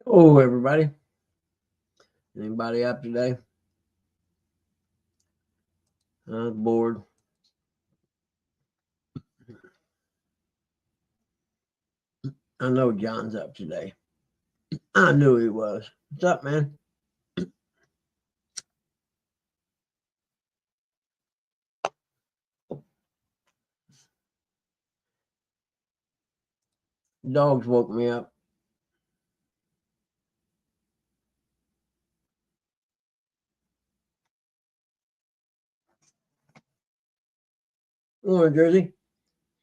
Oh, everybody. Anybody up today? Bored. I know John's up today. I knew he was. What's up, man? Dogs woke me up. Morning, Jersey.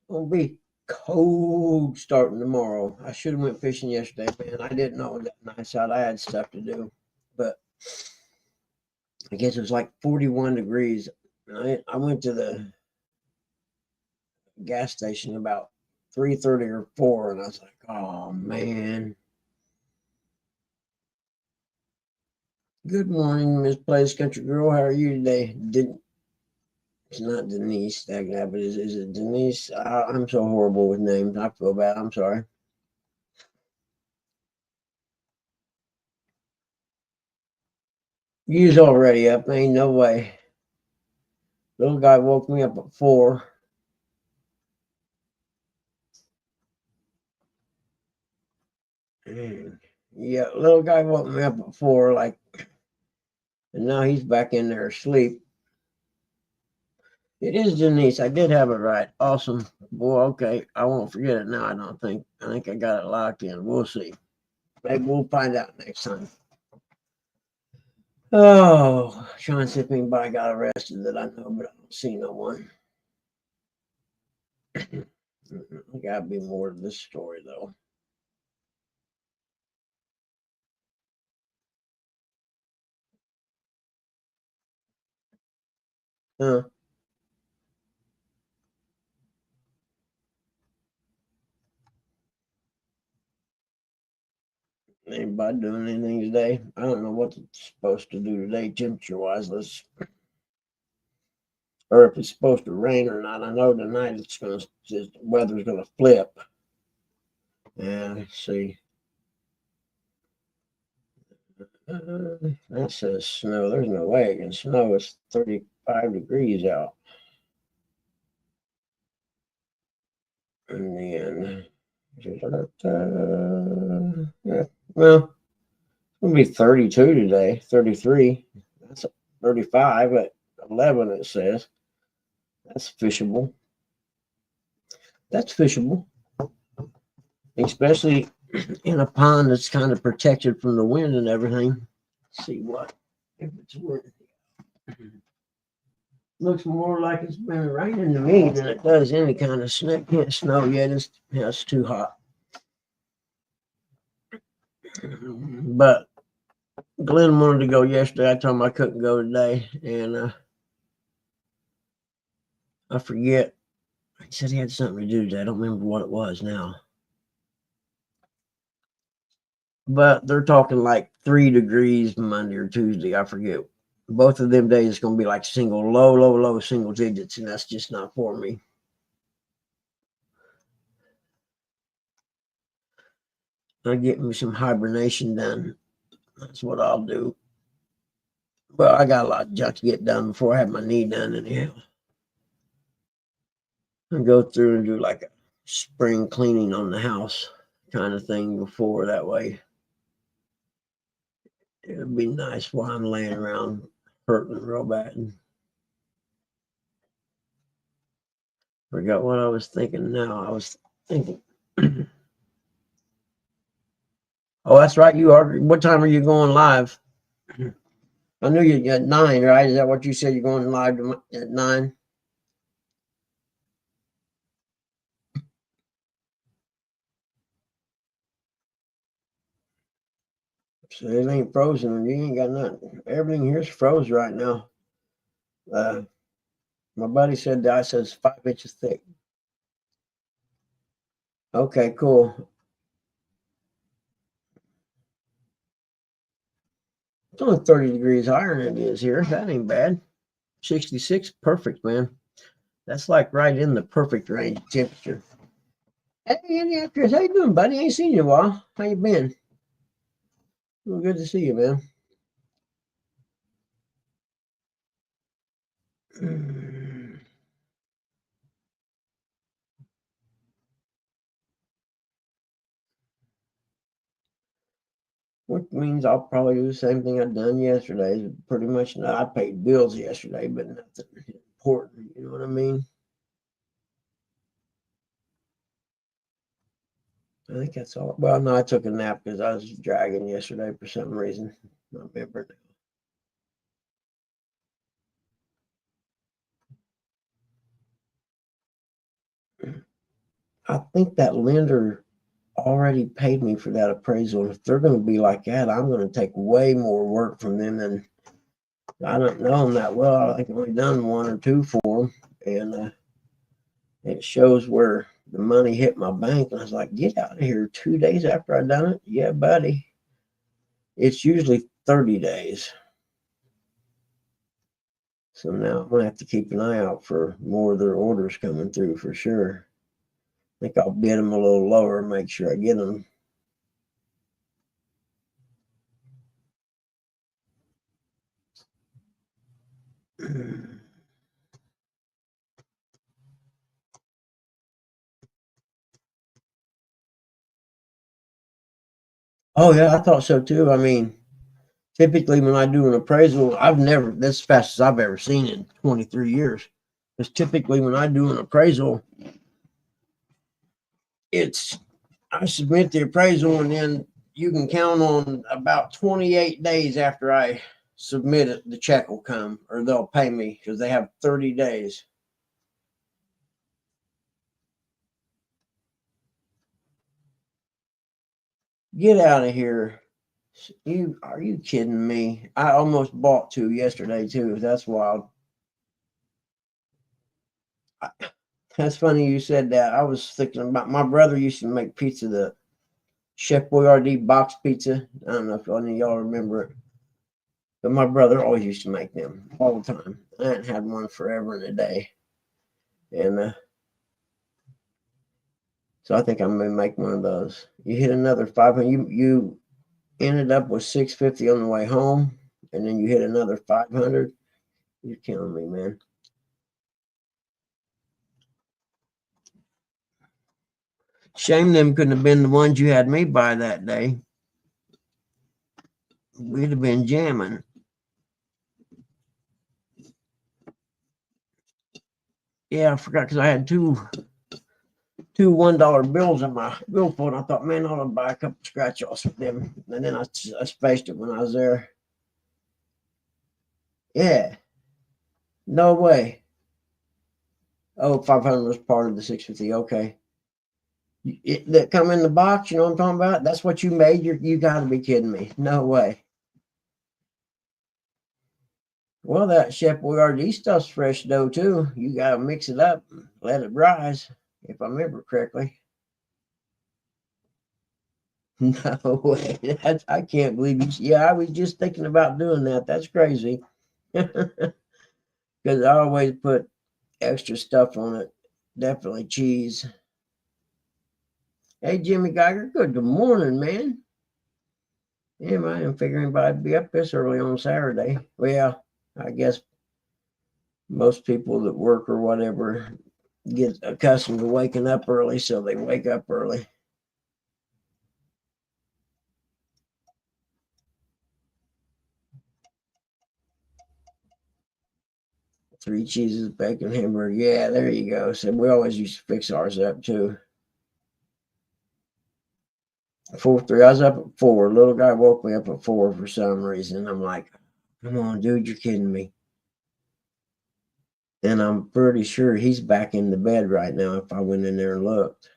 Gonna be cold starting tomorrow. I should have went fishing yesterday, man. I didn't know it was that nice out. I had stuff to do, but I guess it was like 41 degrees. I went to the gas station about 3:30 or 4, and I was like, oh man. Good morning, Miss Place Country Girl. How are you today? It's not Denise that guy, but is it Denise? I'm so horrible with names. I feel bad. I'm sorry. You's already up. Ain't no way. Little guy woke me up at 4. And yeah, little guy woke me up at 4, like, and now he's back in there asleep. It is Denise. I did have it right. Awesome. Boy, okay. I won't forget it now, I don't think. I think I got it locked in. We'll see. Maybe we'll find out next time. Oh, Sean Sipping by got arrested that I know, but I don't see no one. There gotta be more to this story, though. Huh? Anybody doing anything today? I don't know what it's supposed to do today, temperature wise. Or if it's supposed to rain or not. I know tonight the weather's gonna flip. Yeah, let's see. That says snow. There's no way it can snow. It's 35 degrees out. And then, yeah, well, it's gonna be 32 today. 33. That's 35 at 11. It says that's fishable. That's fishable, especially in a pond that's kind of protected from the wind and everything. Let's see what if it's wind. Looks more like it's been raining to me than it does any kind of snow. Can't snow yet. It's too hot. But Glenn wanted to go yesterday. I told him I couldn't go today, and I forget. He said he had something to do today. I don't remember what it was now. But they're talking like 3 degrees Monday or Tuesday. I forget. Both of them days it's going to be like low single digits, and that's just not for me. I'll get me some hibernation done. That's what I'll do. Well, I got a lot of junk to get done before I have my knee done anyhow. I'll go through and do like a spring cleaning on the house kind of thing before, that way it'll be nice while I'm laying around hurting real bad. Forgot what I was thinking now. I was thinking, oh, that's right. You are. What time are you going live? I knew you at 9, right? Is that what you said? You're going live at 9? So it ain't frozen, and you ain't got nothing. Everything here's froze right now. My buddy said the ice is 5 inches thick. Okay, cool. It's only 30 degrees higher than it is here. That ain't bad. 66, perfect, man. That's like right in the perfect range of temperature. Hey, Andy Actress, how you doing, buddy? I ain't seen you in a while. How you been? Well, good to see you, man. Which means I'll probably do the same thing I'd done yesterday. Pretty much, I paid bills yesterday, but nothing important. You know what I mean? I think that's all. Well, no, I took a nap because I was dragging yesterday for some reason. I don't remember now. I think that lender already paid me for that appraisal. If they're going to be like that, I'm going to take way more work from them than I don't know them that well. I think I've only done one or two for them, and it shows where the money hit my bank. And I was like, get out of here 2 days after I done it. Yeah, buddy. It's usually 30 days. So now I'm going to have to keep an eye out for more of their orders coming through for sure. I think I'll bid them a little lower and make sure I get them. Oh, yeah, I thought so too. I mean, typically when I do an appraisal, I've never, this fast as I've ever seen in 23 years. Because typically when I do an appraisal, it's, I submit the appraisal and then you can count on about 28 days after I submit it, the check will come or they'll pay me because they have 30 days. Get out of here. Are you kidding me? I almost bought two yesterday too. That's wild. That's funny you said that. I was thinking about my brother used to make pizza, the Chef Boyardee box pizza. I don't know if any of y'all remember it, but my brother always used to make them all the time. I hadn't had one forever and a day, and so I think I'm gonna make one of those. You hit another 500. You ended up with 650 on the way home, and then you hit another 500. You're killing me, man. Shame them couldn't have been the ones you had me buy that day. We'd have been jamming. Yeah, I forgot because I had two $1 bills in my billfold. I thought, man, I ought to buy a couple scratch offs with them. And then I spaced it when I was there. Yeah, no way. Oh, 500 was part of the 650. Okay. That come in the box, you know what I'm talking about? That's what you made. You got to be kidding me. No way. Well, that Chef Boyardee stuff's fresh dough too. You got to mix it up, and let it rise, if I remember correctly. No way. I can't believe you. Yeah, I was just thinking about doing that. That's crazy. Because I always put extra stuff on it. Definitely cheese. Hey, Jimmy Geiger. Good morning, man. Yeah, man, I'm figuring I'd be up this early on Saturday. Well, I guess most people that work or whatever get accustomed to waking up early, so they wake up early. Three cheeses, bacon, hamburger. Yeah, there you go. So we always used to fix ours up too. 4:03. I was up at 4. Little guy woke me up at 4 for some reason. I'm like, come on, dude, you're kidding me. And I'm pretty sure he's back in the bed right now if I went in there and looked.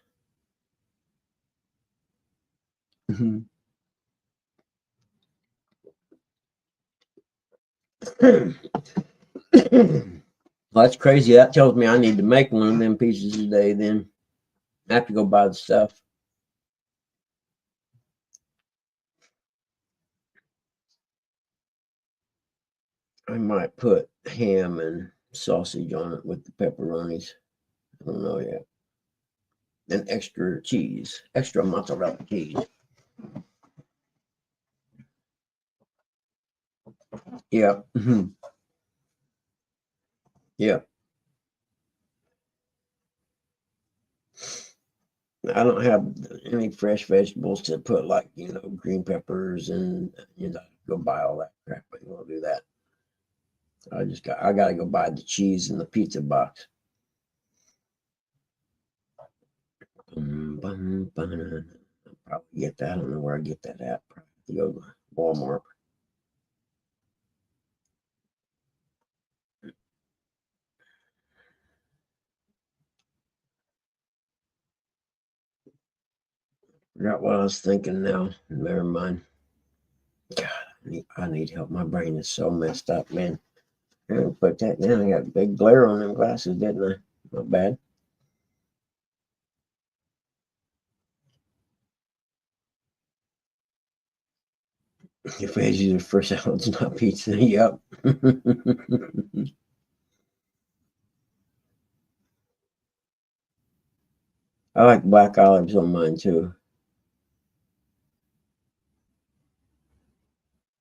Well, that's crazy. That tells me I need to make one of them pieces today. Then I have to go buy the stuff. I might put ham and sausage on it with the pepperonis. I don't know yet. And extra cheese, extra mozzarella cheese. Yeah. Yeah. I don't have any fresh vegetables to put, like, green peppers and, go buy all that crap. I won't do that. I gotta go buy the cheese in the pizza box. I'll probably get that. I don't know where I get that at. Probably have to go to Walmart. Forgot what I was thinking now. Never mind. God, I need help. My brain is so messed up, man. I didn't put that down. I got a big glare on them glasses, didn't I? Not bad. Your veggies are for salads, not pizza. Yep. I like black olives on mine too.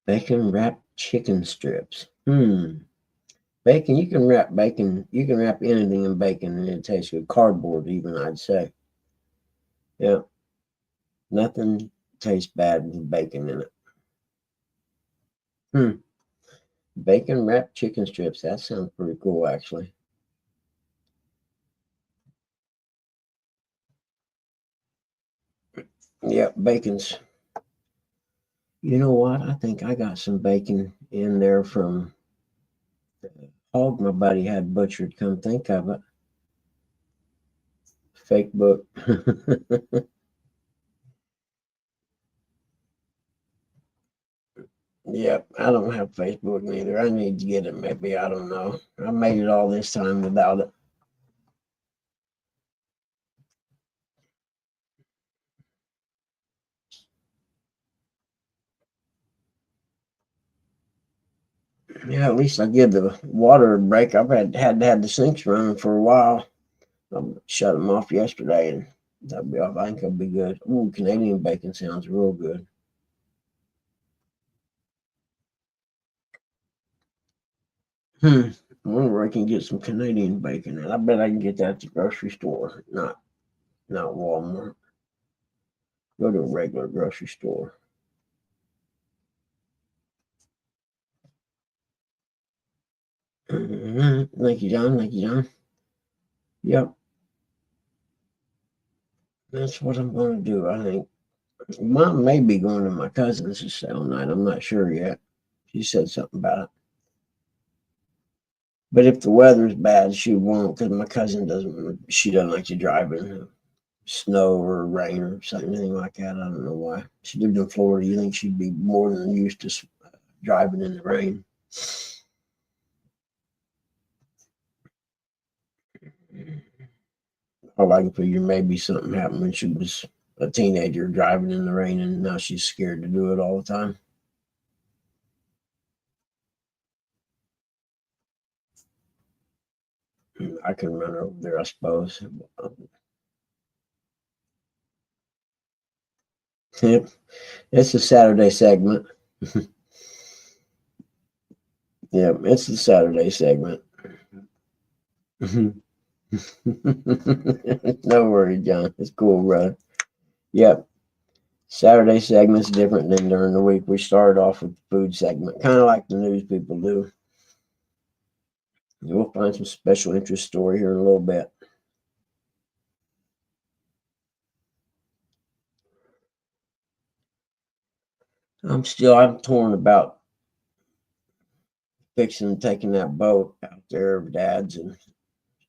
Bacon wrapped chicken strips. Bacon, you can wrap bacon, you can wrap anything in bacon and it tastes good. Cardboard, even, I'd say. Yeah. Nothing tastes bad with bacon in it. Hmm. Bacon wrapped chicken strips. That sounds pretty cool, actually. Yep, bacon's. You know what? I think I got some bacon in there from the hog my buddy had butchered. Come think of it. Fake book. Yep, I don't have Facebook neither. I need to get it. Maybe I don't know. I made it all this time without it. Yeah, at least I give the water a break. I've had to have the sinks running for a while. I shut them off yesterday, and that'll be off. I think it'll be good. Ooh, Canadian bacon sounds real good. Hmm. I wonder where I can get some Canadian bacon. And I bet I can get that at the grocery store, not Walmart. Go to a regular grocery store. Thank you, John. Thank you, John. Yep, that's what I'm going to do. I think Mom may be going to my cousin's to stay all night. I'm not sure yet. She said something about it. But if the weather's bad, she won't, because my cousin doesn't. She doesn't like to drive in snow or rain or something, anything like that. I don't know why. She lived in Florida. You think she'd be more than used to driving in the rain? All I can figure maybe something happened when she was a teenager driving in the rain, and now she's scared to do it all the time. I can run over there, I suppose. Yep, it's a Saturday segment. Yep, it's the Saturday segment. No worries, John. It's cool, brother. Yep. Saturday segment's different than during the week. We started off with the food segment, kind of like the news people do. We'll find some special interest story here in a little bit. I'm torn about fixing taking that boat out there of Dad's and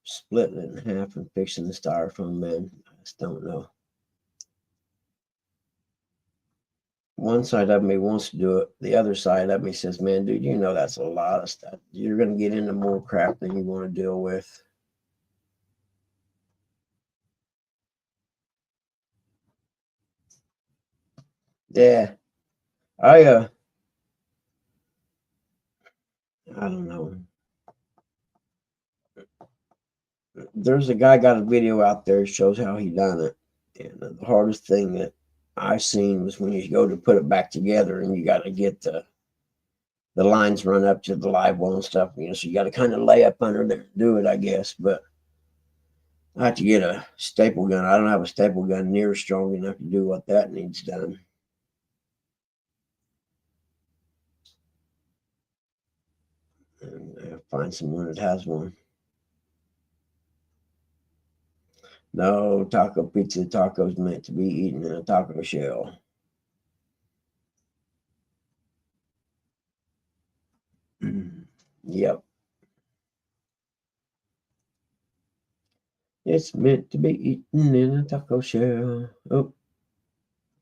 splitting it in half and fixing the styrofoam man. I just don't know. One side of me wants to do it. The other side of me says, man, dude, that's a lot of stuff. You're going to get into more crap than you want to deal with. Yeah. I I don't know. There's a guy got a video out there shows how he done it. And the hardest thing that I've seen was when you go to put it back together and you got to get the lines run up to the live well and stuff, you know, so you got to kind of lay up under there and do it, I guess. But I have to get a staple gun. I don't have a staple gun near strong enough to do what that needs done. And I find someone that has one. No, taco pizza tacos meant to be eaten in a taco shell. Yep. It's meant to be eaten in a taco shell. Oh,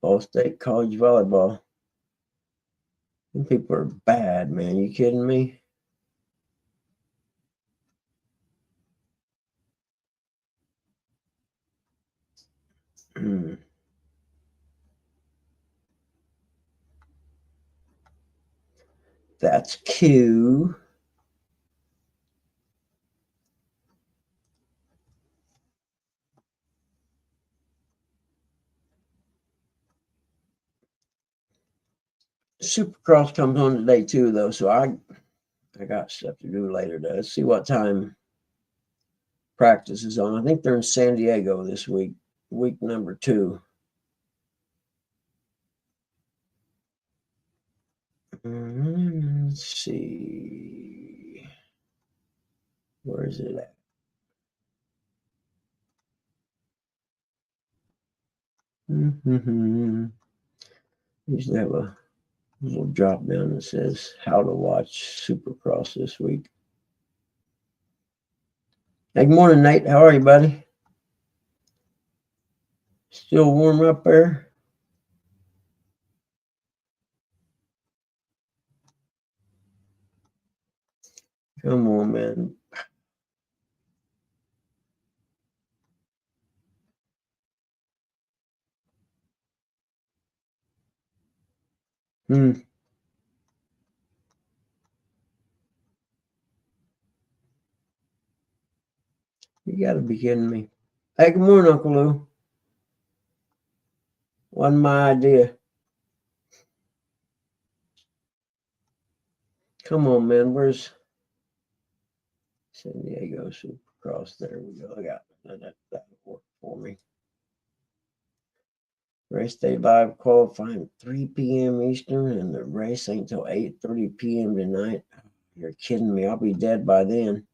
Ball State College volleyball. Them people are bad, man. You kidding me? That's Q. Supercross comes on today too, though, so I got stuff to do later. Let's see what time practice is on. I think they're in San Diego this week number 2. Let's see. Where is it at? Usually have a little drop down that says how to watch Supercross this week. Hey, good morning, Nate. How are you, buddy? Still warm up there? Come on, man. You got to be kidding me. Hey, good morning, Uncle Lou. Wasn't my idea. Come on, man. Where's San Diego Supercross? There we go. I got that work for me. Race day live qualifying 3 p.m. Eastern, and the race ain't till 8:30 p.m. tonight. You're kidding me. I'll be dead by then.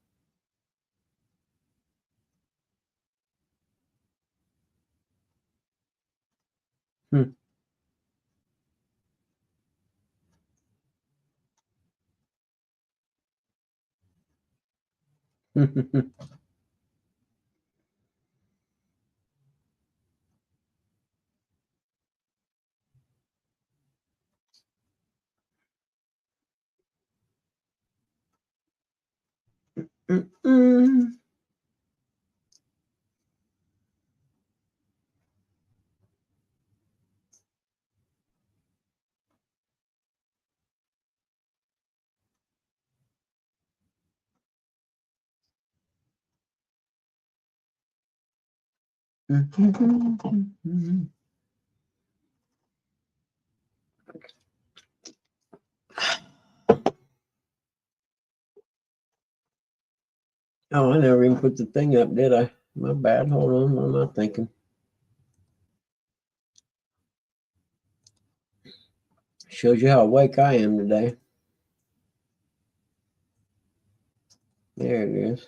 Oh, I never even put the thing up, did I? My bad. Hold on. What am I thinking? Shows you how awake I am today. There it is.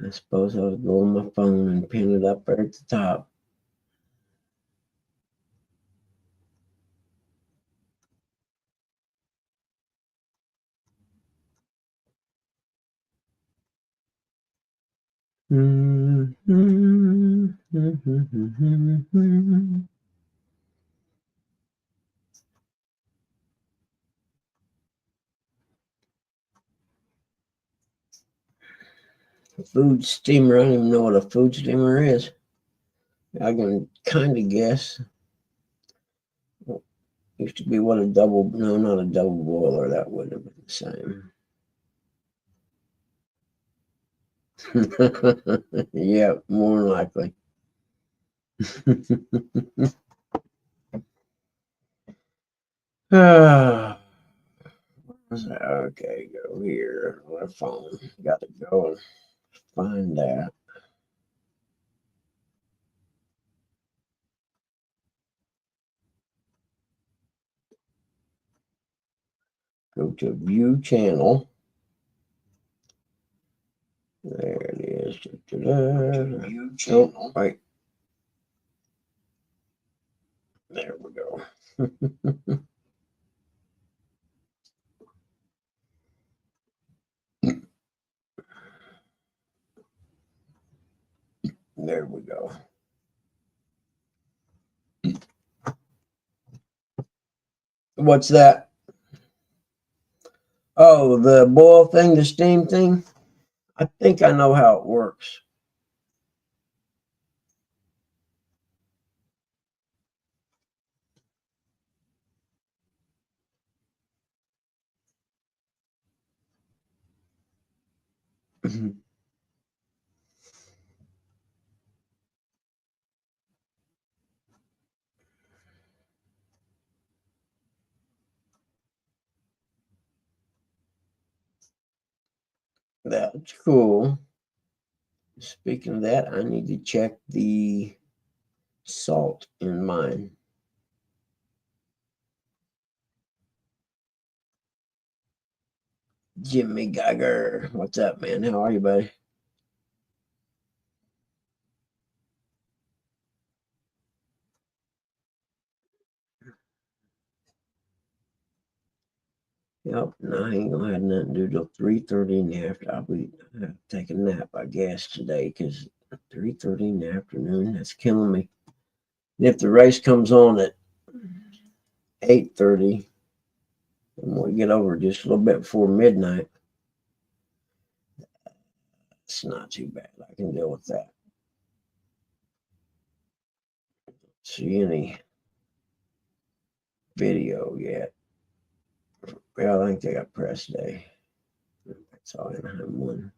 I suppose I'll go on my phone and pin it up there at the top. Food steamer. I don't even know what a food steamer is. I can kind of guess. Used to be what a double, no, not a double boiler. That wouldn't have been the same. Yeah, more than likely. Okay, go here. My phone. Got to go and find that. Go to view channel. There it is. View channel. Oh, right. There we go. There we go. What's that? Oh, the boil thing, the steam thing? I think I know how it works. That's cool. Speaking of that, I need to check the salt in mine. Jimmy Geiger. What's up, man? How are you, buddy? Yep, no, I ain't gonna have nothing to do till 3:30 in the afternoon. I'll be taking a nap, I guess, today, because 3:30 in the afternoon, that's killing me. And if the race comes on at 8:30, and we get over just a little bit before midnight, it's not too bad. I can deal with that. See any video yet? Well, I think they got press day. That's all Anaheim won.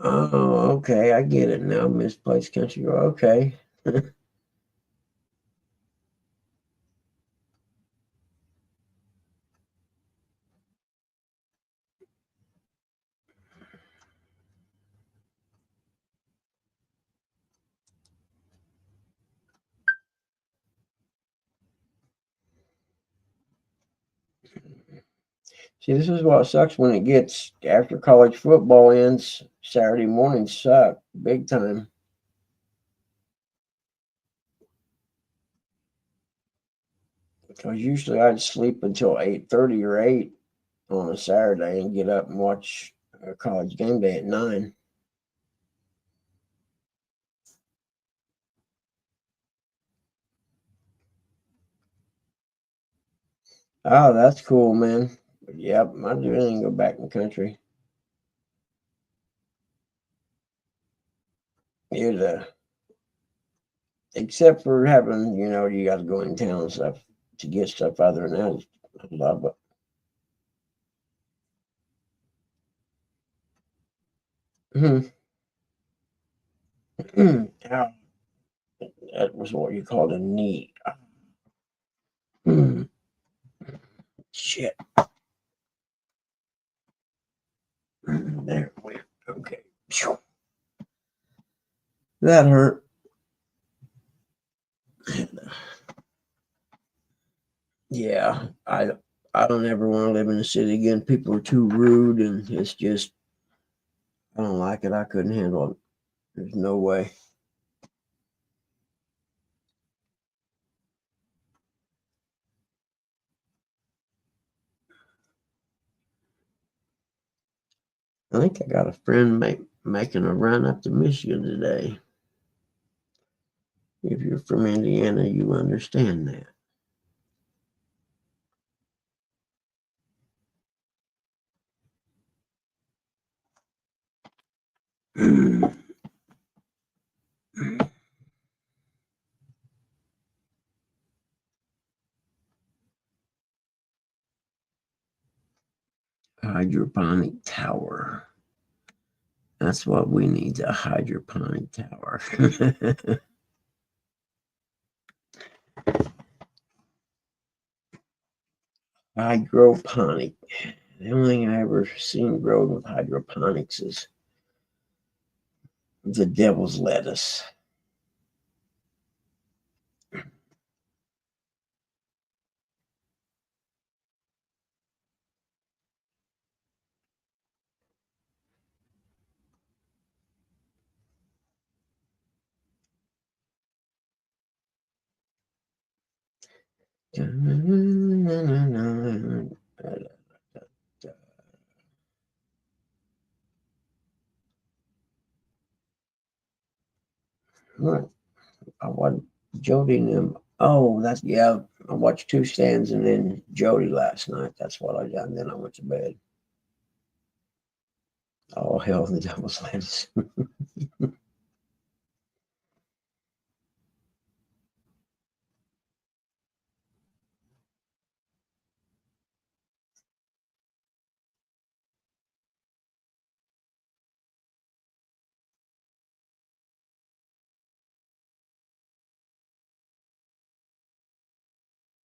Oh, okay. I get it now. Misplaced country road. Okay. See, this is what sucks when it gets after college football ends. Saturday mornings suck big time. Because usually I'd sleep until 8:30 or 8 on a Saturday and get up and watch a college game day at 9. Oh, that's cool, man. Yep, I do anything go back in the country. You're the except for having, you got to go in town and stuff to get stuff. Other than that, I love it. Ow, that was what you called a knee. Hmm, shit. There we went. Okay. That hurt. Yeah, I don't ever want to live in the city again. People are too rude, and it's just I don't like it. I couldn't handle it. There's no way. I think I got a friend making a run up to Michigan today. If you're from Indiana, you understand that. hydroponic tower. That's what we need, a hydroponic tower. Hydroponic. The only thing I ever seen grown with hydroponics is the devil's lettuce. What? I watched Jody and them. Oh, that's yeah. I watched two stands and then Jody last night. That's what I done. Then I went to bed. Oh hell, the devil's lettuce.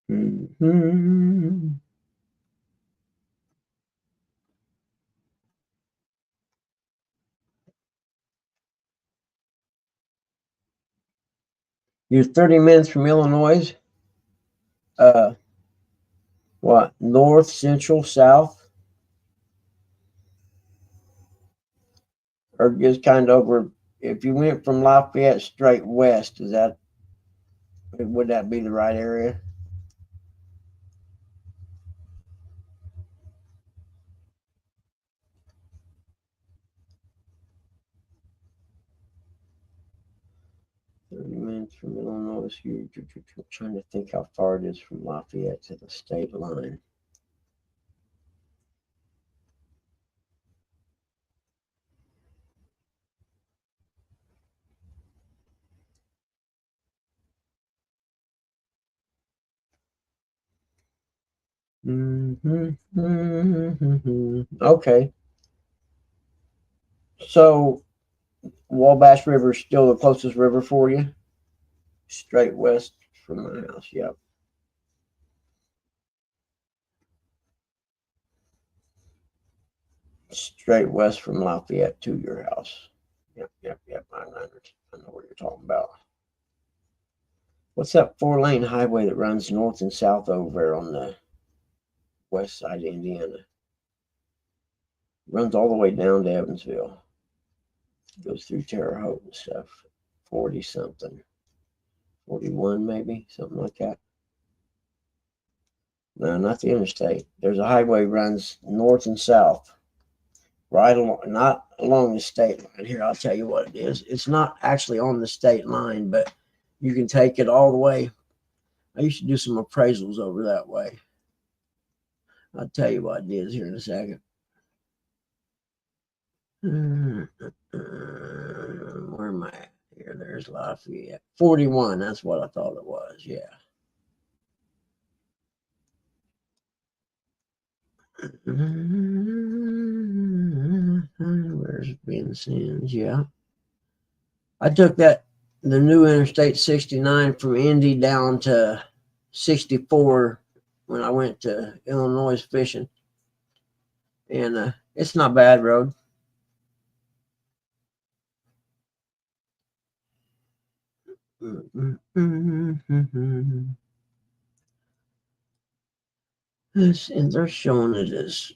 Mm-hmm. You're 30 minutes from Illinois. Uh, what? North, central, south, or just kind of over? If you went from Lafayette straight west, would that be the right area? Minutes from Illinois. You're trying to think how far it is from Lafayette to the state line. Okay. So Wabash River is still the closest river for you? Straight west from my house. Yep. Straight west from Lafayette to your house. Yep. I know what you're talking about. What's that 4-lane highway that runs north and south over there on the west side of Indiana? Runs all the way down to Evansville. Goes through Terre Haute and stuff. 40 something. 41 maybe, something like that. No, not the interstate. There's a highway runs north and south, right along, not along the state line. Here, I'll tell you what it is. It's not actually on the state line, but you can take it all the way. I used to do some appraisals over that way. I'll tell you what it is here in a second. Where am I at? Here, there's Lafayette. 41, that's what I thought it was, yeah. Where's Vincennes? Yeah. I took the new Interstate 69 from Indy down to 64 when I went to Illinois fishing. And it's not a bad road. And they're showing it as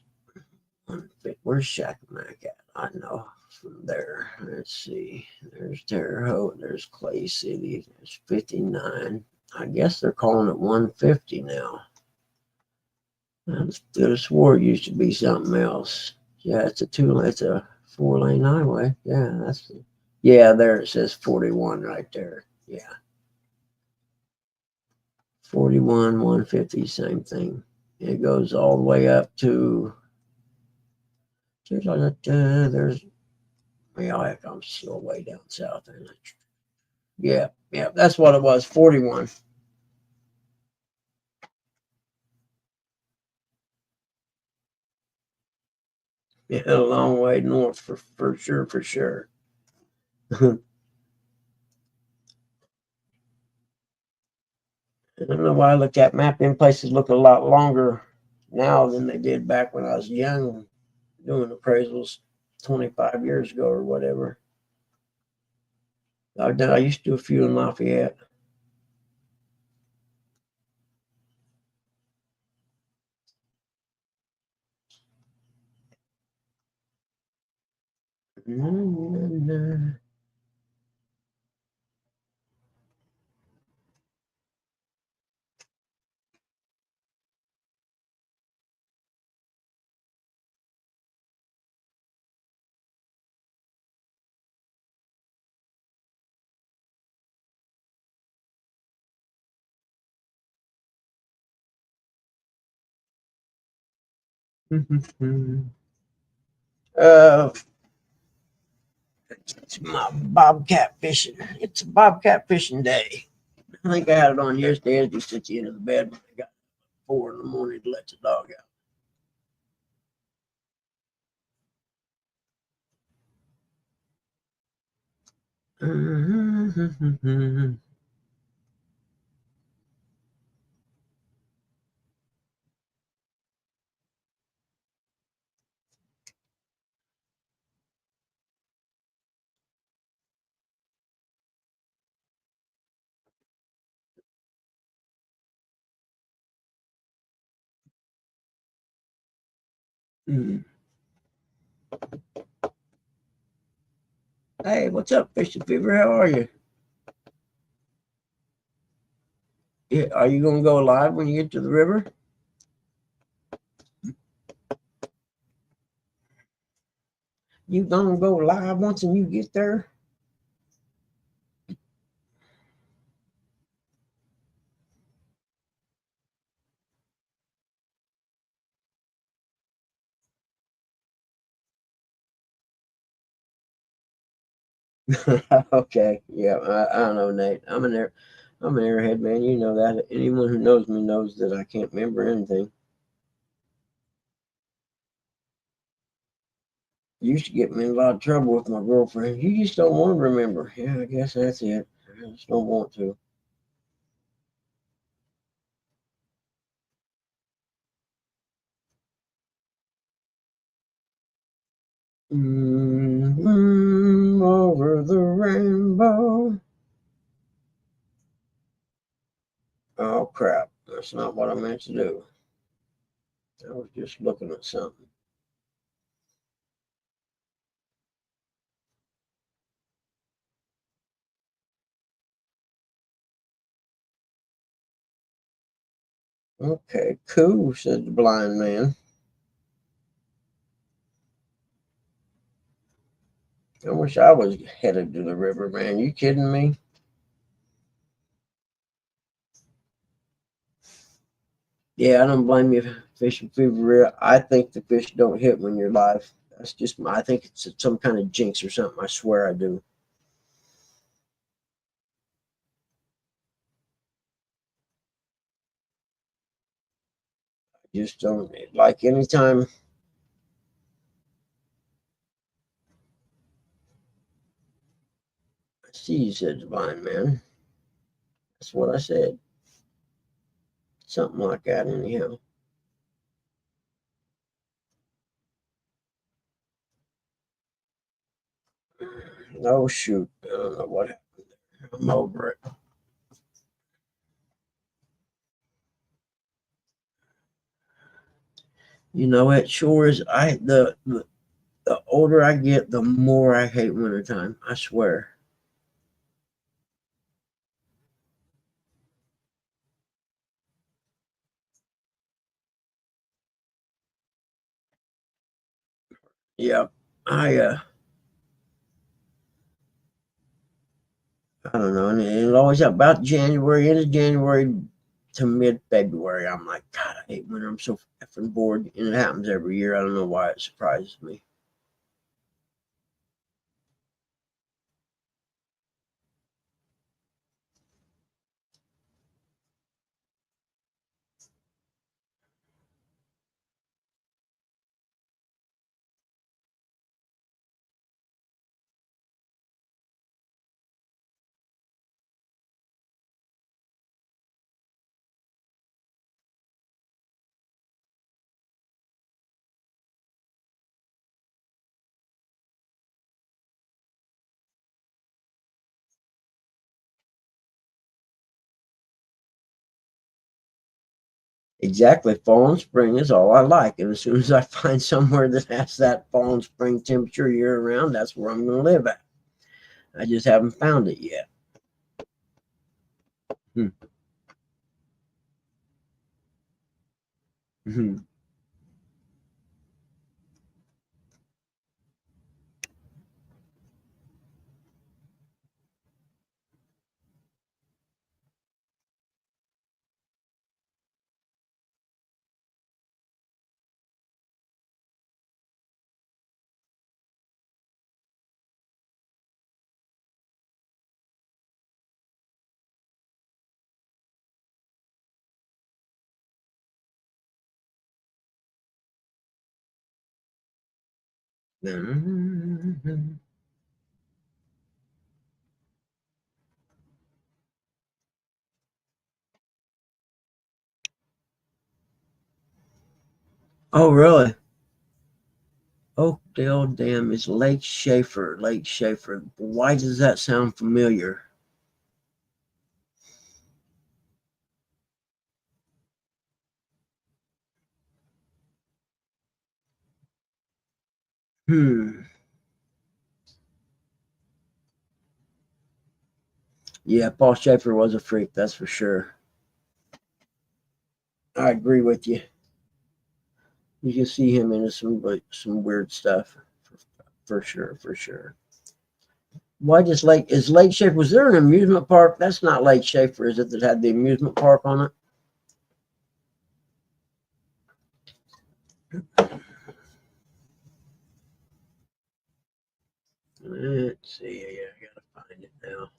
where's Shakamak at? I know from there. Let's see. There's Terre Haute. There's Clay City. There's 59. I guess they're calling it 150 now. I could have swore it used to be something else. Yeah, it's a 4-lane highway. Yeah, there it says 41 right there. Yeah. 41, 150, same thing. It goes all the way up to there's I'm still way down south. Yeah, that's what it was. 41. Yeah, a long way north for sure, for sure. I don't know why I looked at map. Them places look a lot longer now than they did back when I was young doing appraisals 25 years ago or whatever. I used to do a few in Lafayette. uh, it's my bobcat fishing. It's a bobcat fishing day. I think I had it on yesterday. I just at the end of the bed when I got 4 in the morning to let the dog out. Hey, what's up, Fishing Fever? How are you? Yeah, are you gonna go live when you get to the river? You gonna go live once and you get there? Okay, yeah, I don't know, Nate. I'm an airhead, man. You know that. Anyone who knows me knows that I can't remember anything. Used to get me in a lot of trouble with my girlfriend. You just don't want to remember. Yeah, I guess that's it. I just don't want to. Over the rainbow. Oh crap! That's not what I meant to do. I was just looking at something. Okay, cool, said the blind man. I wish I was headed to the river, man. You kidding me? Yeah, I don't blame you, fishing fever. I think the fish don't hit when you're live. That's just I think it's some kind of jinx or something. I swear I do. I just don't like anytime. I see you, said the blind man. That's what I said. Something like that, anyhow. Oh shoot! I don't know what happened there. I'm over it. You know, it sure is. The older I get, the more I hate wintertime. I swear. Yep. I don't know, and it's always about January, end of January to mid February. I'm like, God, I hate winter. I'm so effing bored, and it happens every year. I don't know why it surprises me. Exactly. Fall and spring is all I like. And as soon as I find somewhere that has that fall and spring temperature year round, that's where I'm going to live at. I just haven't found it yet. Mm-hmm. Mm-hmm. Oh, really? Oakdale Dam is Lake Schaefer. Lake Schaefer. Why does that sound familiar? Hmm. Yeah, Paul Schaefer was a freak, that's for sure. I agree with you. You can see him into some weird stuff, for sure, for sure. Why does Lake Schaefer? Was there an amusement park? That's not Lake Schaefer, is it? That had the amusement park on it? Let's see. Yeah, I gotta find it now.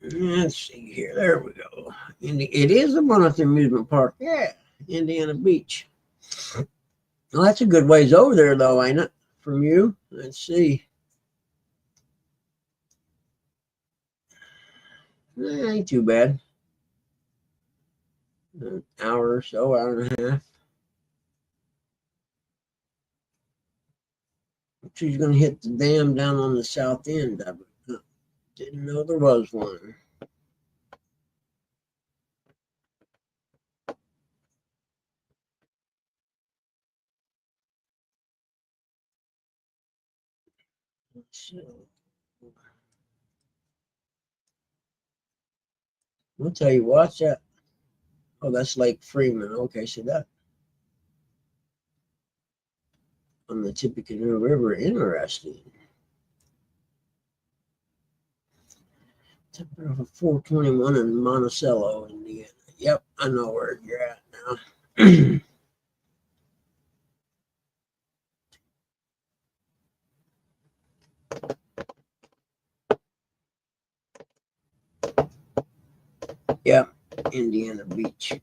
Let's see here. There we go. It is the one at the amusement park. Yeah, Indiana Beach. Well, that's a good ways over there, though, ain't it? From you? Let's see. Ain't too bad. An hour or so, hour and a half. She's going to hit the dam down on the south end of it. Didn't know there was one. So, I'll tell you what's that. Oh, that's Lake Freeman. Okay, so that on the Tippecanoe River. Interesting. Temper of 421 in Monticello, Indiana. Yep, I know where you're at now. Yep, Indiana Beach.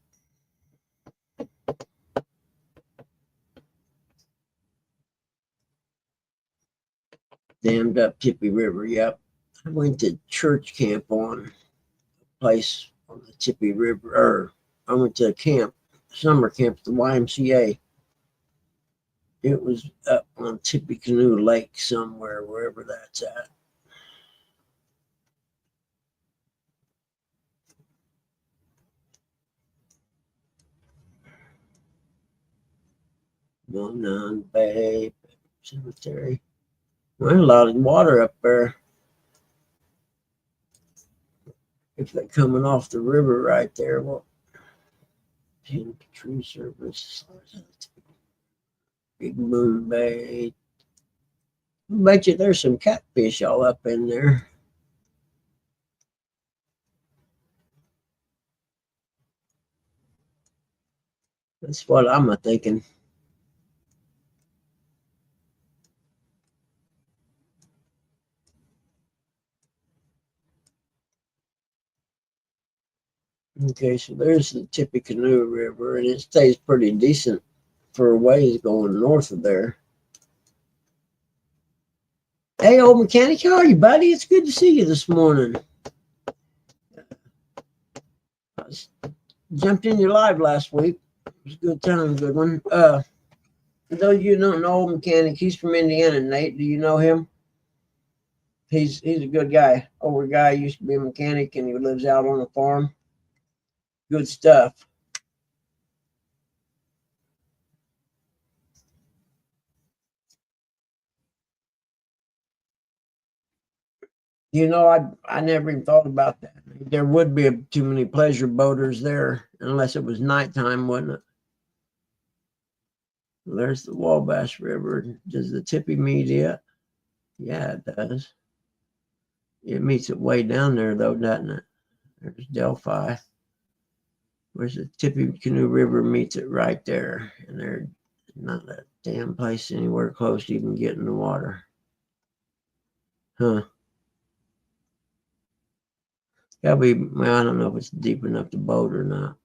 Dammed up Tippy River. Yep. I went to church camp on a place on the Tippy River. Or I went to camp, summer camp at the YMCA. It was up on Tippecanoe Lake somewhere, wherever that's at. Monon Bay Cemetery. Well, a lot of water up there. If they're coming off the river right there, well, tree service, Big Moon Bay. I bet you there's some catfish all up in there. That's what I'm thinking. Okay, so there's the Tippecanoe River, and it stays pretty decent for a ways going north of there. Hey, old mechanic, how are you, buddy? It's good to see you this morning. I jumped in your live last week. It was a good time, good one. Though you don't know old mechanic, he's from Indiana. Nate, do you know him? He's a good guy. Older guy, used to be a mechanic, and he lives out on the farm. Good stuff. You know, I never even thought about that. There would be too many pleasure boaters there unless it was nighttime, wouldn't it? There's the Wabash River. Does the Tippy meet it? Yeah, it does. It meets it way down there, though, doesn't it? There's Delphi. Where's the Tippy Canoe River meets it right there. And there's not a damn place anywhere close to even getting the water. Huh. Gotta be, well, I don't know if it's deep enough to boat or not.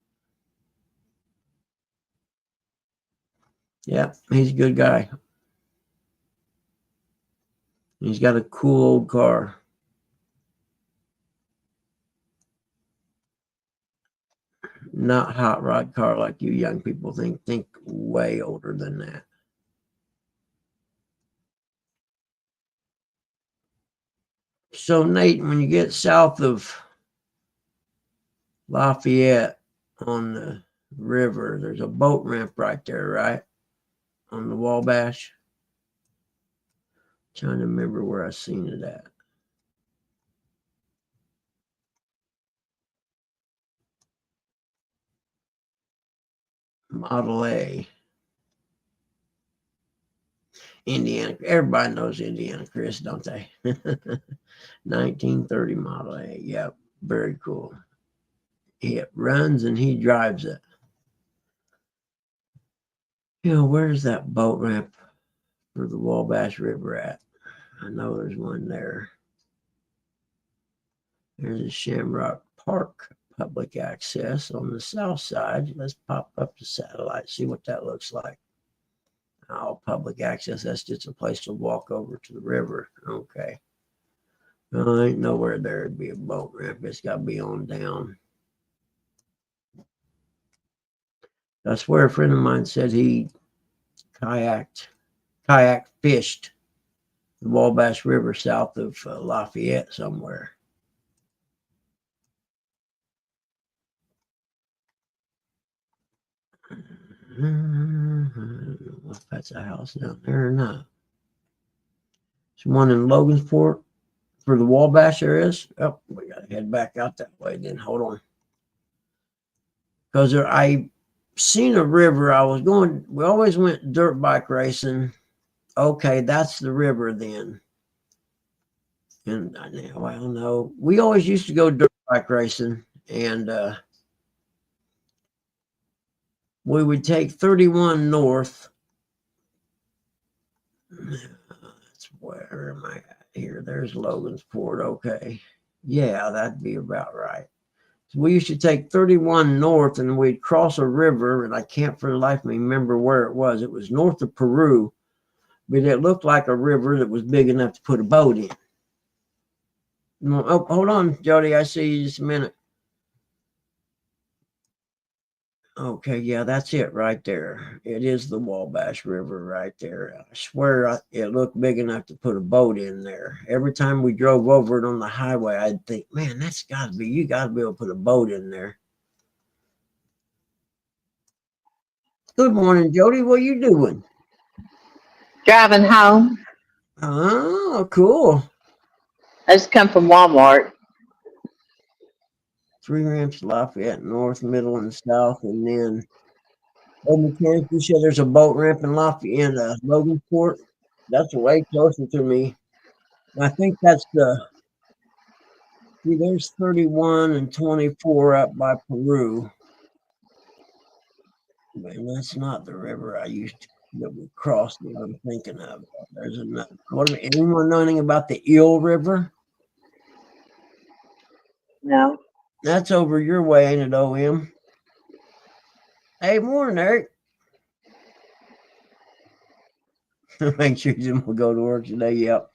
Yeah, he's a good guy. He's got a cool old car. Not hot rod car like you young people think. Think way older than that. So, Nate, when you get south of Lafayette on the river, there's a boat ramp right there, right? On the Wabash. Trying to remember where I seen it at. Model A. Indiana. Everybody knows Indiana Chris, don't they? 1930 Model A. Yep. Very cool. It runs and he drives it. You know, where's that boat ramp for the Wabash River at? I know there's one there. There's a Shamrock Park public access on the south side. Let's pop up the satellite, see what that looks like. Oh, public access, that's just a place to walk over to the river. Okay. Well, ain't nowhere there'd be a boat ramp. It's got to be on down. I swear a friend of mine said he kayak fished the Wabash River south of Lafayette somewhere. I don't know if that's a house down there or not. There's one in Logansport for the Wabash there is. Oh, we got to head back out that way then. Hold on. Because I seen a river. We always went dirt bike racing. Okay, that's the river then. And now I don't know. We always used to go dirt bike racing, and we would take 31 north. That's where am I at here? There's Logansport. Okay. Yeah, that'd be about right. So we used to take 31 north and we'd cross a river, and I can't for the life of me remember where it was. It was north of Peru, but it looked like a river that was big enough to put a boat in. Oh, hold on, Jody. I see you just a minute. Okay, yeah, that's it right there. It is the Wabash River right there. I swear it looked big enough to put a boat in there. Every time we drove over it on the highway, I'd think, man, you got to be able to put a boat in there. Good morning, Jody. What are you doing? Driving home. Oh, cool. I just come from Walmart. 3 ramps, Lafayette, north, middle, and south, and then old mechanic. You said there's a boat ramp in Lafayette, Logansport. That's way closer to me. I think that's there's 31 and 24 up by Peru. Man, that's not the river I used to that we crossed that I'm thinking of. There's another. Anyone know anything about the Eel River? No. That's over your way, ain't it, OM? Hey, morning, Eric. Make sure you will go to work today. Yep.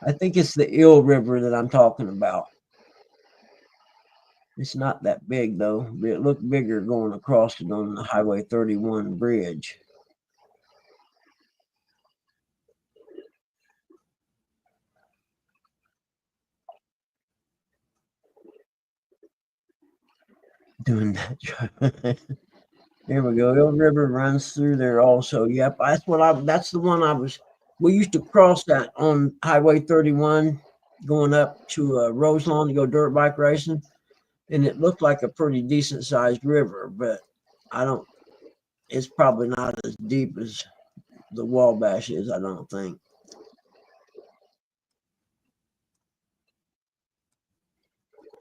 I think it's the Eel River that I'm talking about. It's not that big, though. It looked bigger going across it on the Highway 31 bridge. doing that. There we go. Eel River runs through there also. Yep, that's the one we used to cross that on Highway 31 going up to Roselawn to go dirt bike racing. And it looked like a pretty decent sized river, but it's probably not as deep as the Wabash is, I don't think.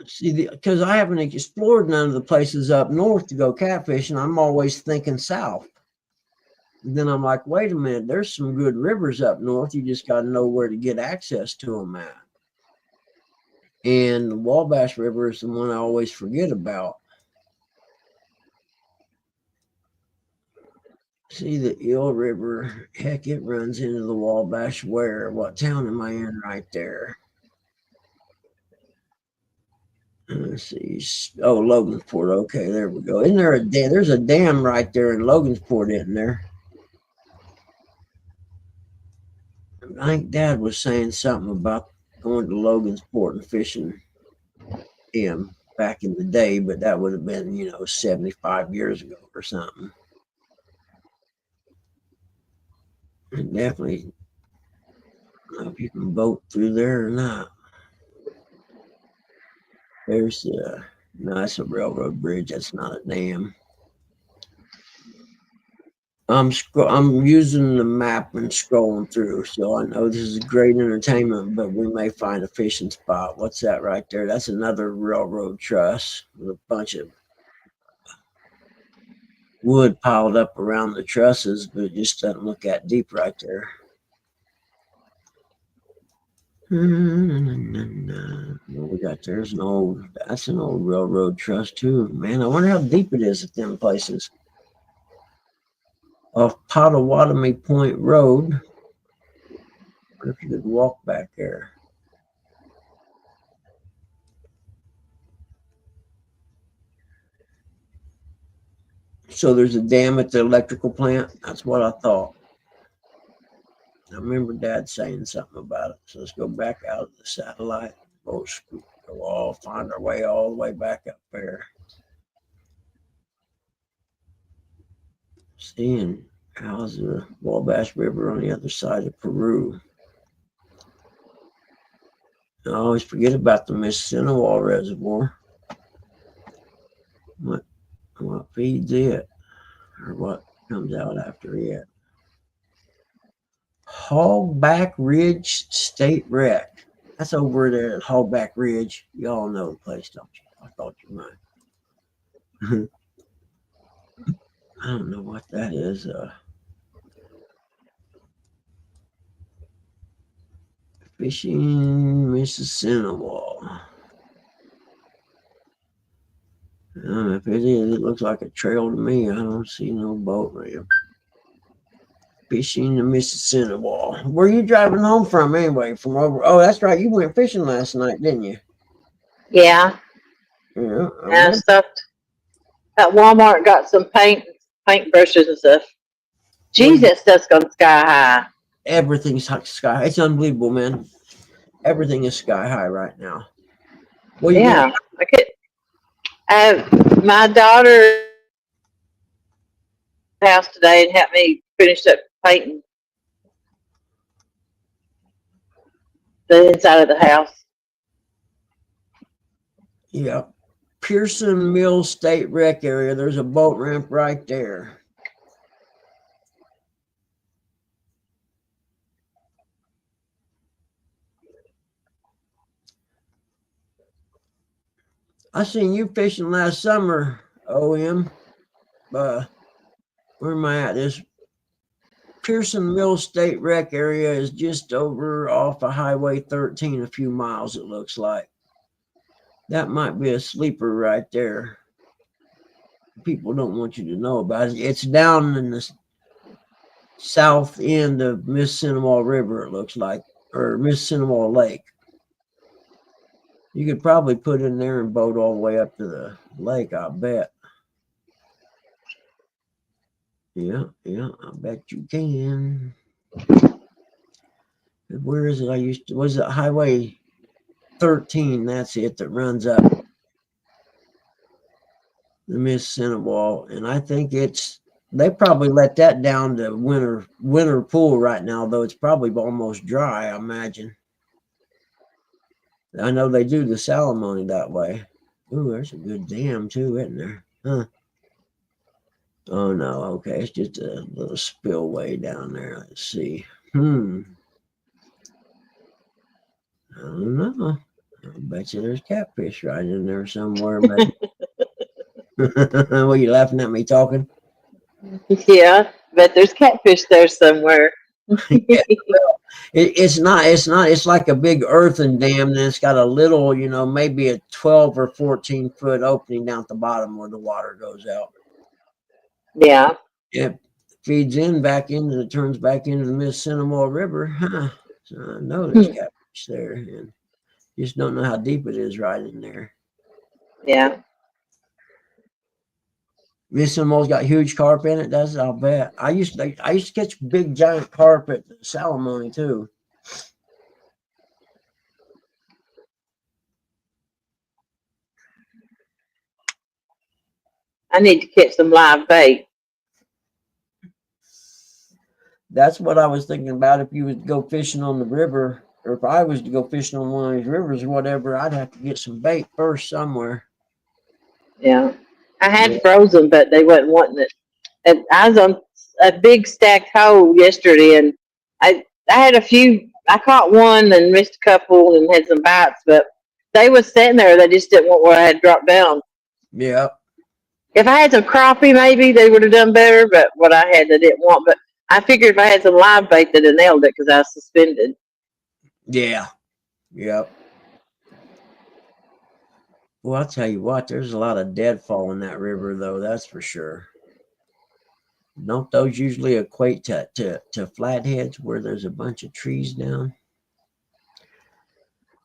See, because I haven't explored none of the places up north to go catfishing, I'm always thinking south. And then I'm like, wait a minute, there's some good rivers up north. You just got to know where to get access to them at. And the Wabash River is the one I always forget about. See, the Eel River, heck, it runs into the Wabash. Where? What town am I in right there? Let's see. Oh, Logansport. Okay, there we go. Isn't there a dam? There's a dam right there in Logansport, isn't there? I think Dad was saying something about going to Logansport and fishing him back in the day, but that would have been, 75 years ago or something. And definitely, I don't know if you can boat through there or not. There's no, that's a railroad bridge. That's not a dam. I'm using the map and scrolling through, so I know this is great entertainment, but we may find a fishing spot. What's that right there? That's another railroad truss with a bunch of wood piled up around the trusses, but it just doesn't look that deep right there. What we got there's that's an old railroad truss too. Man, I wonder how deep it is at them places. Off Potawatomi Point Road. If you could walk back there. So there's a dam at the electrical plant. That's what I thought. I remember Dad saying something about it. So let's go back out of the satellite. Go all find our way all the way back up there. Seeing how's the Wabash River on the other side of Peru. I always forget about the Mississinewa Reservoir. What feeds it? Or what comes out after it? Hogback Ridge State Rec. That's over there at Hogback Ridge. Y'all know the place, don't you? I thought you might. I don't know what that is. Fishing Mississinewa. If it is, it looks like a trail to me. I don't see no boat ramp. Fishing the Mississinewa. Where are you driving home from anyway? From over? Oh, that's right. You went fishing last night, didn't you? Yeah. Yeah. And stuff. At Walmart, got some paint brushes and stuff. Jeez, that stuff's gone sky high. Everything's sky high. It's unbelievable, man. Everything is sky high right now. Well, yeah. My daughter house today and helped me finish up painting the inside of the house. Yeah. Pearson Mill State Rec area. There's a boat ramp right there. I seen you fishing last summer, OM. Where am I at? This Pearson Mill State Rec area is just over off of Highway 13, a few miles, it looks like. That might be a sleeper right there. People don't want you to know about it. It's down in the south end of Mississinewa River, it looks like, or Mississinewa Lake. You could probably put in there and boat all the way up to the lake, I bet. Yeah, I bet you can. Where is it? Was it Highway 13? That's it that runs up. the Miss Cinewall, and I think they probably let that down to winter pool right now, though it's probably almost dry, I imagine. I know they do the Salamone that way. Ooh, there's a good dam too, isn't there? Huh. Oh no, okay, it's just a little spillway down there. Let's see. I don't know. I bet you there's catfish right in there somewhere, maybe. Were you laughing at me talking? Yeah, bet there's catfish there somewhere. Yeah. It's not. It's like a big earthen dam, and it's got a little, maybe a 12 or 14-foot opening down at the bottom where the water goes out. Yeah. It feeds back in, and it turns back into the Miss Cinewall River. Huh. So I know there's catfish there, and just don't know how deep it is right in there. Yeah. Miss Cinewall's got huge carp in it. I'll bet. I used to catch big giant carp at Salamone too. I need to catch some live bait. That's what I was thinking about. If you would go fishing on the river, or if I was to go fishing on one of these rivers or whatever, I'd have to get some bait first somewhere. Yeah. I had frozen, but they wasn't wanting it. And I was on a big stacked hole yesterday, and I had a few. I caught one and missed a couple and had some bites, but they was sitting there. They just didn't want what I had dropped down. Yeah. If I had some crappie, maybe they would have done better, but what I had, they didn't want. But I figured if I had some live bait, they'd have nailed it because I was suspended. Yeah. Yep. Well, I'll tell you what, there's a lot of deadfall in that river, though, that's for sure. Don't those usually equate to flatheads where there's a bunch of trees down?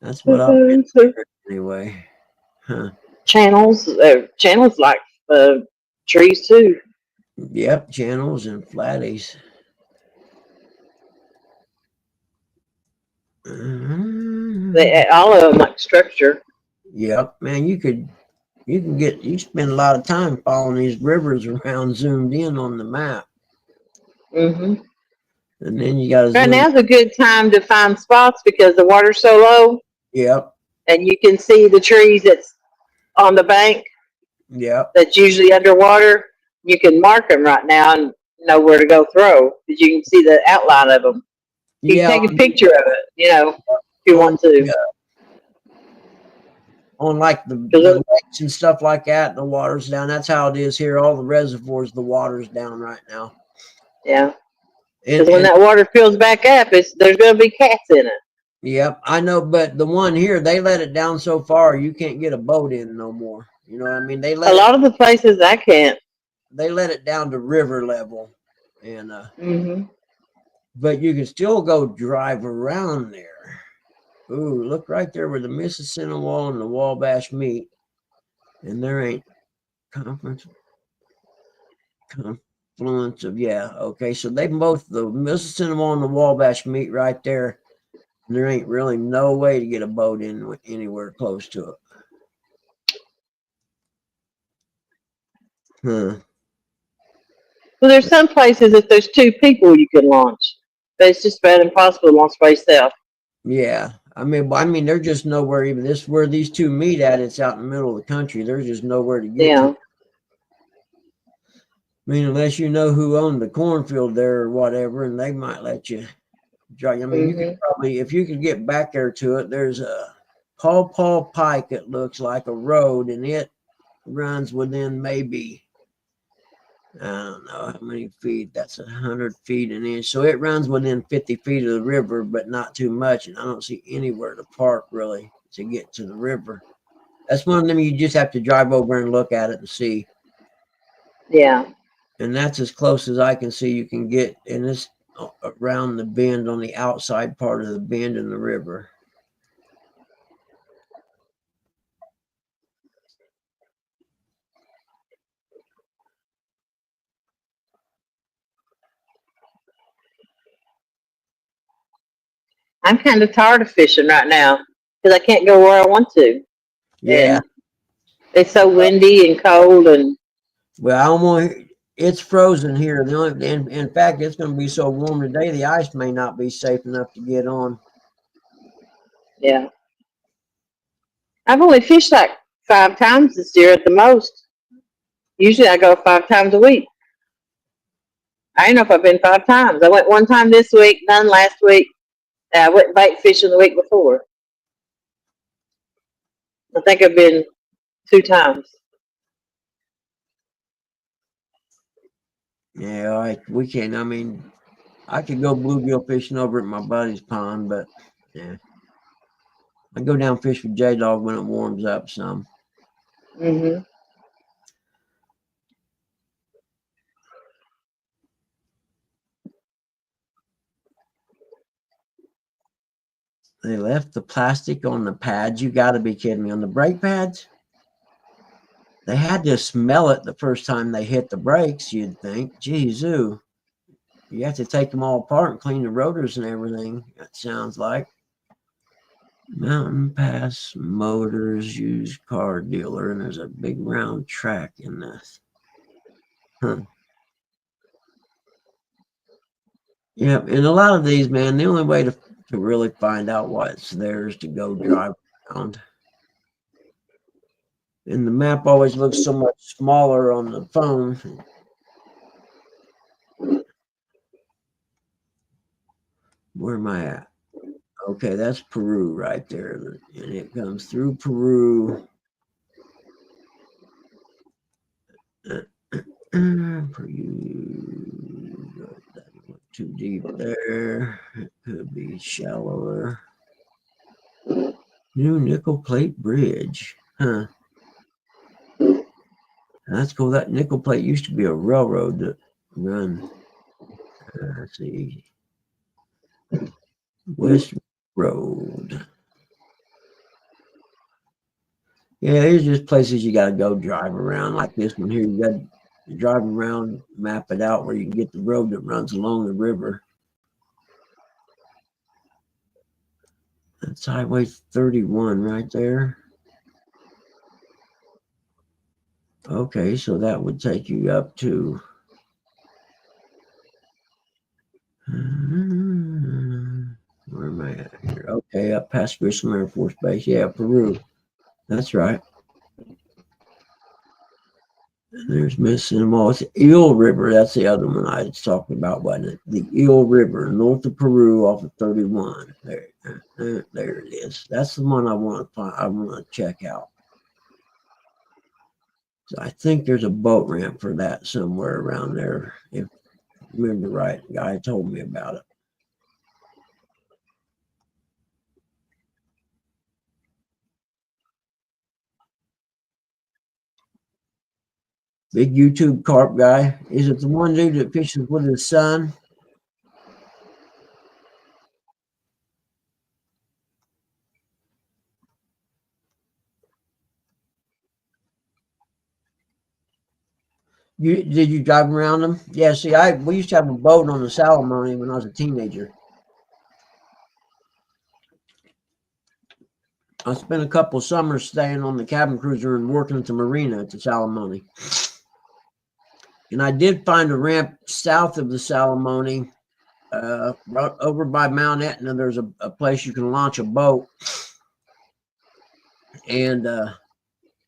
That's what I've been hearing anyway. Huh. Channels like trees too. Yep, channels and flatties. All of them like structure. Yep, man, you spend a lot of time following these rivers around zoomed in on the map. Mm-hmm. And then you got to Right now's a good time to find spots because the water's so low. Yep. And you can see the trees that's on the bank. Yep. That's usually underwater. You can mark them right now and know where to go throw because you can see the outline of them. You can take a picture of it, if you want to. On like the lakes and stuff like that, the water's down. That's how it is here. All the reservoirs, the water's down right now. Yeah. Because when that water fills back up, there's going to be cats in it. Yep, I know, but the one here, they let it down so far, you can't get a boat in no more. You know what I mean? They let a lot of the places I can't. They let it down to river level, and but you can still go drive around there. Ooh, look right there where the Miss Cinewall and the Wabash meet, and there ain't confluence of okay. So they both the Miss Cinewall and the Wabash meet right there. And there ain't really no way to get a boat in anywhere close to it. Huh. Well, there's some places if there's two people you can launch, but it's just about impossible to launch by yourself. Yeah, I mean, there's just nowhere even this where these two meet at. It's out in the middle of the country. There's just nowhere to get to. I mean, unless you know who owned the cornfield there or whatever, and they might let you drive. I mean, you could probably, if you could get back there to it, there's a Paw Pike. It looks like a road, and it runs within maybe, I don't know how many feet. That's 100 feet an inch. So it runs within 50 feet of the river, but not too much. And I don't see anywhere to park really to get to the river. That's one of them you just have to drive over and look at it and see. Yeah. And that's as close as I can see you can get. And it's around the bend on the outside part of the bend in the river. I'm kind of tired of fishing right now because I can't go where I want to. Yeah. It's so windy and cold, and Well, I almost, it's frozen here. The only, in fact, it's going to be so warm today, the ice may not be safe enough to get on. yeah. I've only fished like 5 times this year at the most. Usually I go 5 times a week. I don't know if I've been 5 times. I went 1 time this week, none last week. I went bait fishing the week before. I think I've been 2 times. Yeah, we can. I mean, I could go bluegill fishing over at my buddy's pond, but yeah, I go down fish with J Dog when it warms up some. Mm-hmm. They left the plastic on the pads. You got to be kidding me. On the brake pads, they had to smell it the first time they hit the brakes. You'd think, geez, you have to take them all apart and clean the rotors and everything. That sounds like. Mountain Pass Motors used car dealer, and there's a big round track in this. Huh. Yeah, and a lot of these, man, the only way to really find out what's there is to go drive around. And the map always looks so much smaller on the phone. Where am I at? Okay, that's Peru right there. And it comes through Peru. Peru. Too deep there. It could be shallower. New nickel plate bridge. Huh. That's cool. That nickel plate used to be a railroad that run. Let's see. West Road. Yeah, there's just places you got to go drive around like this one here. You got to drive around, map it out where you can get the road that runs along the river. That's Highway 31 right there. Okay, so that would take you up to where am I at here? Okay, up past Grissom Air Force Base. Yeah, Peru. That's right. And there's missing them all. It's Eel River. That's the other one I was talking about, wasn't it? The Eel River, north of Peru, off of 31. There it is. That's the one I want to find. I want to check out. So I think there's a boat ramp for that somewhere around there. If I remember right, the guy told me about it. Big YouTube carp guy. Is it the one dude that fishes with his son? Did you drive around them? Yeah, see, we used to have a boat on the Salamone when I was a teenager. I spent a couple summers staying on the cabin cruiser and working at the marina at the Salamone. And I did find a ramp south of the Salamone, right over by Mount Etna. There's a place you can launch a boat, and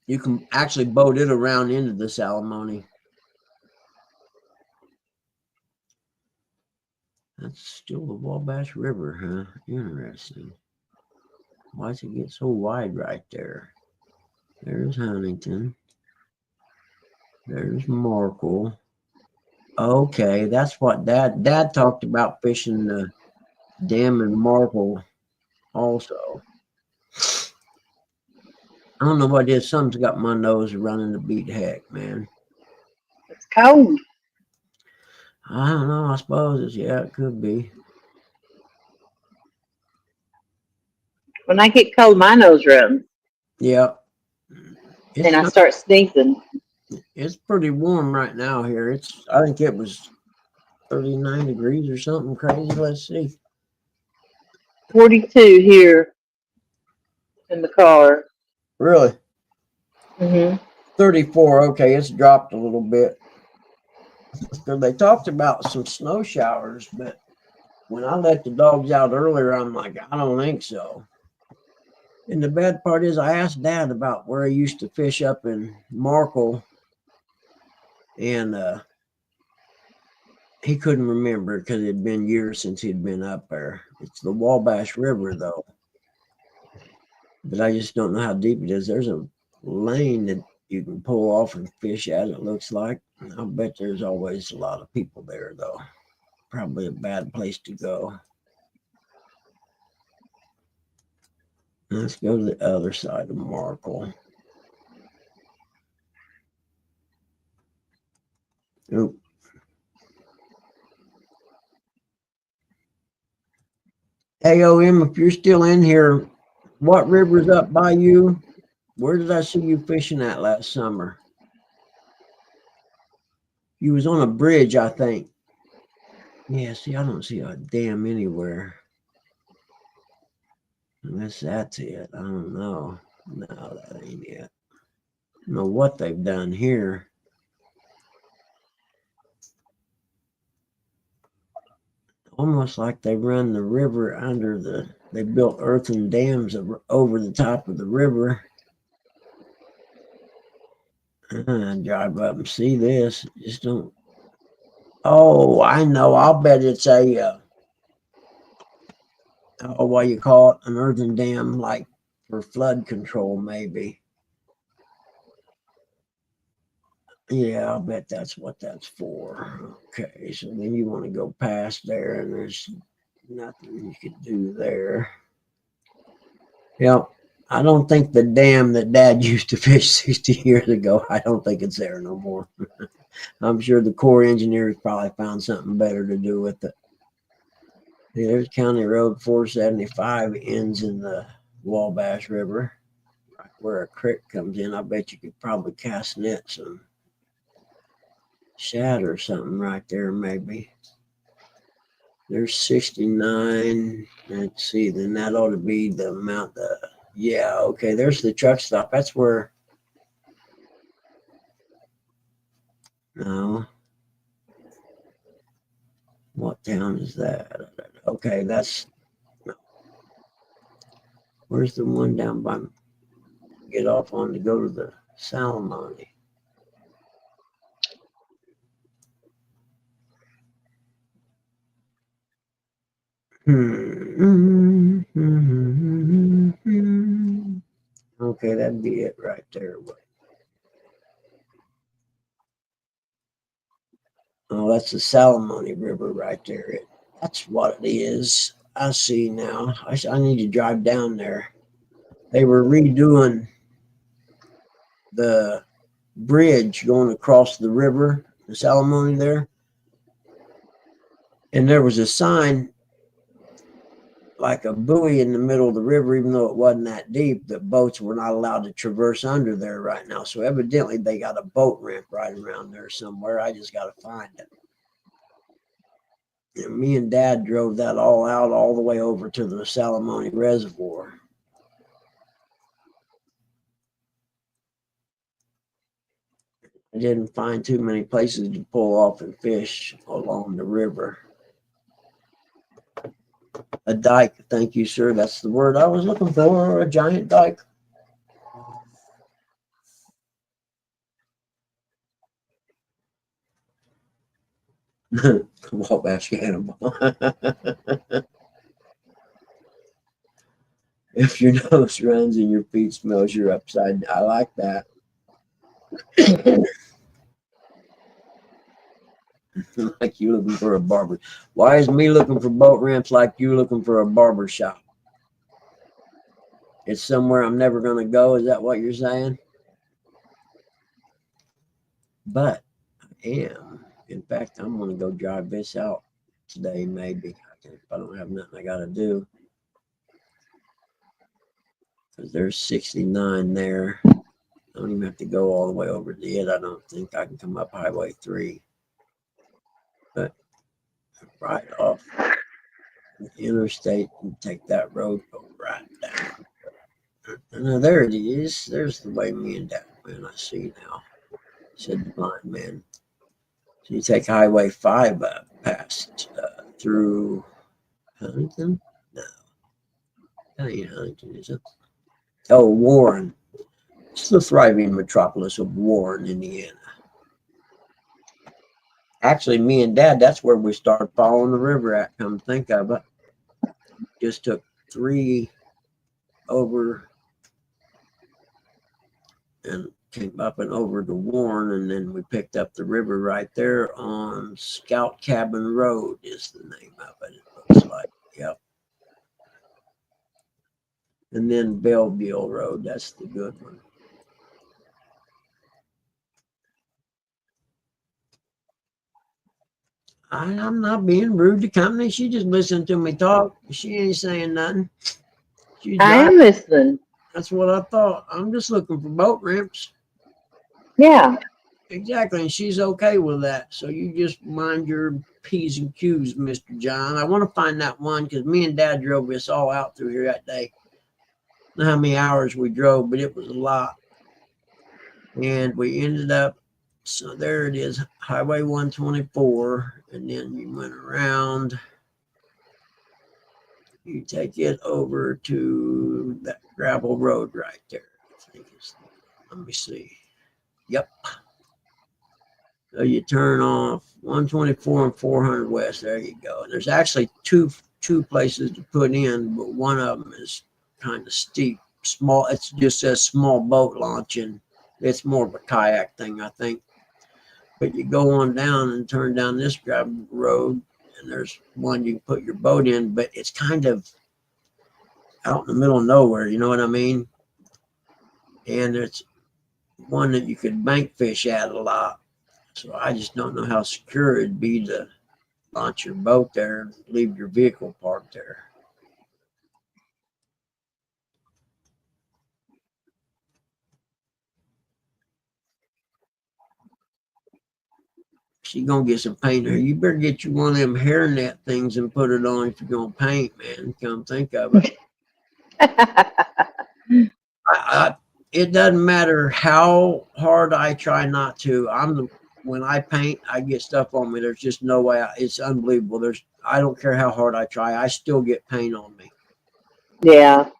you can actually boat it around into the Salamone. That's still the Wabash River, huh? Interesting. Why does it get so wide right there? There's Huntington. There's Markle. Okay, that's what Dad talked about, fishing the dam in Markle also. I don't know what it is. Something's got my nose running to beat heck, man. It's cold. I don't know. I suppose it could be. When I get cold, my nose runs. Yeah. And I start sneezing. It's pretty warm right now here. I think it was 39 degrees or something crazy. Let's see. 42 here in the car. Really? Mhm. 34. Okay, it's dropped a little bit. So they talked about some snow showers, but when I let the dogs out earlier, I'm like, I don't think so. And the bad part is, I asked Dad about where he used to fish up in Markle, and he couldn't remember because it had been years since he'd been up there. It's the Wabash River, though. But I just don't know how deep it is. There's a lane that you can pull off and fish at, it looks like. I'll bet there's always a lot of people there, though. Probably a bad place to go. Let's go to the other side of Markle. Oop. AOM, if you're still in here, what river's up by you? Where did I see you fishing at last summer? You was on a bridge, I think. Yeah, see, I don't see a dam anywhere. Unless that's it. I don't know. No, that ain't it. I don't know what they've done here. Almost like they run the river under the, they built earthen dams over the top of the river. Drive up and see this. Just don't. Oh, I know. I'll bet it's a, what do you call it? An earthen dam, like for flood control, maybe. Yeah, I'll bet that's what that's for. Okay, so then you want to go past there, and there's nothing you could do there. Yep. I don't think the dam that Dad used to fish 60 years ago, I don't think it's there no more. I'm sure the Corps engineers probably found something better to do with it. There's County Road 475 ends in the Wabash River, right where a creek comes in. I bet you could probably cast nets and shad or something right there, maybe. There's 69. Let's see, then that ought to be the amount. Yeah, okay, there's the truck stop. That's where. No. What town is that? Okay, that's. Where's the one down by. Get off on to go to the Salamone? Okay, that'd be it right there. Oh, that's the Salamone River right there. That's what it is. I see now. I need to drive down there. They were redoing the bridge going across the river, the Salamone there. And there was a sign, like a buoy in the middle of the river, even though it wasn't that deep, that boats were not allowed to traverse under there right now. So evidently they got a boat ramp right around there somewhere. I just got to find it. And me and Dad drove that all out all the way over to the Salamone Reservoir. I didn't find too many places to pull off and fish along the river. A dike, thank you, sir. That's the word I was looking for, a giant dike. Wabash Cannonball. If your nose runs and your feet smells, you're upside down. I like that. Like you looking for a barber. Why is me looking for boat ramps like you looking for a barber shop? It's somewhere I'm never going to go. Is that what you're saying? But I am. In fact, I'm going to go drive this out today, maybe. If I don't have nothing I got to do. Because there's 69 there. I don't even have to go all the way over to it. I don't think I can come up Highway 3. But right off the interstate and take that road, go right down. Now there it is. There's the way me and Dad man, I see now. Said the blind man. So you take Highway 5 past through Huntington? No, that ain't Huntington, is it? Oh, Warren. It's the thriving metropolis of Warren, Indiana. Actually, me and Dad, that's where we started following the river at, come to think of it. Just took 3 over and came up and over to Warren, and then we picked up the river right there on Scout Cabin Road is the name of it, it looks like. Yep. And then Belleville Road, that's the good one. I'm not being rude to company. She just listened to me talk. She ain't saying nothing. She's I am listening. That's what I thought. I'm just looking for boat ramps. Yeah. Exactly. And she's okay with that. So you just mind your P's and Q's, Mr. John. I want to find that one because me and Dad drove us all out through here that day. I don't know how many hours we drove, but it was a lot. And we ended up, so there it is, Highway 124. And then you went around. You take it over to that gravel road right there. I think it's, let me see. Yep. So you turn off 124 and 400 West. There you go. And there's actually two places to put in, but one of them is kind of steep. Small. It just says small boat launch, and it's more of a kayak thing, I think. But you go on down and turn down this gravel road, and there's one you can put your boat in, but it's kind of out in the middle of nowhere. You know what I mean? And it's one that you could bank fish at a lot. So I just don't know how secure it'd be to launch your boat there and leave your vehicle parked there. She gonna get some paint there. You better get you one of them hairnet things and put it on if you're gonna paint, man. Come think of it. It doesn't matter how hard I try not to. When I paint, I get stuff on me. There's just no way. It's unbelievable. I don't care how hard I try. I still get paint on me. Yeah.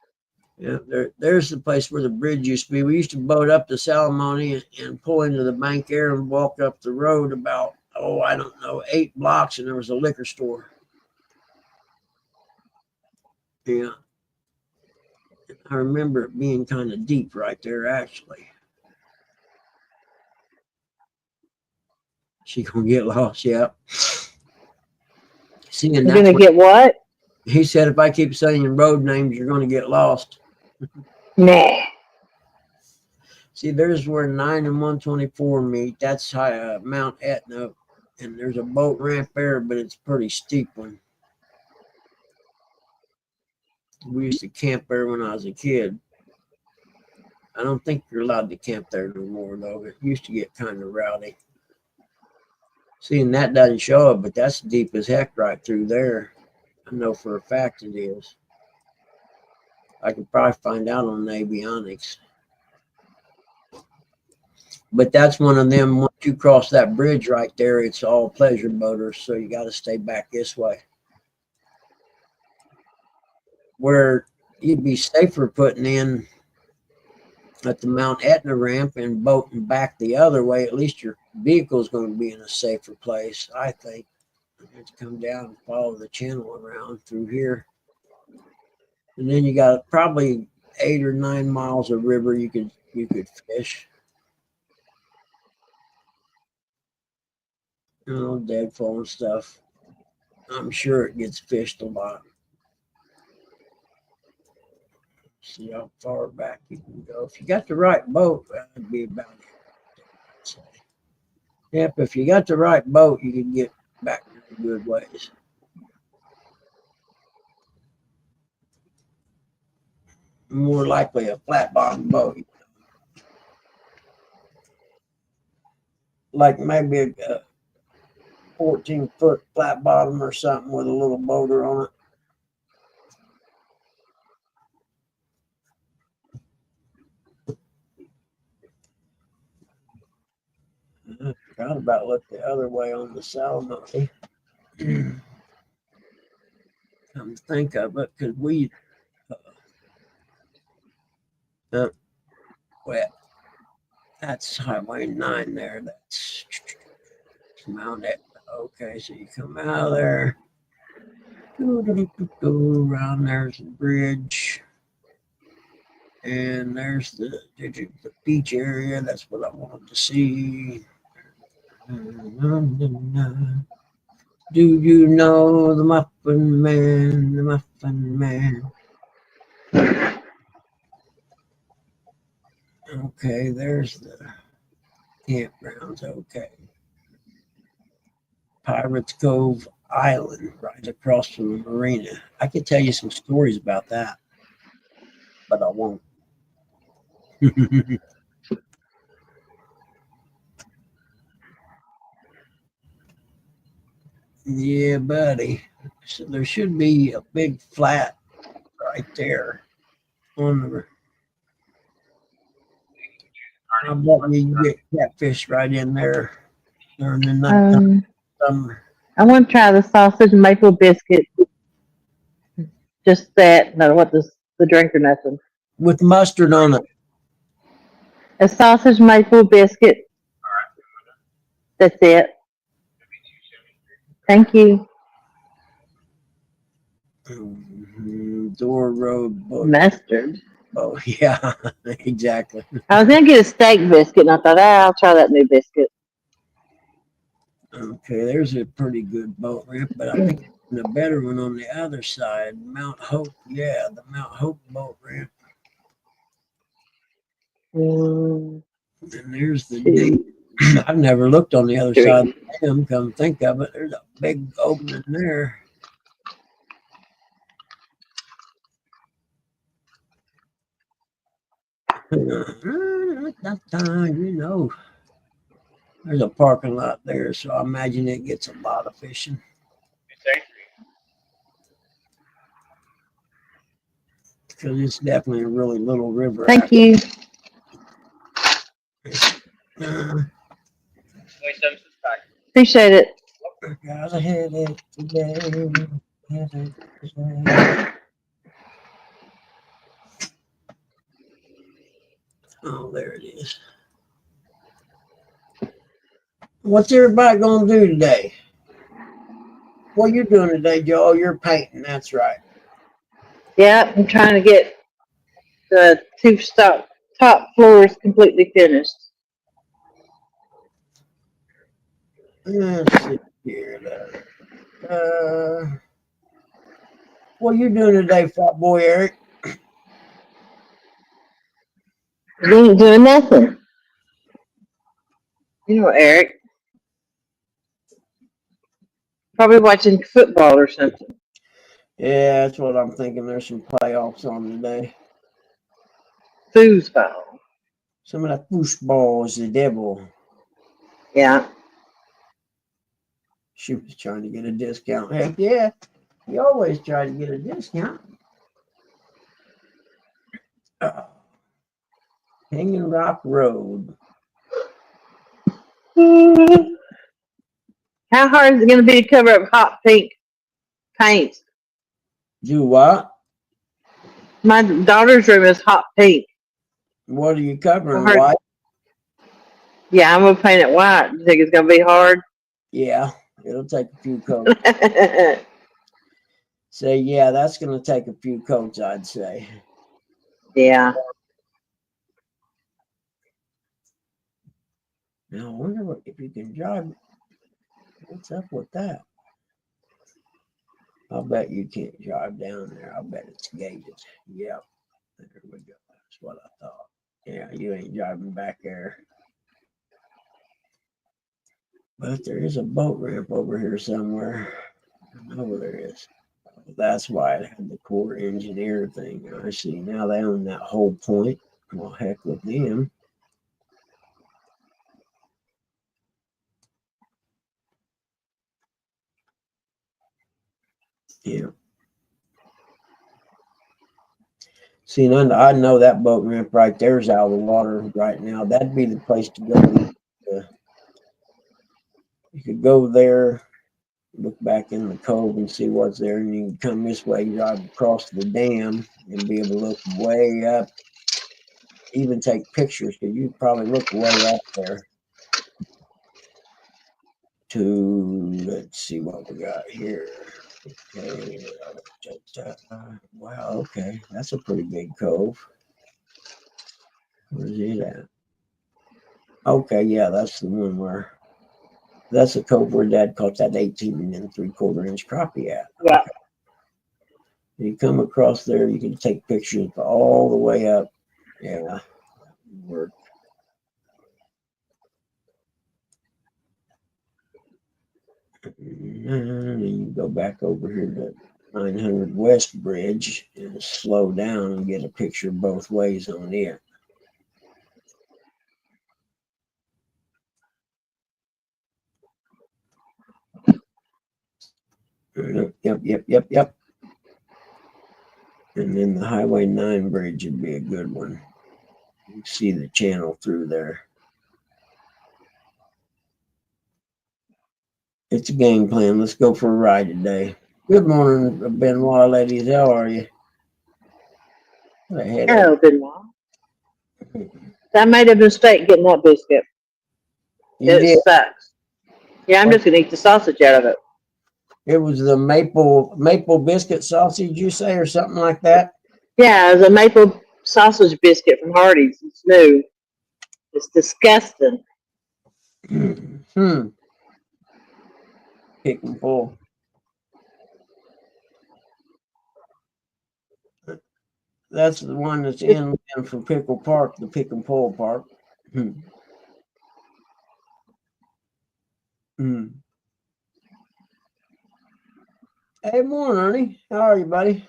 Yeah, there's the place where the bridge used to be. We used to boat up to Salamone and pull into the bank there and walk up the road about, I don't know, 8 blocks, and there was a liquor store. Yeah. I remember it being kind of deep right there, actually. She gonna get lost, yeah. See, and You're gonna get what? He said if I keep saying road names, you're gonna get lost. Nah. See, there's where 9 and 124 meet. That's Mount Etna, and there's a boat ramp there, but it's a pretty steep one. We used to camp there when I was a kid. I don't think you're allowed to camp there no more, though. It used to get kind of rowdy. See, and that doesn't show up, but that's deep as heck right through there. I know for a fact it is. I could probably find out on Avionics. But that's one of them. Once you cross that bridge right there, it's all pleasure boaters, so you got to stay back this way. Where you'd be safer putting in at the Mount Etna ramp and boating back the other way. At least your vehicle is going to be in a safer place, I think. You have to come down and follow the channel around through here. And then you got probably 8 or 9 miles of river you could fish. Deadfall and stuff. I'm sure it gets fished a lot. See how far back you can go. If you got the right boat, that'd be about it. Yep, if you got the right boat, you can get back a good ways. More likely a flat bottom boat. Like maybe a 14-foot flat bottom or something with a little motor on it. Forgot about look the other way on the Salamone. Come to think of it, because we well, that's Highway 9 there. That's Mount Etna. Okay, so you come out of there. Around there's the bridge. And there's the beach area. That's what I wanted to see. Do you know the Muffin Man? The Muffin Man. Okay, there's the campgrounds. Okay. Pirates Cove Island, right across from the marina. I could tell you some stories about that, but I won't. Yeah, buddy. So there should be a big flat right there on the. I bet you get catfish right in there during the night summer. I want to try the sausage maple biscuit. Just that, not what the drink or nothing. With mustard on it. A sausage maple biscuit. That's it. Thank you. Door Road boat. Mustard. Oh, yeah, exactly. I was going to get a steak biscuit, and I thought, I'll try that new biscuit. Okay, there's a pretty good boat ramp, but I think the better one on the other side, Mount Hope. Yeah, the Mount Hope boat ramp. And there's the dam. I've never looked on the other side of the dam, come think of it. There's a big opening there. You know, there's a parking lot there, so I imagine it gets a lot of fishing. Because it's definitely a really little river. Thank you. Appreciate it. Gotta hit it today. Oh, there it is. What's everybody gonna do today? What you doing today, Joe? You're painting. That's right. Yeah, I'm trying to get the two top floors completely finished. Let's see here. What you doing today, fat boy Eric? You ain't doing nothing. You know, Eric. Probably watching football or something. Yeah, that's what I'm thinking. There's some playoffs on today. Foosball. Some of that foosball is the devil. Yeah. She was trying to get a discount. Heck yeah. You always try to get a discount. Hanging Rock Road. How hard is it going to be to cover up hot pink paint? Do what? My daughter's room is hot pink. What are you covering? Hard. White? Yeah, I'm going to paint it white. You think it's going to be hard? Yeah, it'll take a few coats. Say, yeah, that's going to take a few coats, I'd say. Yeah. Now, I wonder if you can drive. What's up with that? I'll bet you can't drive down there. I'll bet it's gated. Yep. There we go. That's what I thought. Yeah, you ain't driving back there. But there is a boat ramp over here somewhere. I know there is. That's why it had the Corps engineer thing. I see. Now they own that whole point. Well, heck with them. Yeah. See, I know that boat ramp right there is out of the water right now. That'd be the place to go. You could go there, look back in the cove and see what's there, and you can come this way, drive across the dam, and be able to look way up, even take pictures, because you probably look way up there. Let's see what we got here. Okay, wow, okay, that's a pretty big cove. Where's it at? Okay, yeah, that's the one where, that's the cove where Dad caught that 18 3/4 inch crappie at. Yeah. Okay. You come across there, you can take pictures all the way up. Yeah, work. And you go back over here to 900 West Bridge and slow down and get a picture both ways on it. Yep. And then the Highway 9 bridge would be a good one. You can see the channel through there. It's a game plan. Let's go for a ride today. Good morning, Benoit ladies. How are you? Hello, Benoit. I made a mistake getting that biscuit. You did. Sucks. Yeah, I'm just gonna eat the sausage out of it. It was the maple biscuit sausage, you say, or something like that? Yeah, it was a maple sausage biscuit from Hardee's. It's new. It's disgusting. Pick and pull. That's the one that's inland from Pickle Park, the Pick and Pull Park. Hey, morning, Ernie. How are you, buddy?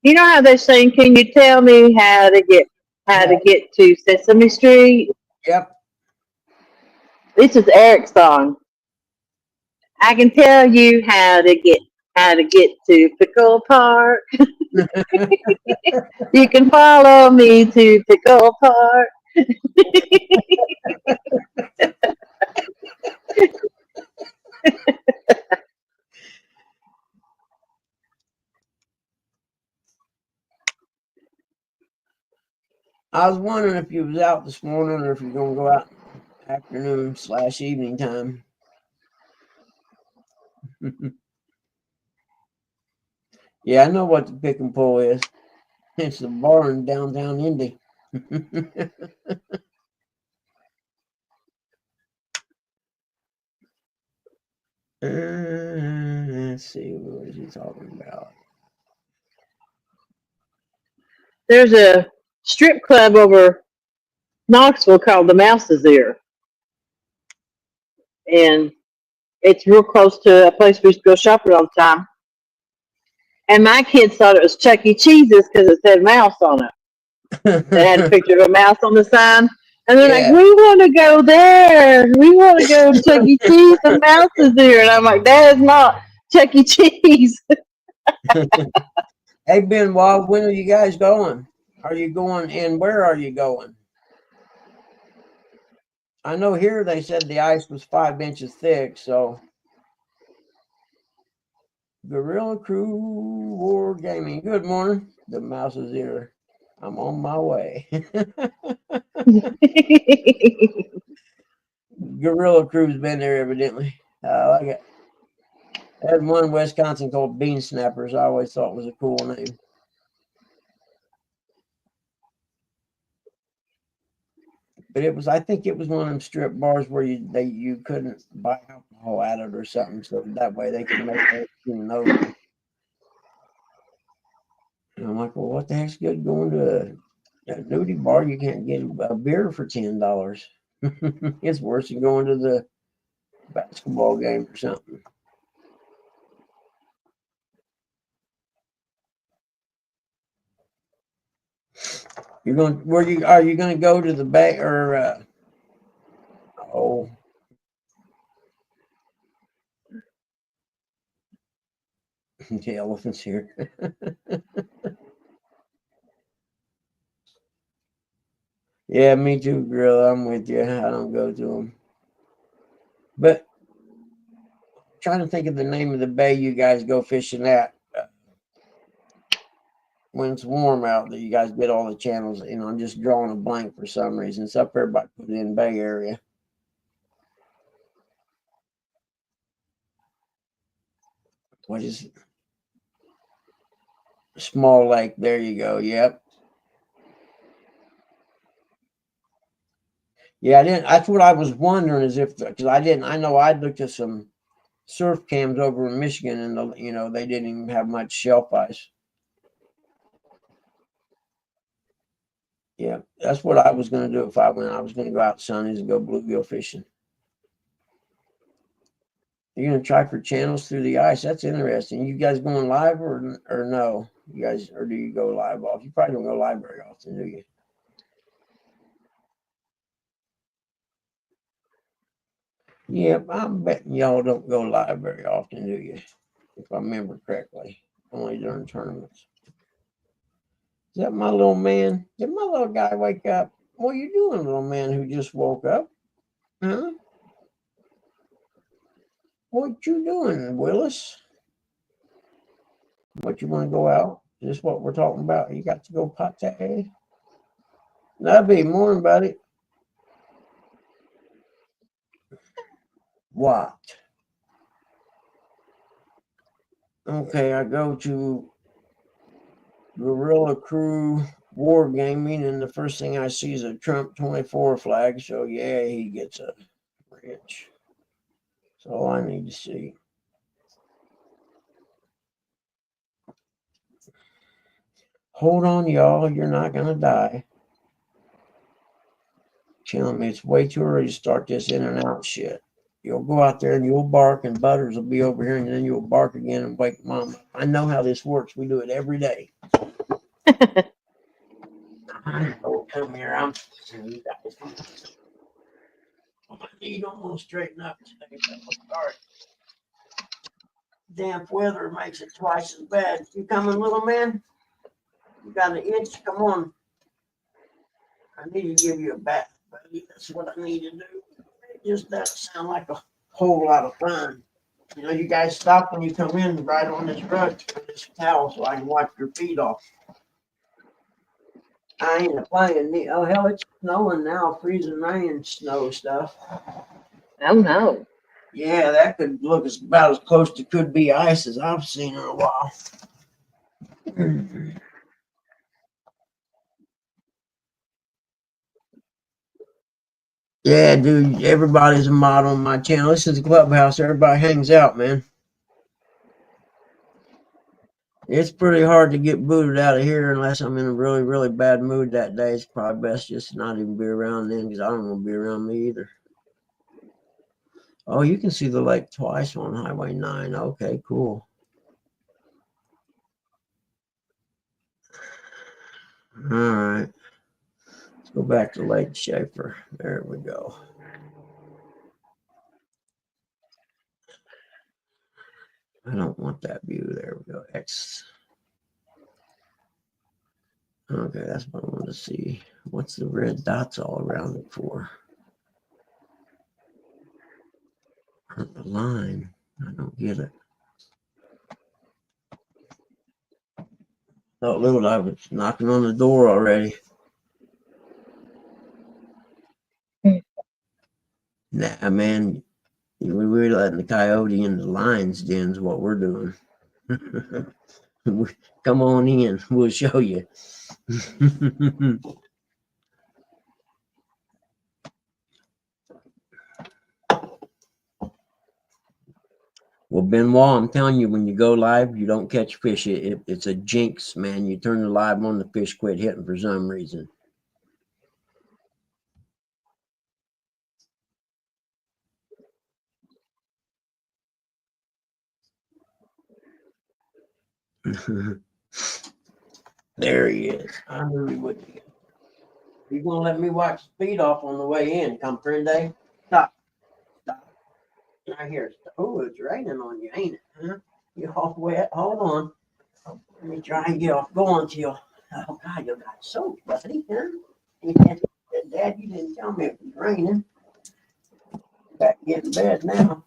You know how they're saying, "Can you tell me how to get to Sesame Street?" Yep. This is Eric's song. I can tell you how to get to Pickle Park. You can follow me to Pickle Park. I was wondering if you was out this morning or if you're going to go out afternoon/evening time. Yeah, I know what the Pick and Pull is. It's the bar in downtown Indy. Let's see, what is he talking about? There's a strip club over Knoxville called the Mouse's Ear. And it's real close to a place we used to go shopping all the time. And my kids thought it was Chuck E. Cheese's because it said mouse on it. They had a picture of a mouse on the sign. And they're like, we want to go there. We want to go to Chuck E. Cheese. The mouse is there. And I'm like, that is not Chuck E. Cheese. Hey, Benoit, when are you guys going? Are you going, and where are you going? I know here they said the ice was 5 inches thick, so. Gorilla Crew War Gaming. Good morning. The Mouse's Ear. I'm on my way. Gorilla Crew's been there evidently. I like it. I had one in Wisconsin called Bean Snappers. I always thought it was a cool name. But I think it was one of them strip bars where you couldn't buy alcohol at it or something, so that way they could make everything known. And I'm like, well, what the heck's good going to a nudie bar? You can't get a beer for $10. It's worse than going to the basketball game or something. You're going? Are you going to go to the bay or? Oh, the elephant's here. Yeah, me too, Gorilla. I'm with you. I don't go to them. But trying to think of the name of the bay you guys go fishing at when it's warm out that you guys get all the channels. I'm just drawing a blank for some reason. It's up there by Put in Bay area. What is it? Small Lake. There you go. Yep. Yeah, I didn't. That's what I was wondering is if because I know I looked at some surf cams over in Michigan and they didn't even have much shelf ice. Yeah, that's what I was going to do if I went. I was going to go out Sundays and go bluegill fishing. You're going to try for channels through the ice. That's interesting. You guys going live or no? You guys, or do you go live off? You probably don't go live very often, do you? Yeah, I'm betting y'all don't go live very often, do you? If I remember correctly, only during tournaments. Is that my little man? Did my little guy wake up? What are you doing, little man who just woke up? Huh? What you doing, Willis? What, you want to go out? Is this what we're talking about? You got to go pate? Nubby, morning, buddy. What? Okay, I go to Gorilla Crew Wargaming, and the first thing I see is a Trump 24 flag. So, yeah, he gets a wrench. That's all I need to see. Hold on, y'all. You're not going to die. Telling me it's way too early to start this in and out shit. You'll go out there and you'll bark, and Butters will be over here, and then you'll bark again and wake Mom up. I know how this works. We do it every day. Come here. I'm you guys. My knee don't want to straighten up today. Sorry. Damp weather makes it twice as bad. You coming, little man? You got an itch? Come on. I need to give you a bath, buddy. That's what I need to do. It just doesn't sound like a whole lot of fun. You guys stop when you come in right on this rug with this towel so I can wipe your feet off. I ain't playing. Oh, hell, it's snowing now. Freezing rain, snow stuff. Oh, no. Yeah, that could look about as close to could be ice as I've seen in a while. Yeah, dude, everybody's a mod on my channel. This is a clubhouse. Everybody hangs out, man. It's pretty hard to get booted out of here unless I'm in a really, really bad mood that day. It's probably best just to not even be around then because I don't want to be around me either. Oh, you can see the lake twice on Highway 9. Okay, cool. All right. Let's go back to Lake Schaefer. There we go. I don't want that view. There we go. X. Okay, that's what I want to see. What's the red dots all around it for? The line. I don't get it. Oh, little I was knocking on the door already. Nah, man. We're letting the coyote in the lion's den is what we're doing. Come on in. We'll show you. Well, Benoit, I'm telling you, when you go live, you don't catch fish. It's a jinx, man. You turn the live on, the fish quit hitting for some reason. There he is. I knew he would be. You gonna let me watch speed off on the way in? Come Day? Stop. Stop. Right here. Oh, it's raining on you, ain't it? Huh? You all wet? Hold on. Let me try and get off going till. Oh God, you got soaked, buddy. Huh? Dad, you didn't tell me it was raining. Back to get in bed now.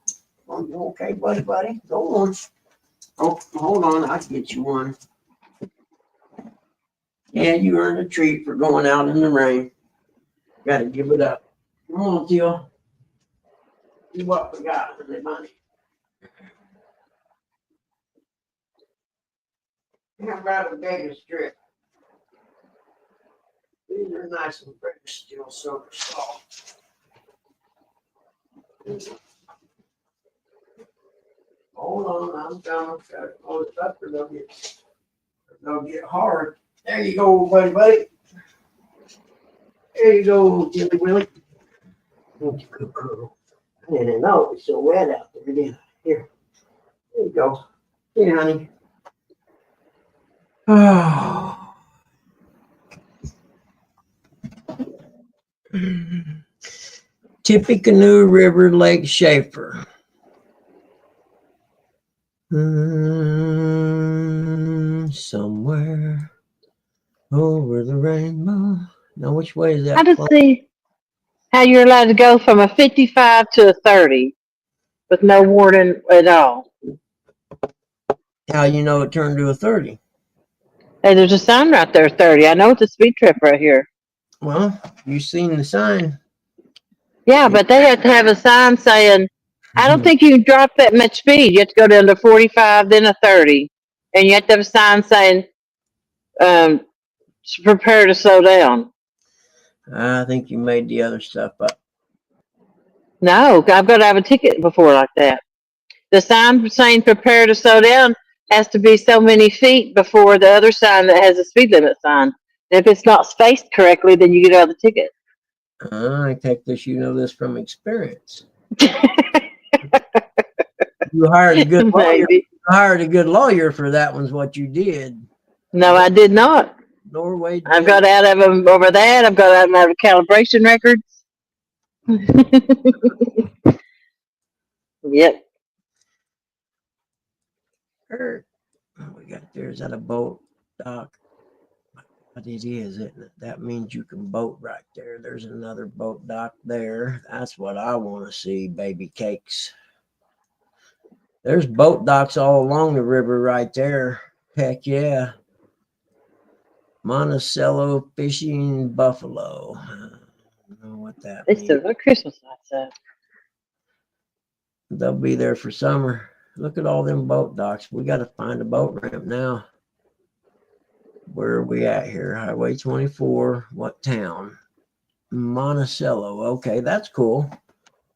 Oh, you okay, buddy? Go on. Oh, hold on. I'll get you one. Yeah, you earned a treat for going out in the rain. Gotta give it up. Come on, Teal. See what we got for the money. How about a bigger strip? These are nice and fresh, still super soft. Hold on, I'm trying to hold it up or they'll get hard. There you go, buddy. There you go, Jilly Willy. Thank you, good girl. I didn't know it was so wet out there, did I? Here. There you go. Here, honey. Oh. Tippecanoe River, Lake Schaefer. Somewhere over the rainbow. Now, which way is that? I just see how you're allowed to go from a 55 to a 30 with no warning at all. How you know it turned to a 30? Hey, there's a sign right there, 30. I know it's a speed trip right here. Well, you seen the sign. Yeah, but they have to have a sign saying, I don't think you can drop that much speed. You have to go down to 45, then a 30. And you have to have a sign saying, prepare to slow down. I think you made the other stuff up. No, I've got to have a ticket before like that. The sign saying prepare to slow down has to be so many feet before the other sign that has a speed limit sign. And if it's not spaced correctly, then you get out of the ticket. I take this, you know this from experience. You hired a good lawyer. You hired a good lawyer for that one's what you did. No, I did not. Norway. I've got out of them over that. I've got out of calibration records. Yep. What we got there, is that a boat dock? But it is, isn't it? That means you can boat right there. There's another boat dock there. That's what I want to see, baby cakes. There's boat docks all along the river right there. Heck yeah. Monticello Fishing Buffalo. I don't know what that means. They still got Christmas lights up. They'll be there for summer. Look at all them boat docks. We got to find a boat ramp now. Where are we at here? Highway 24. What town? Monticello. Okay, that's cool.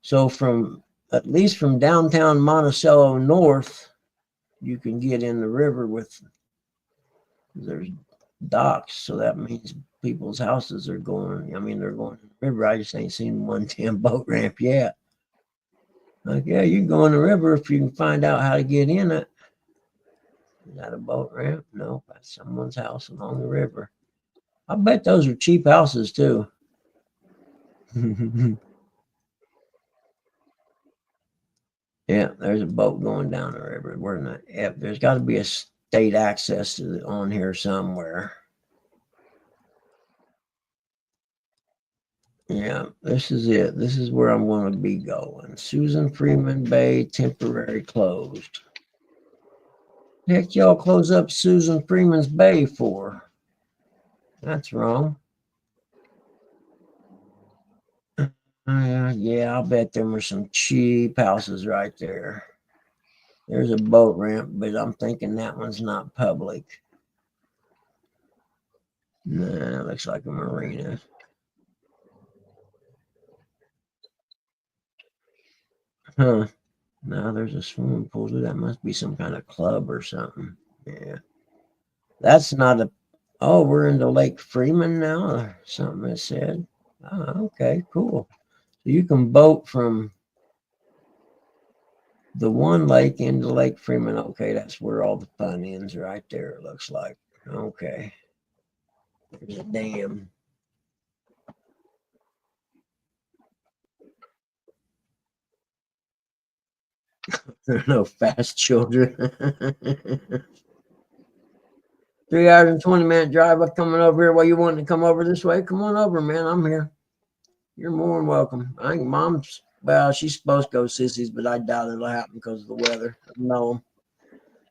So from at least from downtown Monticello north, you can get in the river with, there's docks. So that means people's houses are going, I mean, they're going in the river. I just ain't seen one damn boat ramp yet. Like, yeah, you can go in the river if you can find out how to get in it. Is that a boat ramp? No, that's someone's house along the river. I bet those are cheap houses too. Yeah, there's a boat going down the river. We're not. Yeah, there's got to be a state access to on here somewhere. Yeah, this is it. This is where I'm going to be going. Susan Freeman Bay temporary closed. Heck, y'all close up Susan Freeman's Bay for? That's wrong. Yeah, I'll bet there were some cheap houses right there. There's a boat ramp, but I'm thinking that one's not public. Nah, it looks like a marina. Huh. Now there's a swimming pool. That must be some kind of club or something. Yeah. That's not a, oh, we're into Lake Freeman now or something it said. Oh, okay, cool. So you can boat from the one lake into Lake Freeman. Okay, that's where all the fun ends right there, it looks like. Okay. There's a dam. There are no fast children. 3 hours and 20-minute drive up coming over here. Well, you wanting to come over this way? Come on over, man. I'm here. You're more than welcome. I think Mom's, well, she's supposed to go Sissy's, but I doubt it'll happen because of the weather. I know him.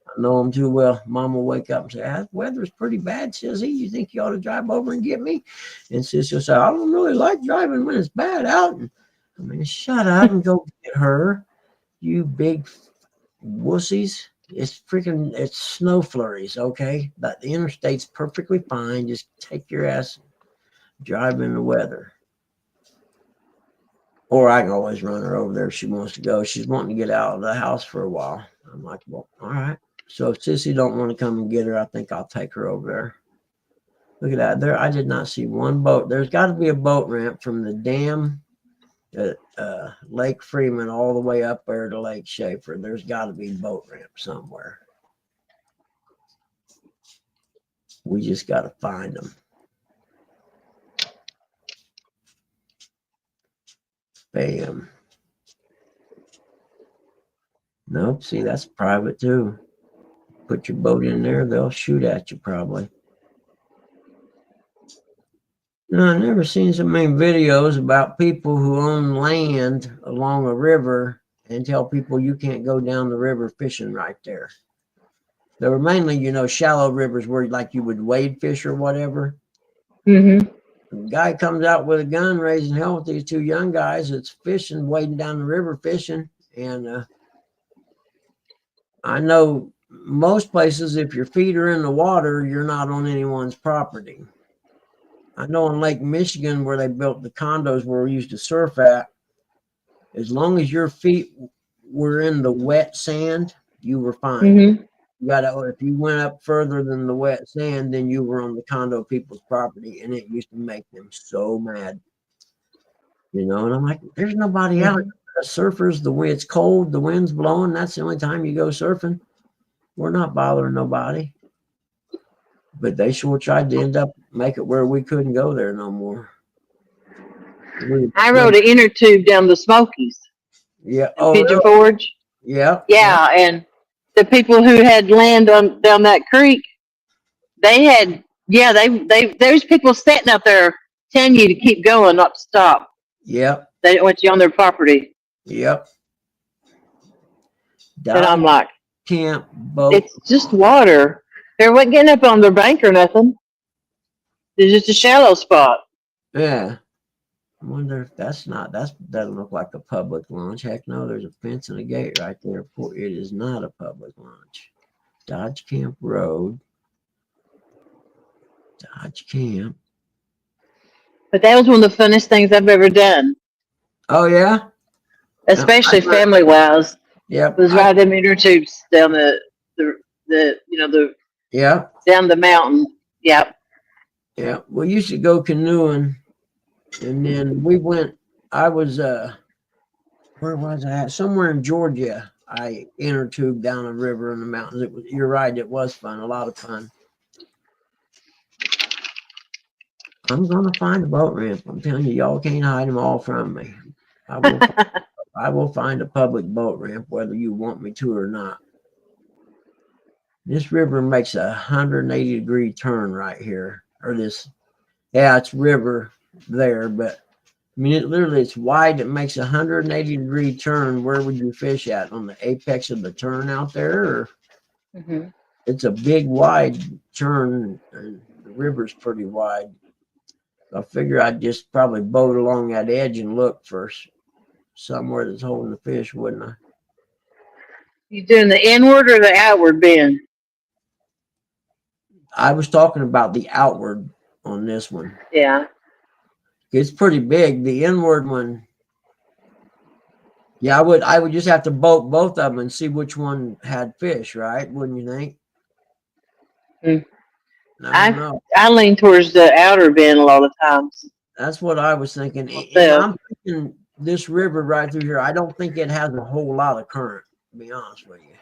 I know him too well. Mom will wake up and say, the weather's pretty bad, Sissy. You think you ought to drive over and get me? And Sissy will say, I don't really like driving when it's bad out. And I mean, shut up and go get her, you big wussies. It's snow flurries, okay? But the interstate's perfectly fine. Just take your ass, drive in the weather. Or I can always run her over there if she wants to go. She's wanting to get out of the house for a while. I'm like, well, all right. So if Sissy don't want to come and get her, I think I'll take her over there. Look at that. There, I did not see one boat. There's got to be a boat ramp from the dam at Lake Freeman all the way up there to Lake Schaefer. There's got to be a boat ramp somewhere. We just got to find them. Bam. Nope. See, that's private too. Put your boat in there, they'll shoot at you probably. No, I've never seen so many videos about people who own land along a river and tell people you can't go down the river fishing right there. They were mainly, shallow rivers where like you would wade fish or whatever. Mm-hmm. The guy comes out with a gun raising hell with these two young guys that's fishing, wading down the river fishing. And I know most places, if your feet are in the water, you're not on anyone's property. I know in Lake Michigan where they built the condos where we used to surf at, as long as your feet were in the wet sand, you were fine. Mm-hmm. If you went up further than the wet sand, then you were on the condo people's property, and it used to make them so mad. And I'm like, there's nobody out. Surfers, the way it's cold, the wind's blowing, that's the only time you go surfing. We're not bothering nobody. But they sure tried to make it where we couldn't go there no more. I rode an inner tube down the Smokies. Yeah. Pigeon Forge. Yeah. Yeah, and the people who had land down that creek, there's people sitting out there telling you to keep going, not to stop. Yep. They didn't want you on their property. Yep. And I'm like, camp boat. It's just water. They weren't getting up on their bank or nothing. It's just a shallow spot. Yeah. I wonder if that doesn't look like a public launch. Heck no, there's a fence and a gate right there. It is not a public launch. Dodge Camp Road. Dodge Camp. But that was one of the funnest things I've ever done. Oh yeah? Especially family wise. Yep. It was right them inner tubes down the yeah. Down the mountain. Yep. Yeah. We used to go canoeing, and then we went. I was where was I at? Somewhere in Georgia. I inner tubed down a river in the mountains. You're right, it was fun, a lot of fun. I'm gonna find a boat ramp. I'm telling you, y'all can't hide them all from me. I will find a public boat ramp, whether you want me to or not. This river makes a 180-degree turn right here, it's river there, but I mean, it's wide. It makes a 180-degree turn. Where would you fish at? On the apex of the turn out there? Or It's a big, wide turn. And the river's pretty wide. I figure I'd just probably boat along that edge and look for somewhere that's holding the fish, wouldn't I? You doing the inward or the outward bend? I was talking about the outward on this one. Yeah. It's pretty big. The inward one, yeah, I would just have to boat both of them and see which one had fish, right? Wouldn't you think? I lean towards the outer bend a lot of times. That's what I was thinking. I'm thinking this river right through here, I don't think it has a whole lot of current, to be honest with you.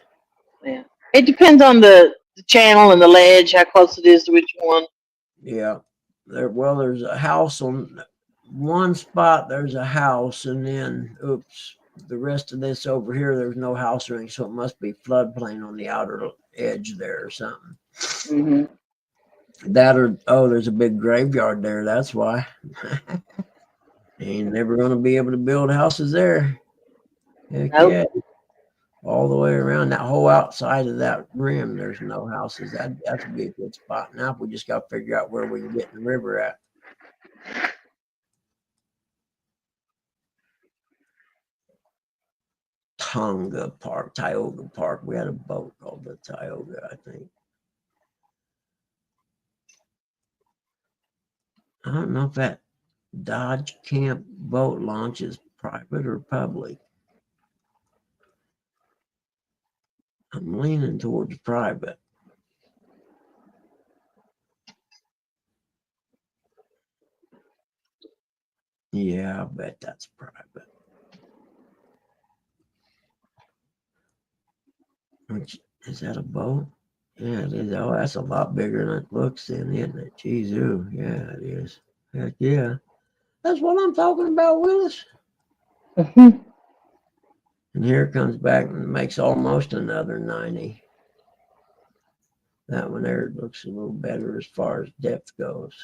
Yeah. It depends on the channel and the ledge, how close it is to which one. Yeah. There's a house on one spot, there's a house, and then, the rest of this over here, there's no house or anything, so it must be floodplain on the outer edge there or something. Mm-hmm. That or, there's a big graveyard there, that's why. Ain't never going to be able to build houses there. Heck Nope. yeah. All the way around that whole outside of that rim, there's no houses. That's a big good spot. Now we just got to figure out where we can get in the river at. Tioga Park. We had a boat called the Tioga, I think. I don't know if that Dodge Camp boat launch is private or public. I'm leaning towards private. Yeah, I bet that's private. Which, is that a boat? Yeah, it is. Oh, that's a lot bigger than it looks then, isn't it? Jeez, ooh, yeah, it is. Heck yeah. That's what I'm talking about, Willis. Mhm. And here it comes back and makes almost another 90. That one there looks a little better as far as depth goes.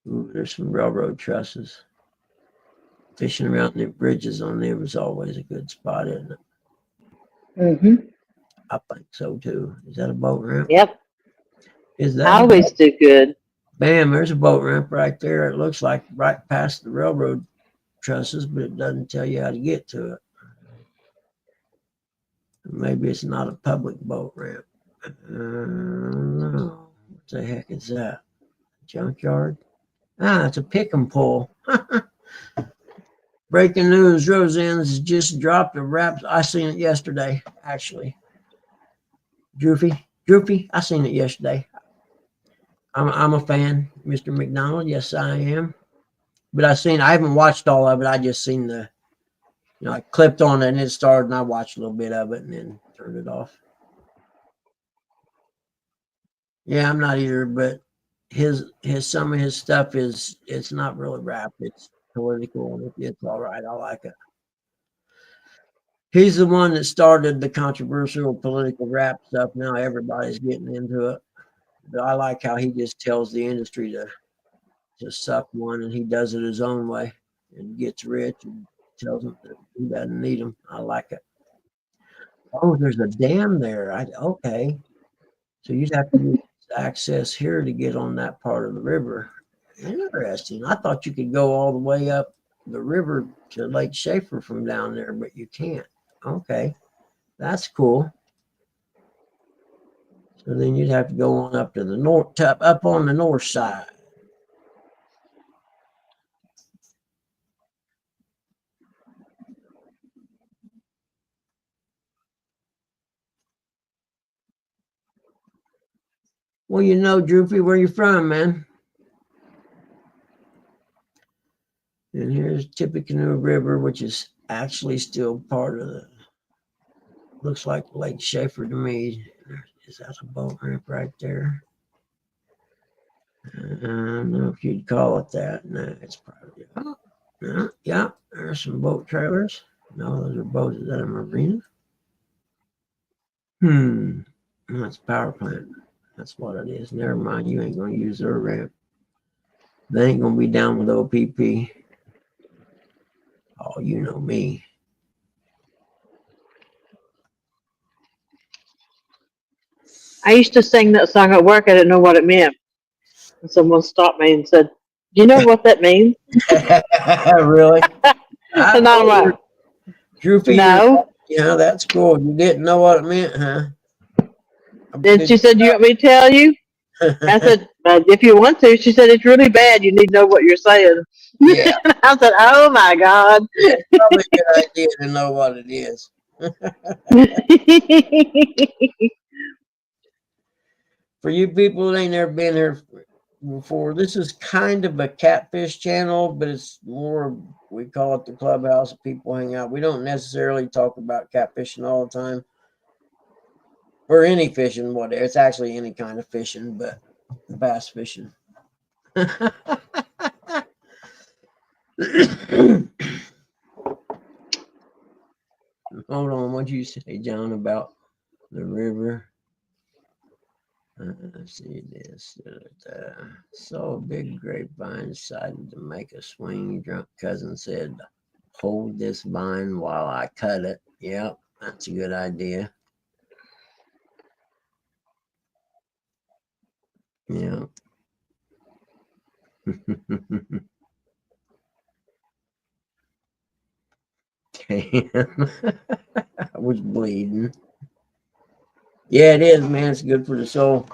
Ooh, there's some railroad trusses. Fishing around the bridges on them is always a good spot, isn't it? Mhm. I think so too. Is that a boat ramp? Yep. Is that I a always do good. Bam, there's a boat ramp right there. It looks like right past the railroad trusses, but it doesn't tell you how to get to it. Maybe it's not a public boat ramp. No. What the heck is that? Junkyard? Ah, it's a pick and pull. Breaking news, Roseanne's just dropped a wrap. I seen it yesterday, actually. Droopy, I seen it yesterday. I'm a fan, Mr. McDonald. Yes, I am. But I haven't watched all of it. I just seen I clipped on it and it started and I watched a little bit of it and then turned it off. Yeah, I'm not either, but some of his stuff it's not really rap, it's political and it's all right. I like it. He's the one that started the controversial political rap stuff. Now everybody's getting into it. But I like how he just tells the industry to suck one and he does it his own way and gets rich and tells them that he doesn't need them. I like it. Oh, there's a dam there. Okay. So you'd have to use access here to get on that part of the river. Interesting. I thought you could go all the way up the river to Lake Schaefer from down there, but you can't. Okay. That's cool. So then you'd have to go on up to the north, up on the north side. Well, Droopy, where you from, man? And here's Tippecanoe River, which is actually still part of looks like Lake Schaefer to me. Is that a boat ramp right there? I don't know if you'd call it that. No, it's probably. Yeah, there's some boat trailers. No, those are boats. Is that a marina? That's power plant. That's what it is. Never mind. You ain't going to use their ramp. They ain't going to be down with OPP. Oh, you know me. I used to sing that song at work. I didn't know what it meant. And someone stopped me and said, "Do you know what that means?" Really? And I'm like, Droopy, "No." yeah, that's cool. You didn't know what it meant, huh? Then she said, "Do you want me to tell you?" I said, "If you want to." She said, "It's really bad. You need to know what you're saying." Yeah. I said, "Oh my God." It's probably a good idea to know what it is. For you people that ain't never been here before, this is kind of a catfish channel, but it's more, we call it the clubhouse. People hang out. We don't necessarily talk about catfishing all the time or any fishing, whatever. It's actually any kind of fishing, but bass fishing. Hold on, what'd you say, John, about the river? Let's see this. So a big grapevine decided to make a swing. Drunk cousin said, "Hold this vine while I cut it." Yep, that's a good idea. Yeah. Damn. I was bleeding. Yeah, it is, man. It's good for the soul.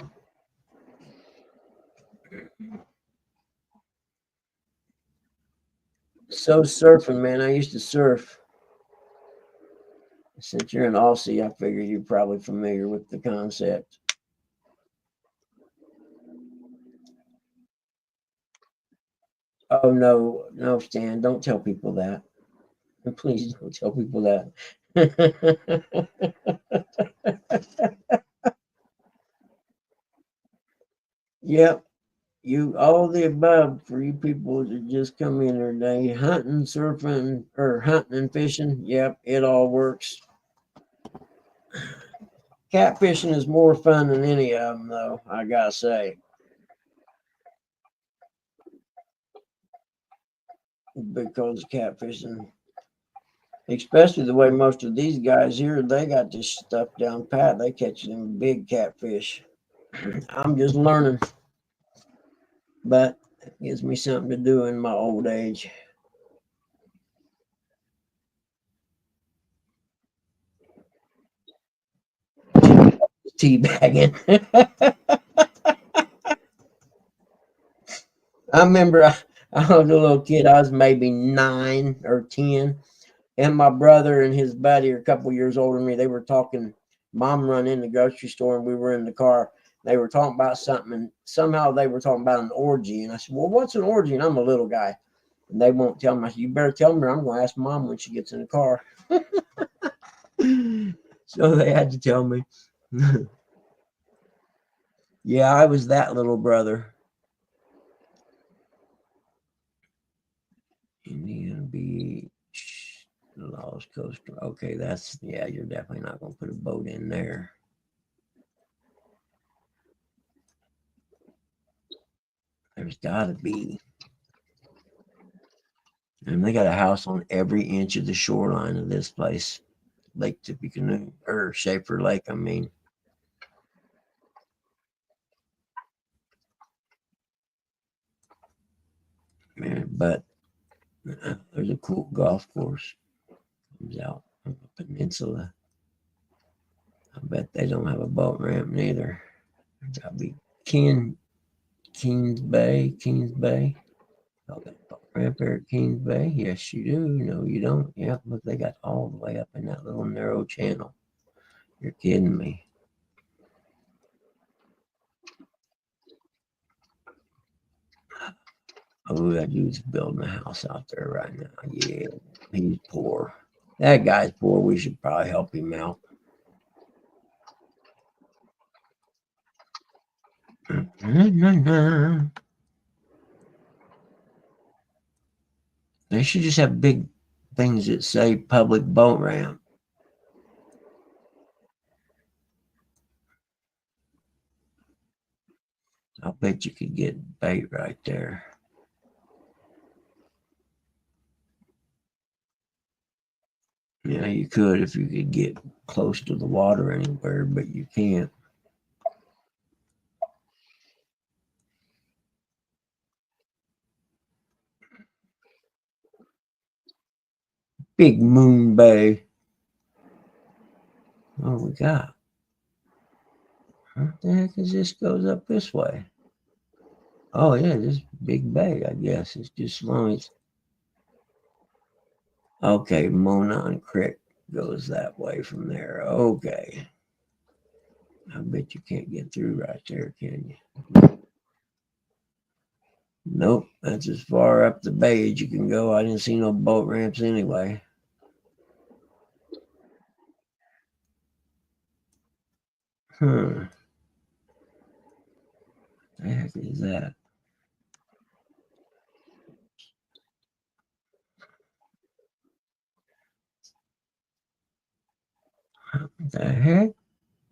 So surfing, man. I used to surf. Since you're in Aussie, I figure you're probably familiar with the concept. Oh no, no, Stan, don't tell people that. Please don't tell people that. Yep, you all the above for you people that just come in here today. Hunting, surfing, or hunting and fishing. Yep, it all works. Catfishing is more fun than any of them, though, I gotta say. Because catfishing, especially the way most of these guys here, they got this stuff down pat. They catch them big catfish. I'm just learning, but it gives me something to do in my old age. Teabagging. I remember I was a little kid. I was maybe 9 or 10, and my brother and his buddy are a couple years older than me. They were talking. Mom run in the grocery store, and we were in the car. They were talking about something, and somehow they were talking about an orgy. And I said, "Well, what's an orgy?" And I'm a little guy, and they won't tell me. I said, "You better tell me, or I'm going to ask Mom when she gets in the car." So they had to tell me. Yeah, I was that little brother. Indian Beach, Lost Coast. Okay, that's, yeah, you're definitely not going to put a boat in there. There's got to be. And they got a house on every inch of the shoreline of this place, Lake Tippecanoe, or Schaefer Lake, I mean. Man, but there's a cool golf course. Comes out on the peninsula. I bet they don't have a boat ramp neither. There's got to be Kings Bay. Oh, got a boat ramp there at Kings Bay. Yes, you do. No, you don't. Yep, look, they got all the way up in that little narrow channel. You're kidding me. Oh, that dude's building a house out there right now. Yeah, he's poor. That guy's poor. We should probably help him out. They should just have big things that say public boat ramp. I'll bet you could get bait right there. Yeah, you could if you could get close to the water anywhere, but you can't. Big Moon Bay. What do we got? What the heck is this? Goes up this way. Oh yeah, this big bay. I guess it's just as long as. Okay, Monon Creek goes that way from there. Okay. I bet you can't get through right there, can you? Nope, that's as far up the bay as you can go. I didn't see no boat ramps anyway. Huh. The heck is that? What the heck?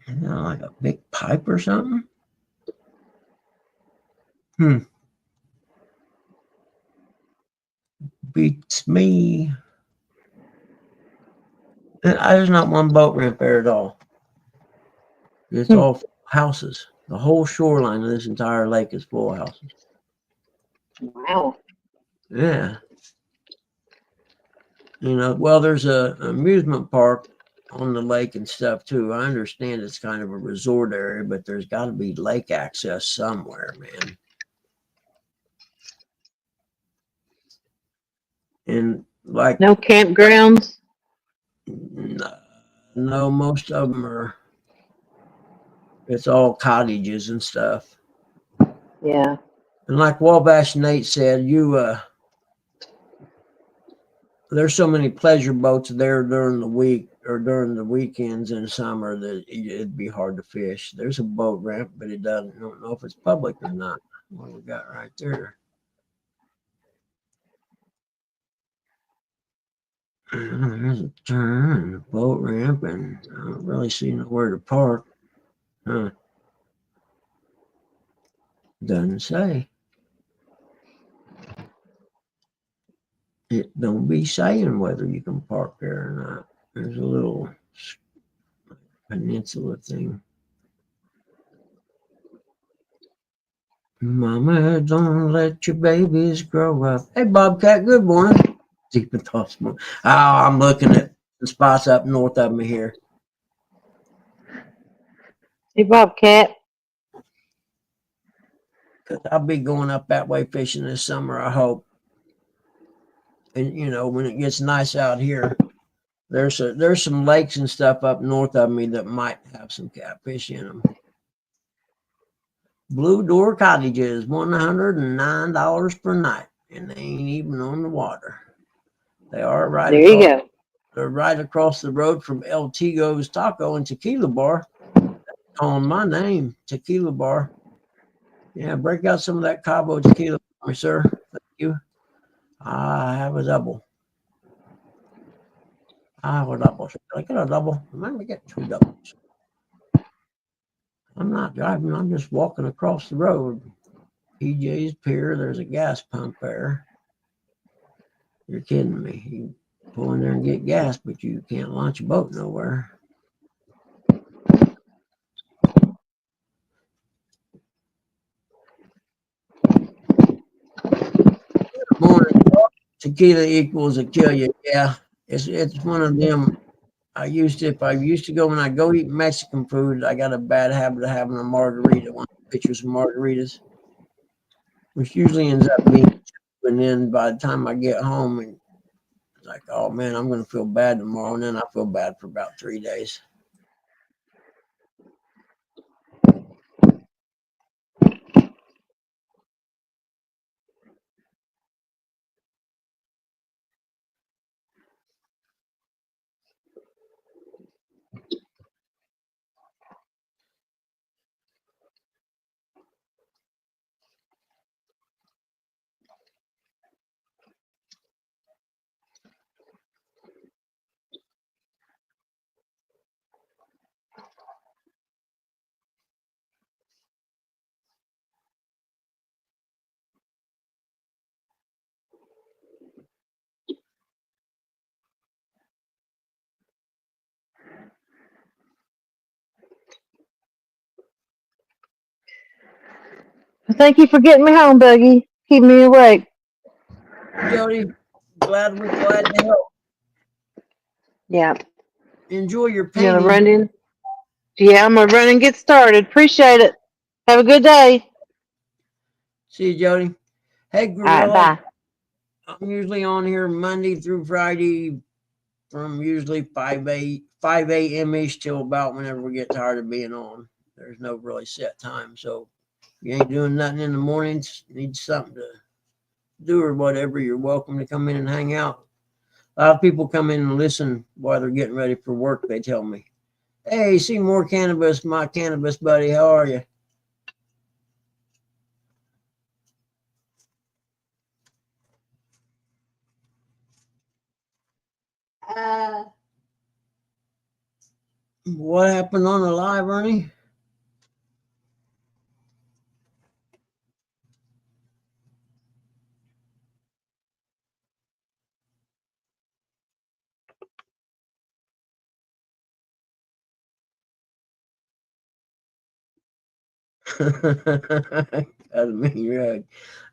Is that like a big pipe or something? Beats me. And there's not one boat ramp there at all. It's all houses. The whole shoreline of this entire lake is full of houses. Wow. Yeah. Well, there's an amusement park on the lake and stuff too. I understand it's kind of a resort area, but there's got to be lake access somewhere, man. And like No campgrounds? no, most of them are. It's all cottages and stuff. Yeah. And like Wabash Nate said, there's so many pleasure boats there during the week or during the weekends in summer that it'd be hard to fish. There's a boat ramp, but I don't know if it's public or not. What we got right there. There's a turn and a boat ramp, and I don't really see nowhere to park. Huh. Doesn't say. It don't be saying whether you can park there or not. There's a little peninsula thing. Mama, don't let your babies grow up. Hey, Bobcat, good morning. Deep and thoughts. Oh, I'm looking at the spots up north of me here. Hey, Bobcat. Cause I'll be going up that way fishing this summer, I hope. And when it gets nice out here, there's some lakes and stuff up north of me that might have some catfish in them. Blue Door Cottages, $109 per night, and they ain't even on the water. They are right. There you go. They're right across the road from El Tigo's Taco and Tequila Bar. Calling my name, Tequila Bar. Yeah, break out some of that Cabo tequila for me, sir. Thank you. I have a double. Can I get a double? Let me get 2 doubles. I'm not driving. I'm just walking across the road. PJ's Pier. There's a gas pump there. You're kidding me. You pull in there and get gas, but you can't launch a boat nowhere. Good morning. Tequila equals a kill you. Yeah, it's one of them. If I used to go when I go eat Mexican food, I got a bad habit of having a margarita, one of the pictures of margaritas, which usually ends up being, and then by the time I get home, and it's like, oh man, I'm going to feel bad tomorrow, and then I feel bad for about 3 days. Thank you for getting me home, Buggy. Keep me awake. Jody, glad to help. Yeah. Enjoy your You painting. gonna run in? Yeah, I'm gonna run and get started. Appreciate it. Have a good day. See you, Jody. Hey, All right, Gorilla. bye. I'm usually on here Monday through Friday from usually 5 a.m. ish till about whenever we get tired of being on. There's no really set time. So if you ain't doing nothing in the mornings, need something to do or whatever, you're welcome to come in and hang out. A lot of people come in and listen while they're getting ready for work, they tell me. Hey, Seymour Cannabis, my cannabis buddy, how are you? What happened on the live, Ernie? Got a mean rug.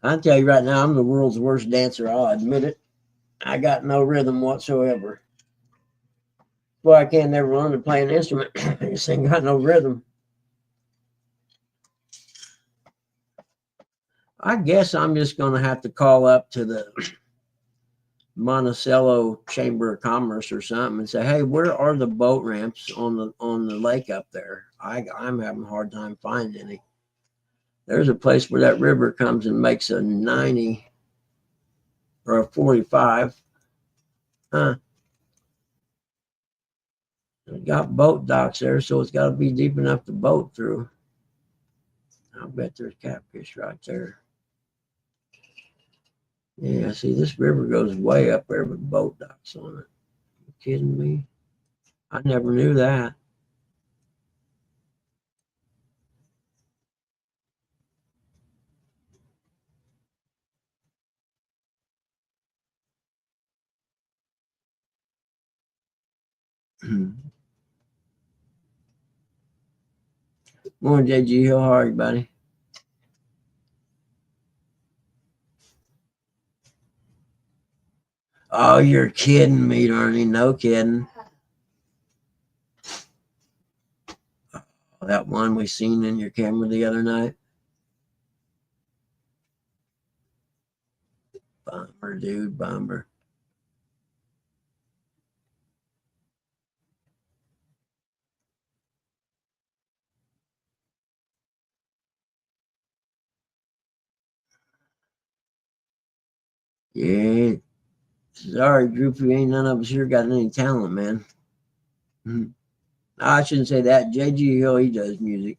I'll tell you right now, I'm the world's worst dancer. I'll admit it. I got no rhythm whatsoever. Boy, I can't never learn to play an instrument. I just ain't got no rhythm. I guess I'm just going to have to call up to the Monticello Chamber of Commerce or something and say, hey, where are the boat ramps on the lake up there? I'm having a hard time finding any. There's a place where that river comes and makes a 90 or a 45. Huh. It got boat docks there, so it's got to be deep enough to boat through. I'll bet there's catfish right there. Yeah, see, this river goes way up there with boat docks on it. You kidding me? I never knew that. Morning, JG Hill. How are you, buddy? Oh, you're kidding me, Ernie. No kidding. Oh, that one we seen in your camera the other night. Bummer, dude. Bummer. Yeah. Sorry, Droopy. Ain't none of us here got any talent, man. I shouldn't say that. JG Hill, he does music.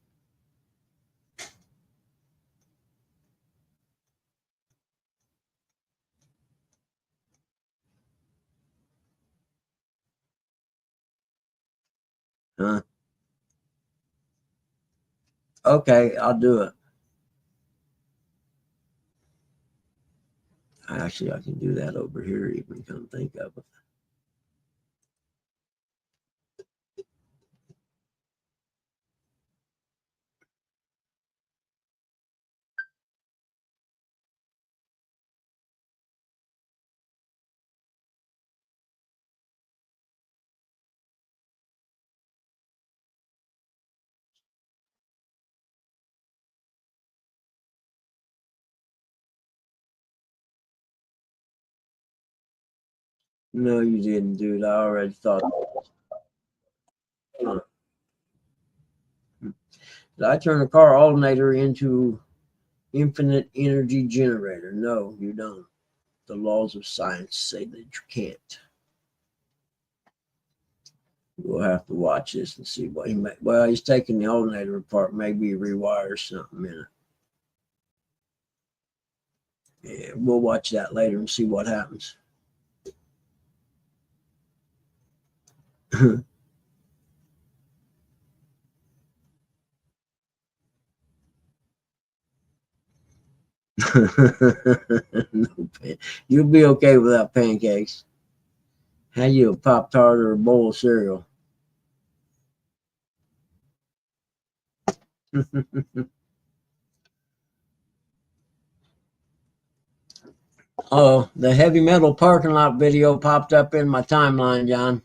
Huh? Okay, I'll do it. Actually, I can do that over here, even come think of it. No, you didn't, dude. I already thought. Huh. Did I turn a car alternator into infinite energy generator? No, you don't. The laws of science say that you can't. We'll have to watch this and see what he made. Well, he's taking the alternator apart. Maybe he rewires something in it. Yeah, we'll watch that later and see what happens. You'll be okay without pancakes. How you a Pop-Tart or a bowl of cereal? Oh, the heavy metal parking lot video popped up in my timeline, John.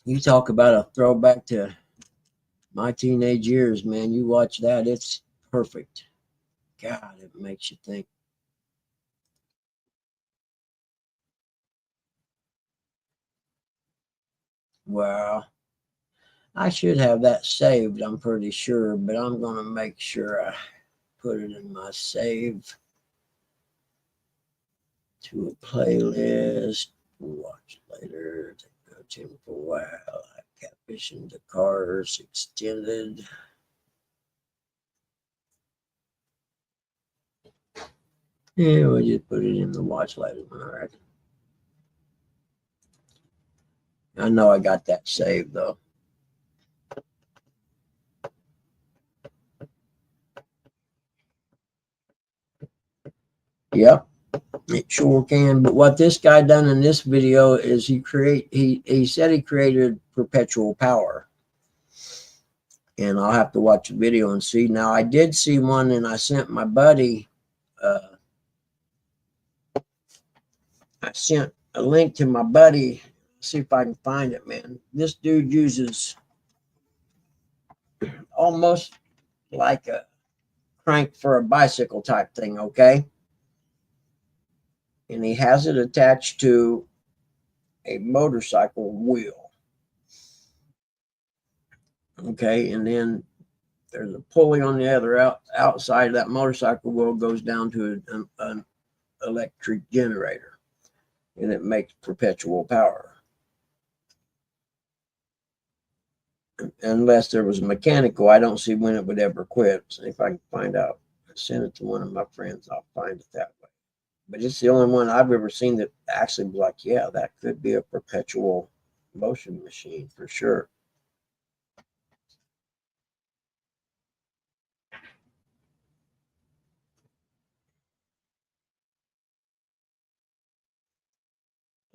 You talk about a throwback to my teenage years, man. You watch that, it's perfect. God, it makes you think. Wow. I should have that saved, I'm pretty sure, but I'm going to make sure I put it in my save to a playlist. Watch later. Tim for a while. Catfishing the Cars Extended. Yeah, we'll just put it in the watch later one, I reckon. I know I got that saved though. Yep, it sure can. But what this guy done in this video is he said he created perpetual power. and I'll have to watch the video and see. Now, I did see one, and I sent my buddy. I sent a link to my buddy. See if I can find it, man. This dude uses almost like a crank for a bicycle type thing, okay? And he has it attached to a motorcycle wheel. Okay, and then there's a pulley on the other outside of that motorcycle wheel, goes down to an electric generator, and it makes perpetual power. Unless there was a mechanical, I don't see when it would ever quit. So if I can find out, send it to one of my friends, I'll find it that way. But it's the only one I've ever seen that actually was like, yeah, that could be a perpetual motion machine for sure.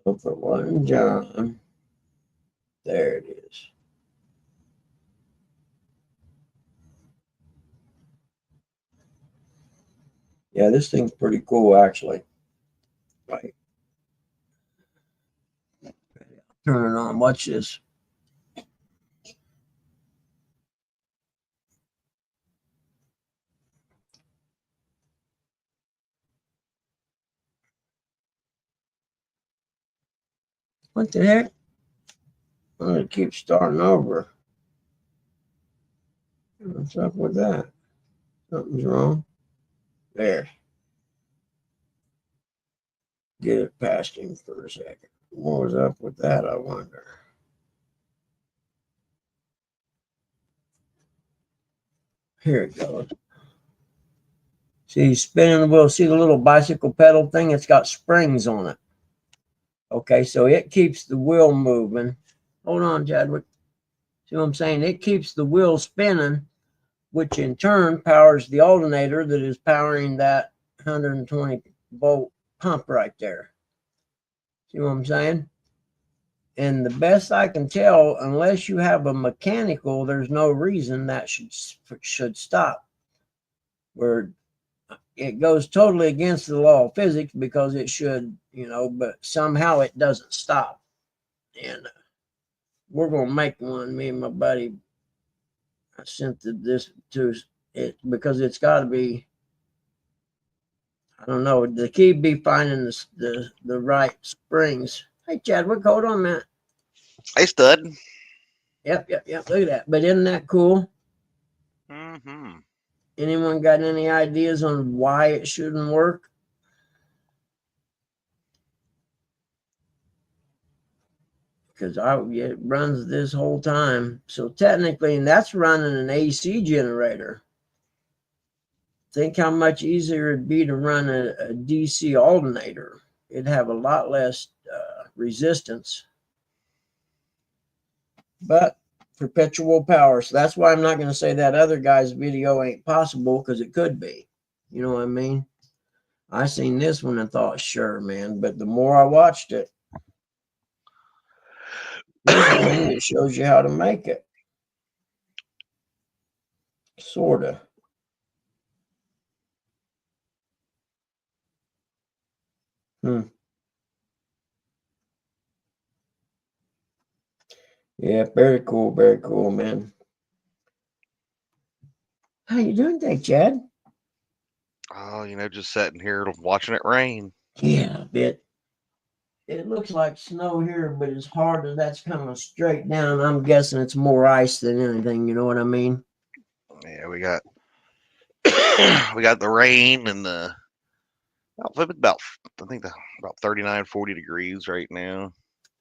Look for 1 John. There it is. Yeah, this thing's pretty cool, actually. Right. Turn it on. Watch this. What the heck? I'm going to keep starting over. What's up with that? Something's wrong. There. Get it past him for a second. What was up with that, I wonder? Here it goes. See, spinning the wheel. See the little bicycle pedal thing? It's got springs on it. Okay, so it keeps the wheel moving. Hold on, Chadwick. See what I'm saying? It keeps the wheel spinning, which in turn powers the alternator that is powering that 120 volt pump right there. See what I'm saying? And the best I can tell, unless you have a mechanical, there's no reason that should stop. Where it goes totally against the law of physics because it should, but somehow it doesn't stop. And we're going to make one, me and my buddy. I sent this to it because it's got to be, I don't know, the key be finding the right springs. Hey, Chadwick, hold on a minute. Hey, stud. Yep. Look at that. But isn't that cool? Mm-hmm. Anyone got any ideas on why it shouldn't work? Because it runs this whole time. So technically, and that's running an AC generator. Think how much easier it'd be to run a DC alternator. It'd have a lot less resistance. But perpetual power. So that's why I'm not going to say that other guy's video ain't possible, because it could be. You know what I mean? I seen this one and thought, sure, man. But the more I watched it, it shows you how to make it. Sorta. Yeah, very cool, man. How you doing today, Chad? Oh, just sitting here watching it rain. Yeah, a bit. It looks like snow here, but as hard as that's coming straight down, I'm guessing it's more ice than anything. You know what I mean? Yeah, we got we got the rain and about 39, 40 degrees right now.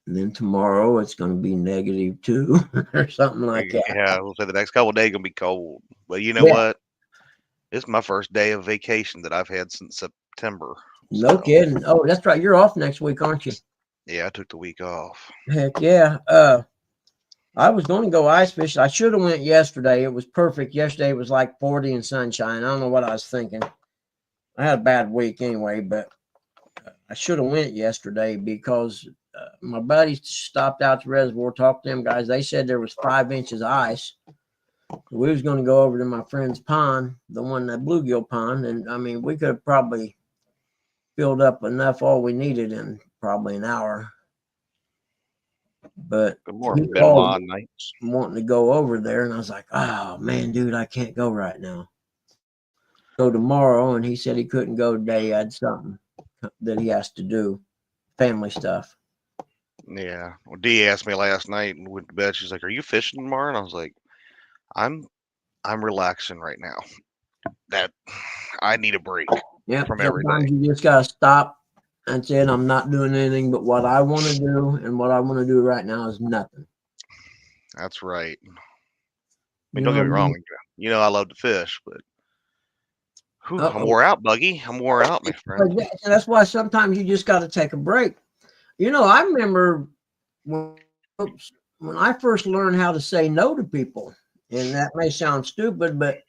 And then tomorrow it's going to be -2 or something like that. Yeah, we'll say the next couple of days gonna be cold. But you know what? It's my first day of vacation that I've had since September. No kidding. Oh, that's right. You're off next week, aren't you? Yeah, I took the week off. Heck yeah. I was going to go ice fishing. I should have went yesterday. It was perfect. Yesterday it was like 40 and sunshine. I don't know what I was thinking. I had a bad week anyway, but I should have went yesterday because my buddy stopped out to the reservoir, talked to them guys. They said there was 5 inches of ice. We was going to go over to my friend's pond, the one, that bluegill pond, and I mean, we could have probably filled up enough all we needed in probably an hour. But Good more he Benoit called nights. wanting to go over there, and I was like, "Oh man, dude, I can't go right now. Go tomorrow." And he said he couldn't go today. He had something that he has to do, family stuff. Yeah. Well, Dee asked me last night and went to bed. She's like, "Are you fishing tomorrow?" And I was like, "I'm relaxing right now. That I need a break Yeah, from sometimes everything." you just gotta stop and say, "I'm not doing anything but what I want to do, and what I want to do right now is nothing." That's right. I mean, You don't know get what me I wrong. mean? You know I love to fish, but whew, I'm Uh-oh. wore out, Buggy. I'm wore out, my friend. That's why sometimes you just got to take a break. You know, I remember when, when I first learned how to say no to people, and that may sound stupid, but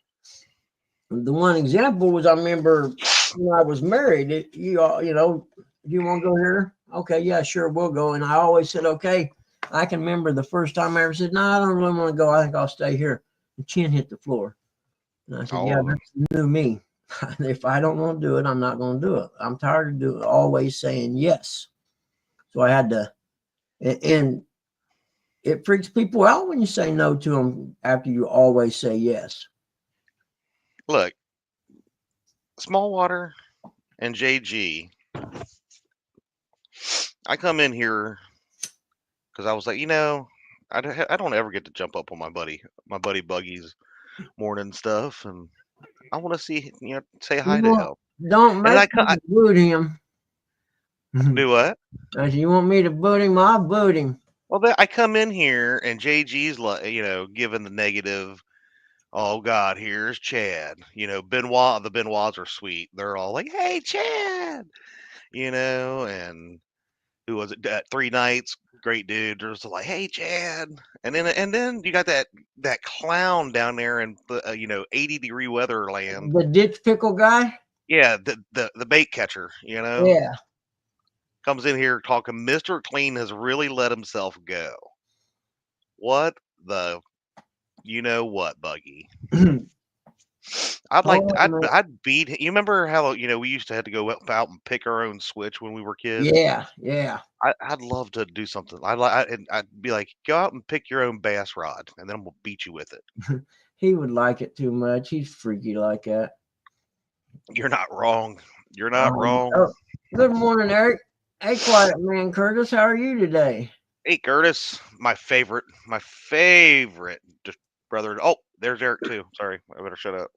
the one example was I remember when I was married. You know, you want to go here? Okay, yeah, sure, we'll go. And I always said, okay. I can remember the first time I ever said, no, I don't really want to go. I think I'll stay here. The chin hit the floor. And I said, yeah, Oh, that's new me. If I don't want to do it, I'm not going to do it. I'm tired of doing always saying yes. So I had to, and it freaks people out when you say no to them after you always say yes. look, Small Water and JG. I come in here because I was like, I don't ever get to jump up on my buddy Buggy's morning stuff, and I want to see, say hi to him. Don't And then make me boot him. do what? I said, you want me to boot him? I'll boot him. Well, I come in here and JG's like, giving the negative. Oh God, here's Chad. Benoit. The Benoits are sweet. They're all like, "Hey, Chad," and who was it? 3 nights, great dude. They're just like, "Hey, Chad," and then you got that clown down there in 80-degree weather land. The ditch pickle guy? Yeah, the bait catcher. Yeah. Comes in here talking. Mr. Clean has really let himself go. What the? You know what, Buggy? I'd beat. You remember how we used to have to go out and pick our own switch when we were kids? Yeah, yeah. I'd love to do something. I'd be like, go out and pick your own bass rod, and then we'll beat you with it. He would like it too much. He's freaky like that. You're not wrong. You're not wrong. Oh, good morning, Eric. Hey, quiet man, Curtis. How are you today? Hey, Curtis, my favorite brother. Oh, there's Eric too. Sorry, I better shut up.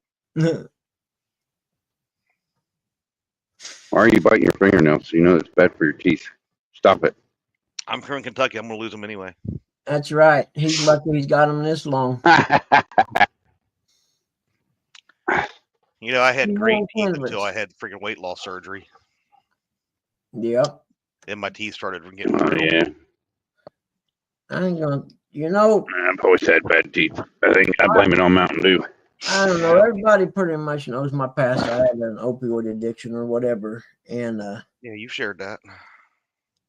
Why are you biting your fingernails? You know it's bad for your teeth. Stop it. I'm from Kentucky. I'm gonna lose them anyway. That's right. He's lucky he's got him this long. I had great teeth until I had freaking weight loss surgery. Yep. And my teeth started getting. Oh yeah. I ain't gonna. I've always had bad teeth. I think I blame it on Mountain Dew. I don't know. Everybody pretty much knows my past. I had an opioid addiction or whatever, and yeah, you shared that.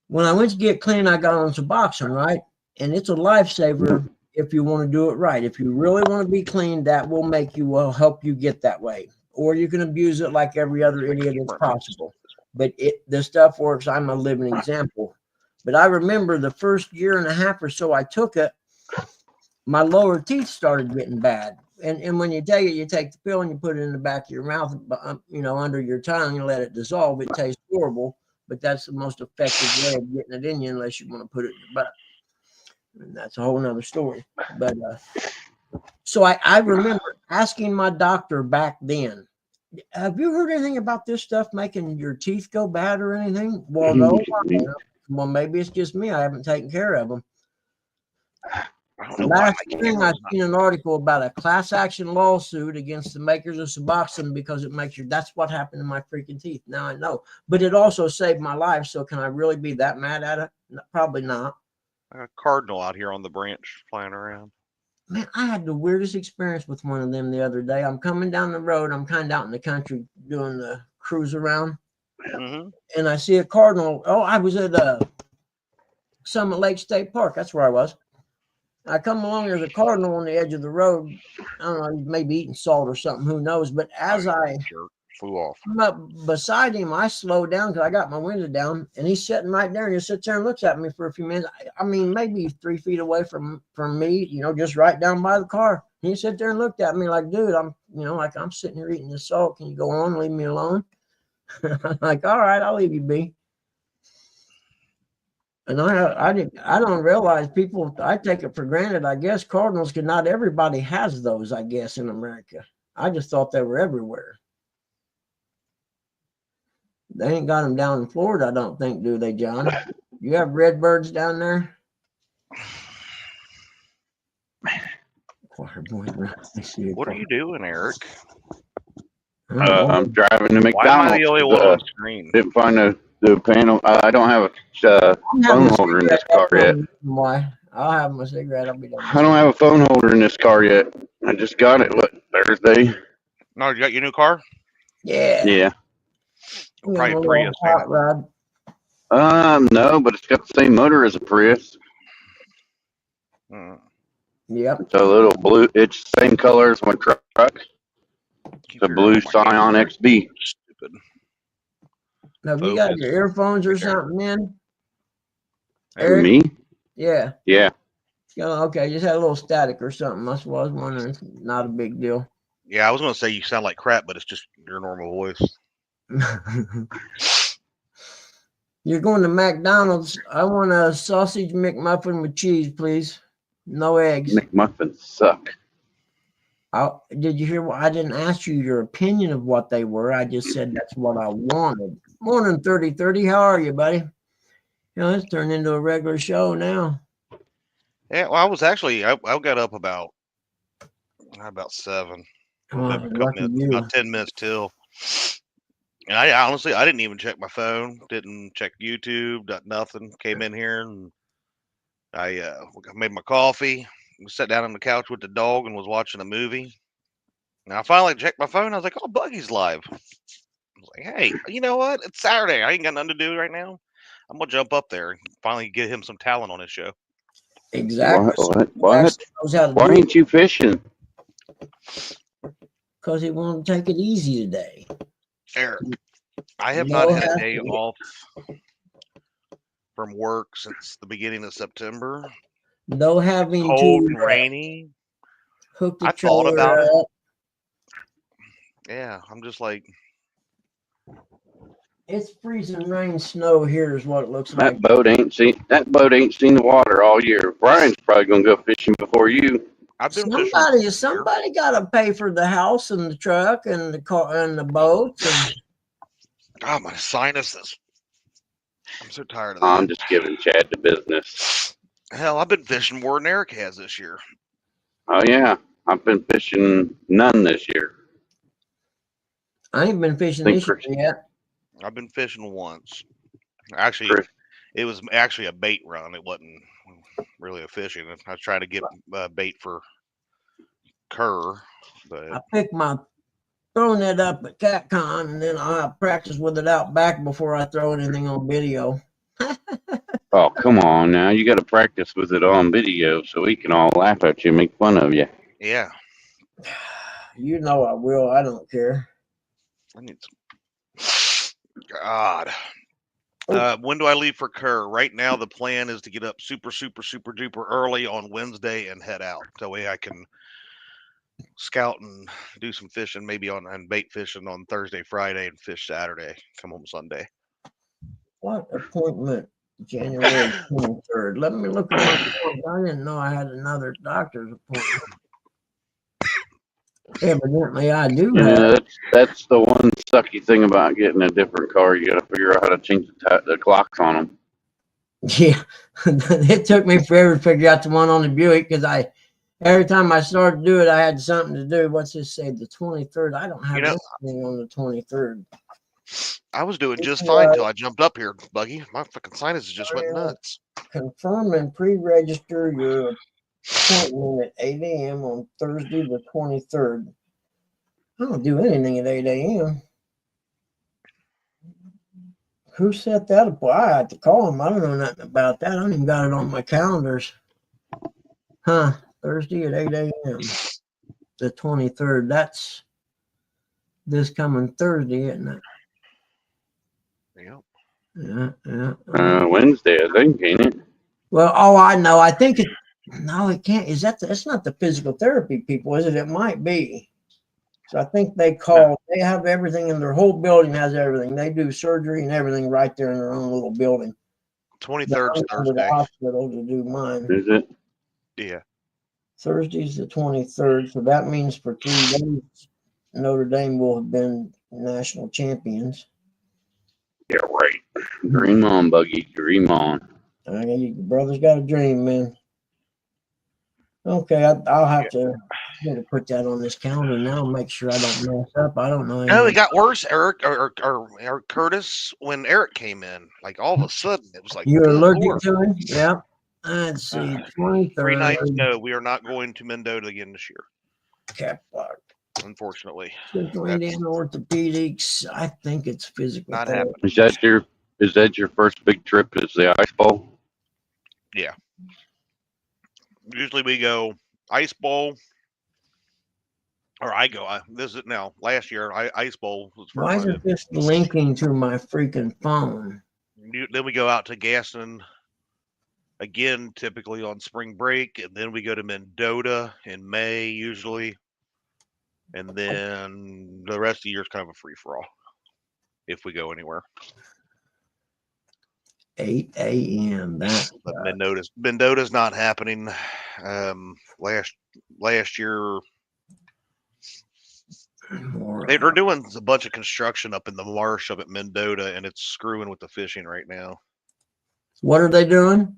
When I went to get clean, I got on Suboxone, right? And it's a lifesaver if you want to do it right. If you really want to be clean, that will help you get that way. Or you can abuse it like every other idiot that's possible. But the stuff works. I'm a living example. But I remember the first year and a half or so I took it, my lower teeth started getting bad. And when you take it, you take the pill and you put it in the back of your mouth, under your tongue, and let it dissolve. It tastes horrible, but that's the most effective way of getting it in you, unless you want to put it in your butt. And that's a whole nother story. But so I remember asking my doctor back then, have you heard anything about this stuff making your teeth go bad or anything? Well, no. Well, maybe it's just me. I haven't taken care of them. Last thing I seen an article about a class action lawsuit against the makers of Suboxone because it makes that's what happened to my freaking teeth. Now I know, but it also saved my life. So can I really be that mad at it? Probably not. I got a cardinal out here on the branch flying around. Man, I had the weirdest experience with one of them the other day. I'm coming down the road. I'm kind of out in the country doing the cruise around. Mm-hmm. And I see a cardinal. Oh, I was at Summit Lake State Park. That's where I was. I come along, there's a cardinal on the edge of the road. I don't know, he's maybe eating salt or something, who knows. But as I Jerk. Flew off. come up beside him, I slowed down because I got my window down, and he's sitting right there, and he sits there and looks at me for a few minutes. I mean, maybe 3 feet away from me, just right down by the car. He sat there and looked at me like, dude, I'm sitting here eating this salt. Can you go on, leave me alone? I'm like, all right, I'll leave you be. And I don't realize people, I take it for granted, I guess, cardinals, because not everybody has those, I guess, in America. I just thought they were everywhere. They ain't got them down in Florida, I don't think, do they, John? You have redbirds down there? What are you doing, Eric? I'm driving to Why am I McDonald's. the only one on the screen? Didn't find the panel. I don't have a phone holder in this car yet. Why? I'll have my cigarette. I'll be done. I don't have a phone holder in this car yet. I just got it, Thursday? No, you got your new car? Yeah. Yeah. Probably a Prius, little hot rod. No, but it's got the same motor as a Prius. Mm. Yep. It's a little blue. It's the same color as my truck. Keep It's a your blue eye on my Scion hand. XB. Stupid. Have you got Focus. your earphones or Right there. something in? There. Eric? Me? Yeah. Yeah. Okay, just had a little static or something. That's what I was wondering. It's not a big deal. Yeah, I was gonna say you sound like crap, but it's just your normal voice. You're going to McDonald's. I want a sausage McMuffin with cheese, please. No eggs. McMuffins suck. Did you hear what I didn't ask you your opinion of what they were? I just said that's what I wanted. Morning 3030. How are you, buddy? It's turned into a regular show now. Yeah, well, I was actually I got up about 7. Maybe a couple Lucky minutes, you. about 10 minutes till. And I honestly, I didn't even check my phone. Didn't check YouTube. Nothing. Came in here and I made my coffee. Sat down on the couch with the dog and was watching a movie. And I finally checked my phone. I was like, "Oh, Buggy's live." I was like, "Hey, you know what? It's Saturday. I ain't got nothing to do right now. I'm gonna jump up there and finally get him some talent on his show." Exactly. What? Why ain't you fishing? Because he wanted to take it easy today. Eric, I have not had a day off from work since the beginning of September. No having Cold to and rainy. hook the I thought trailer about it. up. Yeah, I'm just like, It's freezing rain, snow here is what it looks like. That boat ain't seen the water all year. Brian's probably gonna go fishing before you. I've been fishing. Somebody got to pay for the house and the truck and the car and the boat. And God, my sinuses. I'm so tired of that. I'm just giving Chad the business. Hell, I've been fishing more than Eric has this year. Oh yeah, I've been fishing none this year. I ain't been fishing this year yet. I've been fishing once. Actually, it was actually a bait run. It wasn't really a fishing. I was trying to get bait for cur. But I picked my throwing it up at CatCon, and then I practice with it out back before I throw anything on video. Oh, come on now. You got to practice with it on video so we can all laugh at you and make fun of you. yeah. You know I will. I don't care. I need some. God. When do I leave for Kerr? Right now, the plan is to get up super duper early on Wednesday and head out. That way I can scout and do some fishing, maybe and bait fishing on Thursday, Friday, and fish Saturday. Come home Sunday. What appointment? January 23rd. Let me look at my phone. I didn't know I had another doctor's appointment. Evidently, I do. Yeah, that's the one sucky thing about getting a different car. You got to figure out how to change the clocks on them. Yeah, it took me forever to figure out the one on the Buick because every time I started to do it, I had something to do. What's this say? The 23rd. I don't have anything on the 23rd. I was doing just fine until I jumped up here, Buggy. My fucking sinuses just went nuts. Confirm and pre-register your appointment at 8 a.m. on Thursday the 23rd. I don't do anything at 8 a.m. Who set that up? Well, I had to call him. I don't know nothing about that. I don't even got it on my calendars. Huh? Thursday at 8 a.m. The 23rd. That's this coming Thursday, isn't it? Yep. Yeah. Wednesday, I think, ain't it? Well, oh, I know. I think it. No, it can't. Is that? That's not the physical therapy people, is it? It might be. So I think they call. They have everything in their whole building. Has everything. They do surgery and everything right there in their own little building. 23rd 's I'm going to the Thursday. hospital to do mine. Is it? Yeah. Thursday's the 23rd, so that means for 3 days, Notre Dame will have been national champions. Yeah, right. Dream on, Buggy. Dream on. Your brother's got a dream, man. Okay, I'll have to put that on this calendar now. Make sure I don't mess up. I don't know. No, it got worse, Eric or Curtis, when Eric came in. Like all of a sudden, it was like You're good allergic Lord. to it? Yeah. Let's see. 3 nights. 23rd. No, we are not going to Mendota again this year, Cap block. unfortunately. Central Indiana Orthopedics. I think it's physical. Not therapy. happening. Is that your first big trip? Is the Ice Bowl? Usually we go Ice Bowl, or I go. This is now. Last year, Ice Bowl was the first Why time I isn't this linking to my freaking phone? Then we go out to Gaston again, typically on spring break, and then we go to Mendota in May usually, and then the rest of the year is kind of a free for all if we go anywhere. 8 a.m. That But Mendota's not happening. Last year they're doing a bunch of construction up in the marsh up at Mendota, and it's screwing with the fishing right now. What are they doing?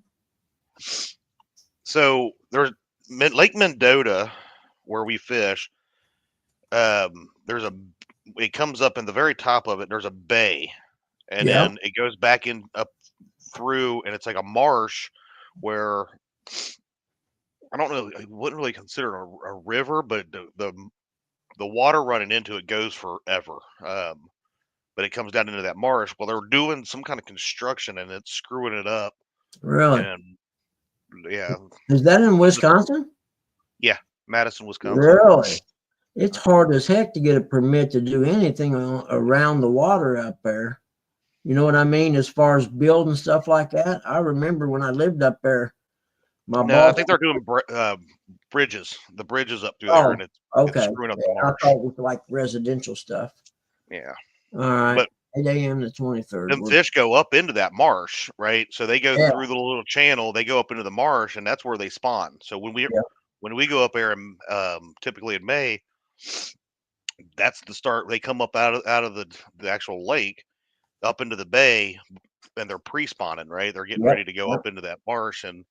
So there's Lake Mendota where we fish. It comes up in the very top of it. There's a bay, and then it goes back in up through, and it's like a marsh where I don't know. I wouldn't really consider it a river, but the water running into it goes forever. But it comes down into that marsh. Well, they're doing some kind of construction, and it's screwing it up. Really? And yeah. Is that in Wisconsin? Yeah, Madison, Wisconsin. Really? It's hard as heck to get a permit to do anything around the water up there. You know what I mean? As far as building stuff like that. I remember when I lived up there. I think they're doing bridges. The bridges up through there, and it's screwing up the marsh. I thought it was like residential stuff. Yeah. All right. But 8 a.m. the 23rd. Them fish go up into that marsh, right? So they go through the little channel. They go up into the marsh, and that's where they spawn. So when we go up there, typically in May, that's the start. They come up out of the actual lake up into the bay, and they're pre-spawning, right? They're getting ready to go up into that marsh, and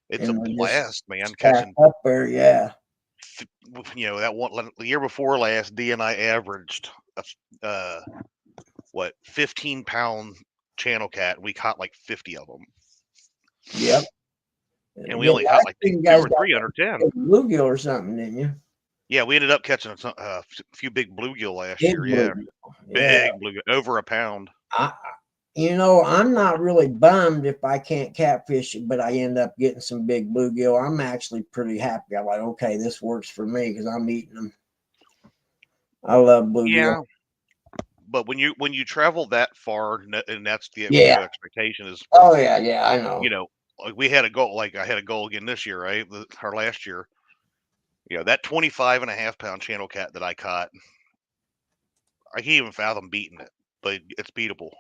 it's a blast, man. Catching up there, yeah. That the year before last, D and I averaged 15-pound channel cat. We caught like 50 of them. Yep. And we only caught like 2 or 3 under 10. Bluegill or something, didn't you? Yeah, we ended up catching a few big bluegill last year. Yeah, big bluegill, over a pound. I'm not really bummed if I can't catfish it, but I end up getting some big bluegill. I'm actually pretty happy. I'm like, okay, this works for me because I'm eating them. I love bluegill. Yeah, but when you travel that far, and that's the expectation is. Oh yeah, I know. Like we had a goal. Like I had a goal again this year, right? Our last year. That 25.5-pound channel cat that I caught, I can't even fathom beating it, but it's beatable,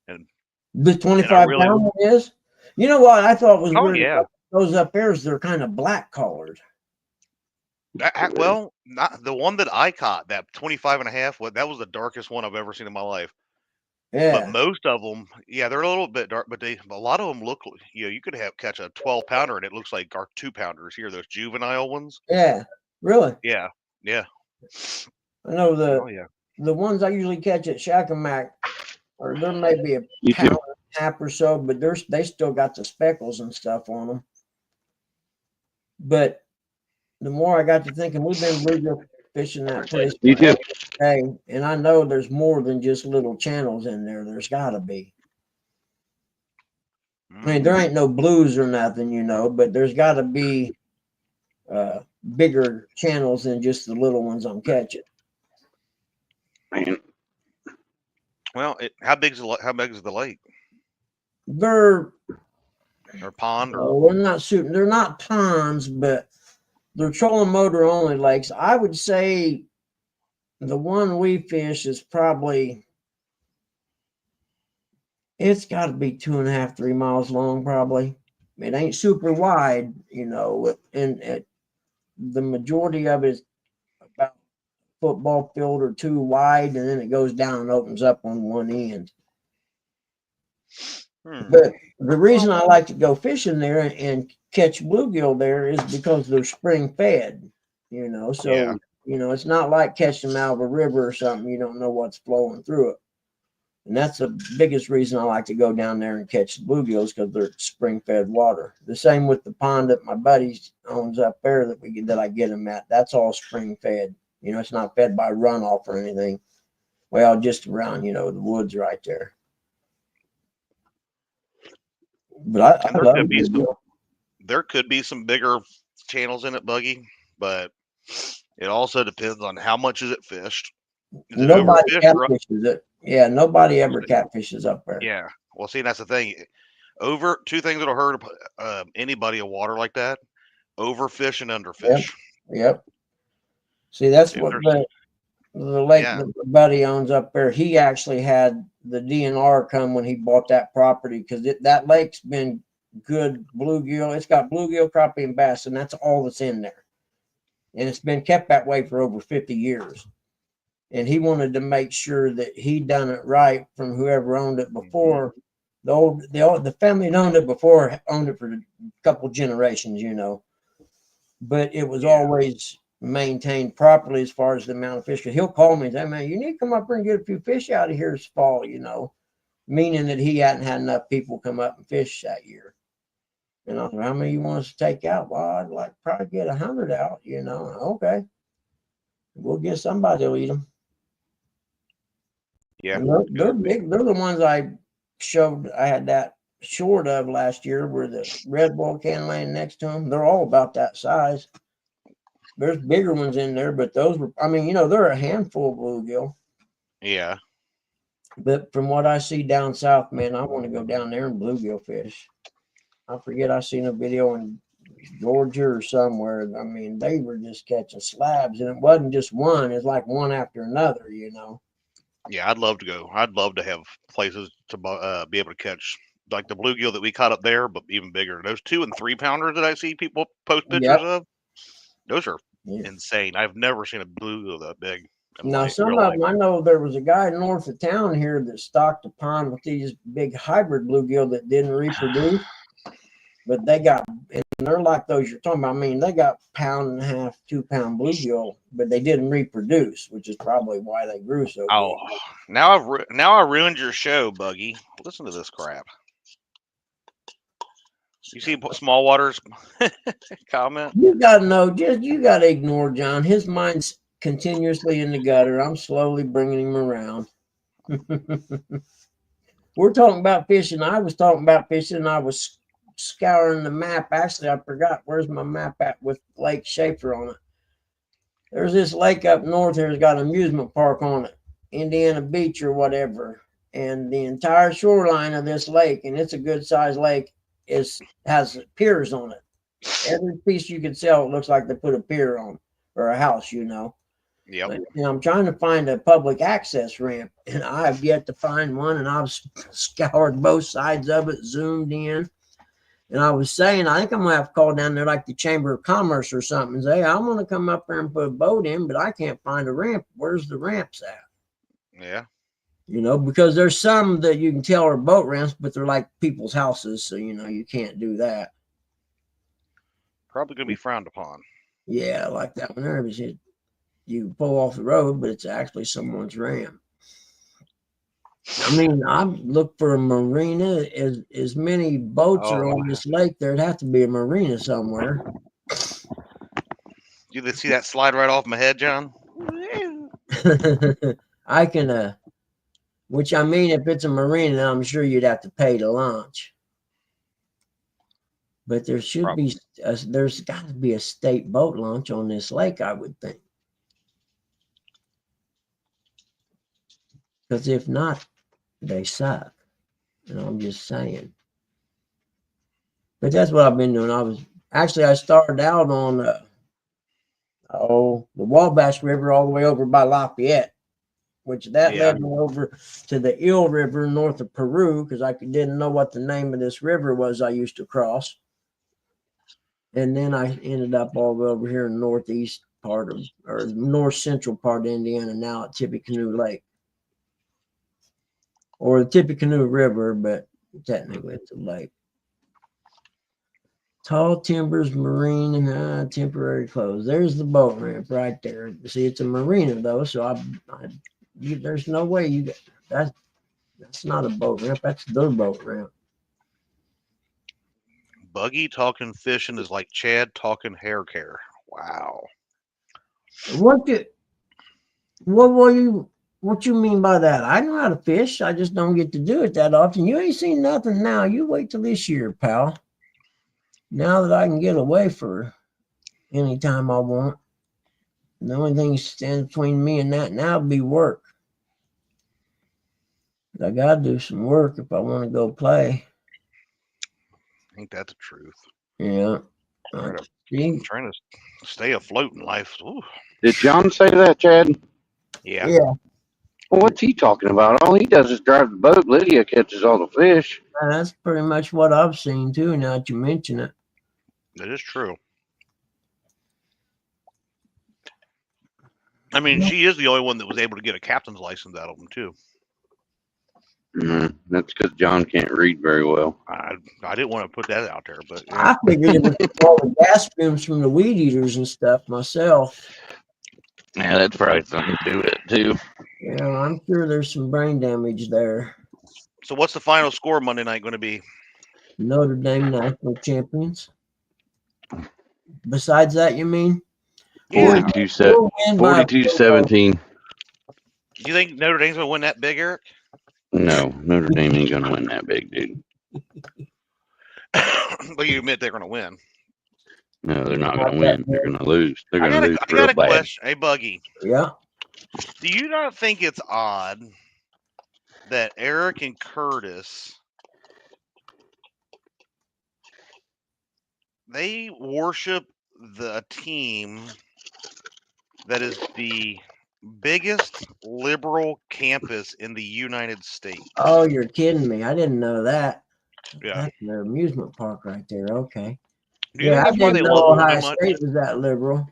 And the 25-pound is. You know what I thought was weird? Yeah. Those up there, they're kind of black colored. Well, not the one that I caught. That 25.5. That was the darkest one I've ever seen in my life. Yeah. But most of them, they're a little bit dark, but a lot of them look, you could catch a 12-pounder and it looks like our 2-pounders here, those juvenile ones. Yeah, really? Yeah. I know the ones I usually catch at Shacamac, or there may be a pound and a half or so, but they still got the speckles and stuff on them. But the more I got to thinking, we've been bluegill fishing that place. Me too. And I know there's more than just little channels in there. There's got to be. I mean, there ain't no blues or nothing, you know, but there's got to be bigger channels than just the little ones I'm catching. Man, Well, how big is the lake They're or pond or? we're not shooting. They're not ponds, but they're trolling motor only lakes. I would say the one we fish is probably, it's got to be 2.5, 3 miles long, probably. It ain't super wide, you know, and the majority of it is about a football field or two wide, and then it goes down and opens up on one end. But the reason I like to go fishing there and catch bluegill there is because they're spring fed, you know. So, Yeah. you know, it's not like catching them out of a river or something. You don't know what's flowing through it. And that's the biggest reason I like to go down there and catch the bluegills, because they're spring fed water. The same with the pond that my buddy owns up there that I get them at. That's all spring fed. You know, it's not fed by runoff or anything. Well, just around, you know, the woods right there. But I love bluegill. There could be some bigger channels in it, Buggy, but it also depends on how much is it fished. Is it Nobody overfished or- catfishes it. Yeah, nobody ever catfishes up there. Yeah. Well, see, that's the thing. Two things that'll hurt anybody of water like that: overfish and underfish. Yep. See, that's If what there's- the lake Yeah. that my buddy owns up there. He actually had the DNR come when he bought that property, because that lake's been good bluegill. It's got bluegill, crappie, and bass, and that's all that's in there. And it's been kept that way for over 50 years. And he wanted to make sure that he done it right from whoever owned it before. The family that owned it before owned it for a couple generations, you know. But it was always maintained properly as far as the amount of fish. He'll call me and say, "Man, you need to come up here and get a few fish out of here this fall," you know, meaning that he hadn't had enough people come up and fish that year. And I was like, "How many you want us to take out?" "Well, I'd like to probably get 100 out, you know." "Okay, we'll get somebody to eat them." Yeah. And they're big. They're the ones I had that short of last year, where the red bull can laying next to them. They're all about that size. There's bigger ones in there, but those were, I mean, you know, they're a handful of bluegill. Yeah. But from what I see down south, man, I want to go down there and bluegill fish. I forget, I seen a video in Georgia or somewhere. I mean, they were just catching slabs, and it wasn't just one. It's like one after another, you know. Yeah, I'd love to go. I'd love to have places to be able to catch like the bluegill that we caught up there, but even bigger. Those 2 and 3 pounders that I see people post pictures Yep. of, those are Yeah. insane. I've never seen a bluegill that big. in Now, my some real of life. them, I know there was a guy north of town here that stocked a pond with these big hybrid bluegill that didn't reproduce, but they got, and they're like those you're talking about. I mean, they got 1.5 pound, 2 pound bluegill, but they didn't reproduce, which is probably why they grew so Oh, big. now I ruined your show, Buggy. Listen to this crap. You see Small Waters comment? You gotta know, you gotta ignore John. His mind's continuously in the gutter. I'm slowly bringing him around. We're talking about fishing. I was talking about fishing. I was scouring the map. Actually, I forgot where's my map at with Lake Schaefer on it. There's this lake up north here that's got an amusement park on it, Indiana Beach or whatever. And the entire shoreline of this lake, and it's a good sized lake, has piers on it. Every piece you can sell, it looks like they put a pier on, or a house, you know. Yep. And I'm trying to find a public access ramp, and I've yet to find one. And I've scoured both sides of it, zoomed in. And I was saying, I think I'm gonna have to call down there like the Chamber of Commerce or something and say, "I want to come up there and put a boat in, but I can't find a ramp. Where's the ramps at?" Yeah. You know, because there's some that you can tell are boat ramps, but they're like people's houses, so you know you can't do that. Probably gonna be frowned upon. Yeah, like that one there, because you pull off the road, but it's actually someone's ramp. I mean, I look for a marina. As many boats are on this lake, there'd have to be a marina somewhere. You see that slide right off my head, John? I can, which I mean, if it's a marina, I'm sure you'd have to pay to launch. But there should be, there's got to be a state boat launch on this lake, I would think. Because if not, they suck. And I'm just saying. But that's what I've been doing. I started out on the Wabash River all the way over by Lafayette, which led me over to the Eel River north of Peru because I didn't know what the name of this river was I used to cross. And then I ended up all the way over here in the northeast part of, or north central part of Indiana, now at Tippecanoe Lake. Or the Tippecanoe River, but technically it's a lake. Tall timbers, marine, and temporary clothes. There's the boat ramp right there. See, it's a marina though, so there's no way that's not a boat ramp. That's the boat ramp. Buggy talking fishing is like Chad talking hair care. Wow. What you mean by that? I know how to fish. I just don't get to do it that often. You ain't seen nothing now. You wait till this year, pal. Now that I can get away for any time I want, the only thing that stands between me and that now would be work. I gotta do some work if I want to go play. Ain't that the truth? Yeah. Trying to stay afloat in life. Ooh. Did John say that, Chad? Yeah. Well, what's he talking about? All he does is drive the boat. Lydia catches all the fish. That's pretty much what I've seen too, now that you mention it. That is true. I mean, she is the only one that was able to get a captain's license out of them, too. That's because John can't read very well. I didn't want to put that out there, but I figured it was all the gas fumes from the weed eaters and stuff myself. Yeah, that's probably something to do with it, too. Yeah, I'm sure there's some brain damage there. So what's the final score Monday night going to be? Notre Dame national champions. Besides that, you mean? 42-17. Do you think Notre Dame's going to win that big, Eric? No, Notre Dame ain't going to win that big, dude. But you admit they're going to win. No, they're not going to win. They're going to lose. They're going to lose real bad. Question. Hey, Buggy. Yeah. Do you not think it's odd that Eric and Curtis, they worship the team that is the biggest liberal campus in the United States? Oh, you're kidding me. I didn't know that. Yeah. That's an amusement park right there. Okay. Do you think that's why they know love Ohio them so much? State was that liberal.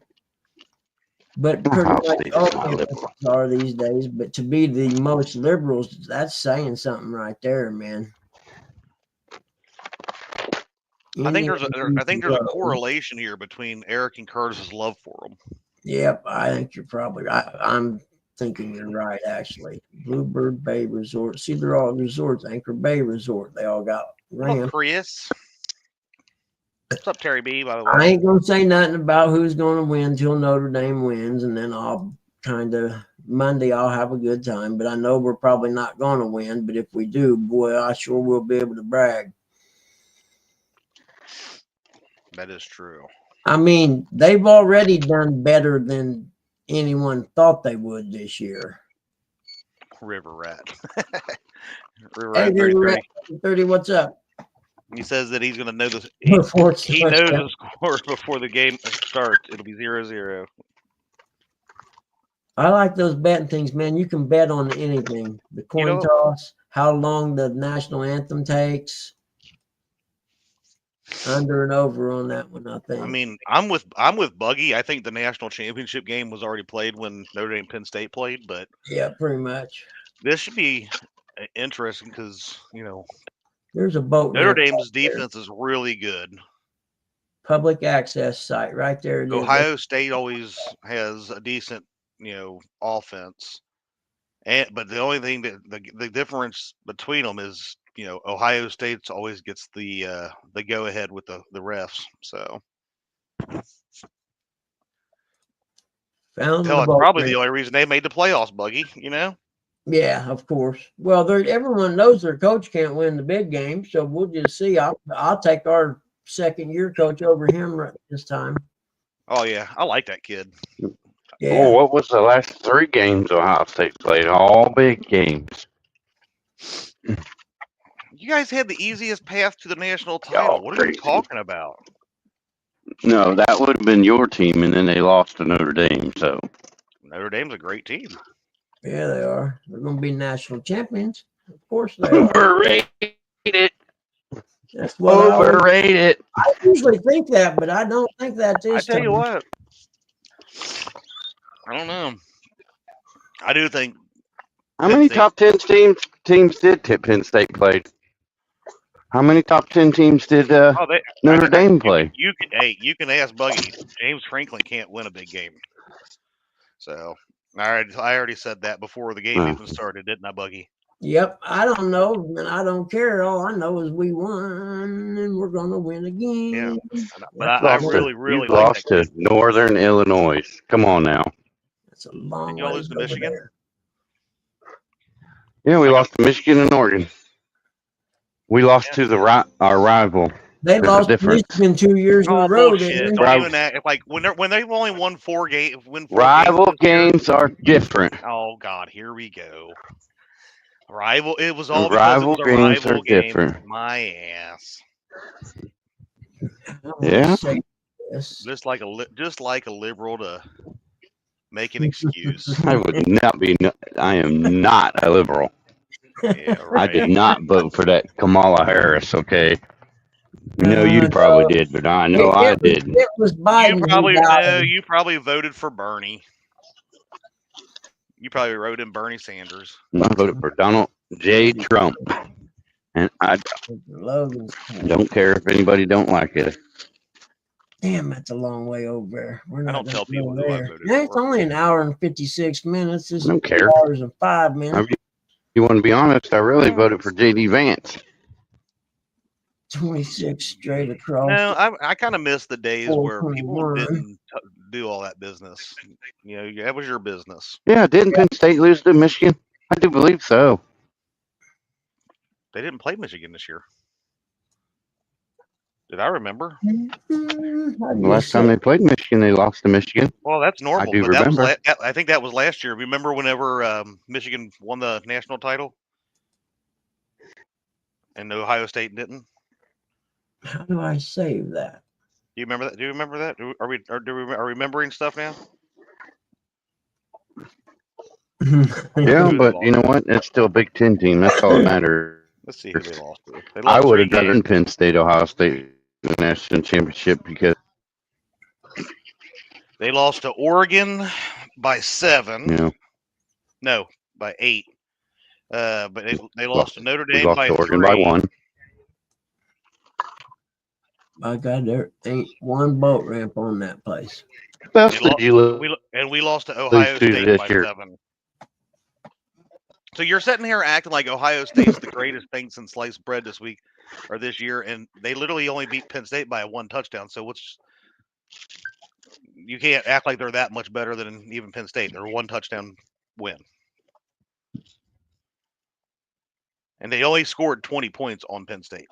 But pretty much all campuses are these days. But to be the most liberals, that's saying something right there, man. I think there's a correlation here between Eric and Curtis's love for them. Yep, I think you're probably. I'm thinking you're right. Actually, Bluebird Bay Resort. See, they're all resorts. Anchor Bay Resort. They all got ramps. Hello, Chris. What's up, Terry B? By the way, I ain't gonna say nothing about who's gonna win till Notre Dame wins, and then I'll Monday I'll have a good time. But I know we're probably not gonna win. But if we do, boy, I sure will be able to brag. that is true. I mean, they've already done better than anyone thought they would this year. River Rat. River Rat 30, what's up? He says that he's going to know this. He knows the score before the game starts. It'll be 0-0. I like those betting things, man. You can bet on anything. The coin toss, how long the national anthem takes. Under and over on that one, I think. I mean, I'm with Buggy. I think the national championship game was already played when Notre Dame Penn State played, but yeah, pretty much. This should be interesting because there's a boat. Notre Dame's defense is really good. Public access site right there. Ohio State always has a decent, offense, but the only thing that the difference between them is. Ohio State's always gets the go ahead with the refs. So that's probably the only reason they made the playoffs, Buggy. Yeah, of course. Well, everyone knows their coach can't win the big game, so we'll just see. I'll take our second-year coach over him right this time. Oh yeah, I like that kid. Oh, Yeah, what was the last 3 games Ohio State played? All big games. You guys had the easiest path to the national Y'all title. What are you crazy. talking about? No, that would have been your team, and then they lost to Notre Dame. So Notre Dame's a great team. yeah, they are. They're going to be national champions. Of course they are. overrated. That's what Overrated. I usually think that, but I don't think that I this tell you time. what, I don't know. I do think How many State- top 10 teams did Penn State play? How many top 10 teams did Notre Dame play? You can ask Buggy. James Franklin can't win a big game. So I already said that before the game even started, didn't I, Buggy? Yep, I don't know, and I don't care. All I know is we won, and we're going to win again. Yeah. But I really You like lost to Northern Illinois. Come on now. That's a long Did y'all way lose to over Michigan? there. Yeah, we lost to Michigan and Oregon. We lost to our rival. They There's a lost to difference. Michigan 2 years in a Oh row. bullshit! Didn't Don't they? even act like when they've only won 4 games. Rival games are different. Oh God, here we go. Rival. It was all because Rival it was a games rival are game. different. My ass. I wanna Yeah. say this. Just like a liberal to make an excuse. I would not be. I am not a liberal. Yeah, I right. did not vote for that Kamala Harris. Okay. No, you probably did, but I know I did. It was Biden. You probably voted for Bernie. You probably wrote in Bernie Sanders. I voted for Donald J. Trump, and I Logan's don't care if anybody don't like it. Damn, that's a long way over there. We're not I don't gonna tell go people who I there. voted Yeah, it's for. only an hour and 56 minutes. This I don't care. 2 hours and 5 minutes. You want to be honest? I really voted for J.D. Vance. 26 straight across. No, I kind of miss the days where people 421. didn't do all that business. You know, that was your business. Yeah, didn't Penn State lose to Michigan? I do believe so. They didn't play Michigan this year. Did I remember? The last time they played Michigan, they lost to Michigan. Well, that's normal. I do but that was remember. I think that was last year. Remember whenever Michigan won the national title and Ohio State didn't? How do I save that? Do you remember that? Do you remember that? Are we remembering stuff now? Yeah, but you know what? It's still a Big Ten team. That's all that matters. Let's see who they lost to. They I lost would have 3 done games. Penn State, Ohio State in the national championship because They lost to Oregon by 7. you know No, by 8. But they lost to Notre we Dame lost by to Oregon 3. by 1. My God, there ain't one boat ramp on that place. Who else did you lose? We lost to Ohio to State this by year. 7. So you're sitting here acting like Ohio State's the greatest thing since sliced bread this week or this year, and they literally only beat Penn State by 1 touchdown. So you can't act like they're that much better than even Penn State. They're a 1 touchdown win, and they only scored 20 points on Penn State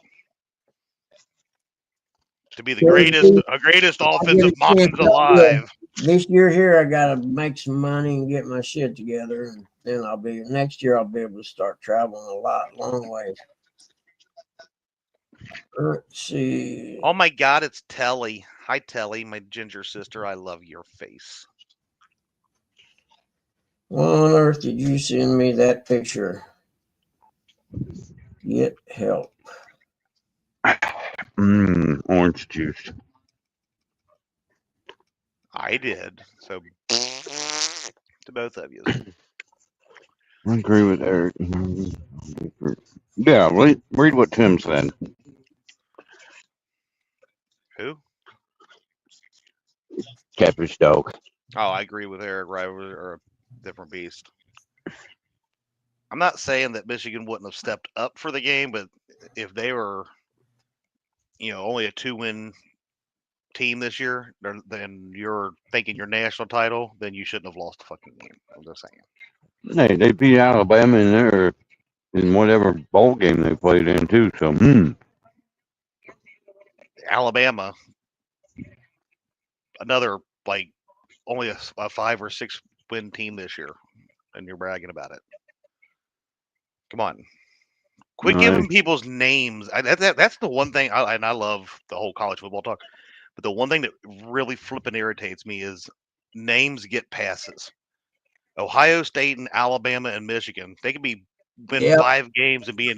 to be the greatest offensive minds alive. This year here, I gotta make some money and get my shit together, and then next year I'll be able to start traveling a long ways. Let's see. Oh my God, it's Telly. Hi, Telly, my ginger sister. I love your face. Why on earth did you send me that picture? Get help. Orange juice. I did. So to both of you. I agree with Eric. Yeah, read what Tim said. Who? Catfish dog. Oh, I agree with Eric. Right, or a different beast. I'm not saying that Michigan wouldn't have stepped up for the game, but if they were, only a 2-win team this year, then you're thinking your national title, then you shouldn't have lost the fucking game. I'm just saying. Hey, they beat Alabama in whatever bowl game they played in too. So, Alabama, another like only a 5 or 6 win team this year, and you're bragging about it. Come on, quit Right. giving people's names. That's the one thing, and I love the whole college football talk. But the one thing that really flipping irritates me is names get passes. Ohio State and Alabama and Michigan, they could be win Yep. 5 games and be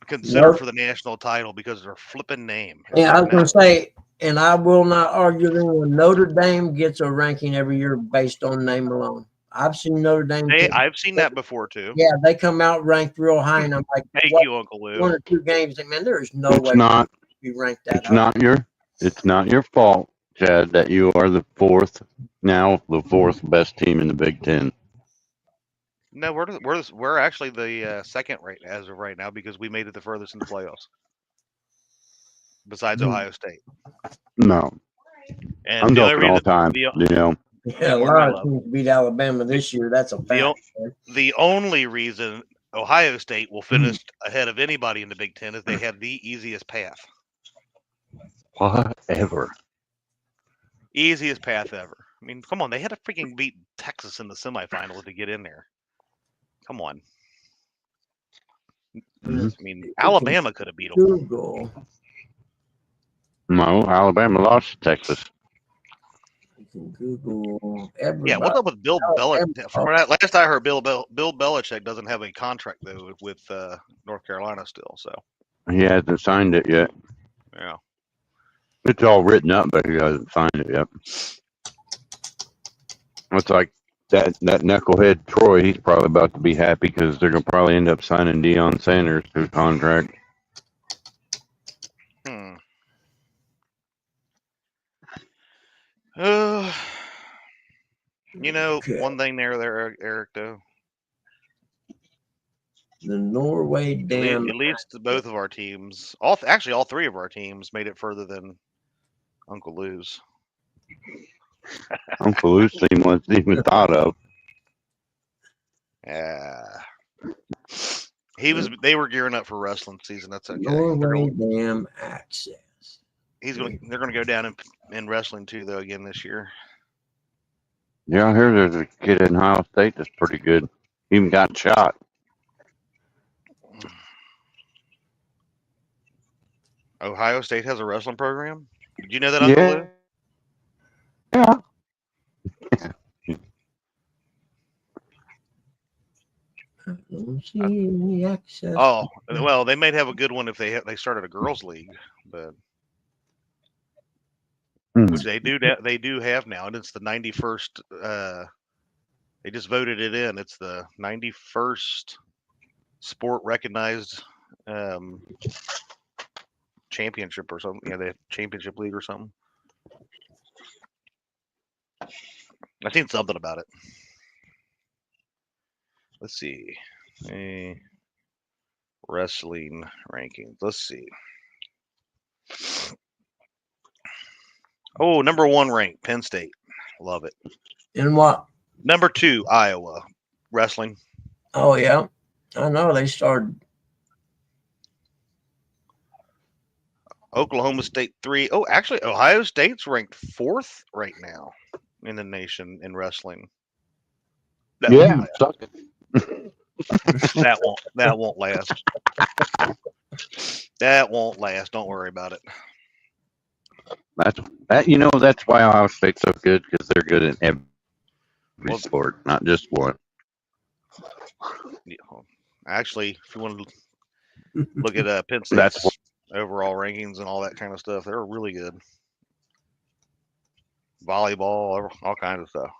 considered Nope. for the national title because of their flipping name. Yeah, I was No. going to say, and I will not argue that when Notre Dame gets a ranking every year based on name alone. I've seen Notre Dame. I've seen that before too. Yeah, they come out ranked real high, and I'm like, Thank what, you, Uncle Lou. 1 or 2 games? And man, there is no It's way not. we ranked that It's high. not your fault, Chad, that you are the fourth best team in the Big Ten. No, we're actually the second as of right now because we made it the furthest in the playoffs, besides Ohio State. No, And I'm the only joking all reason the time. Yeah, a lot of teams beat Alabama this year. That's a fact. the only reason Ohio State will finish ahead of anybody in the Big Ten is they have the easiest path. Whatever. Easiest path ever. I mean, come on, they had to freaking beat Texas in the semifinals to get in there. Come on. Mhm. I mean, Alabama could have beat them. Google. No, Alabama lost to Texas. You can Google everybody. Yeah, what's up with Bill Belichick? everybody. From last I heard, Bill Belichick doesn't have a contract though with North Carolina still. So He hasn't signed it yet. yeah, It's all written up, but he hasn't signed it yet. It's like that knucklehead Troy. He's probably about to be happy because they're gonna probably end up signing Deion Sanders to a contract. You know, Okay. one thing there, Eric, though. The Norway Dam. At least both of our teams, all 3 of our teams, made it further than Uncle Lou's. Uncle Lou's team wasn't even thought of. Yeah. They were gearing up for wrestling season. That's okay. Norway Dam access. They're gonna go down in wrestling too, though, again this year. Yeah, I hear there's a kid in Ohio State that's pretty good. He even got shot. Ohio State has a wrestling program. Did you know that, Uncle Lou? Yeah. I don't see any access. Oh, well, they might have a good one if they started a girls' league, but which they do have now, and it's the 91st. They just voted it in. It's the 91st sport recognized championship or something. Yeah, the championship league or something. I've seen something about it. Let's see. Wrestling rankings. Let's see. Oh, number 1 ranked, Penn State. Love it. And what? Number 2, Iowa. Wrestling. Oh, yeah. I know. They started. Oklahoma State 3. Oh, actually, Ohio State's ranked 4th right now in the nation in wrestling. Yeah, suck it. That won't last. That won't last. Don't worry about it. That's why Ohio State's so good, because they're good in every sport, not just one. Yeah. Actually, if you want to look at Penn State's overall rankings and all that kind of stuff, they're really good. Volleyball, all kinds of stuff.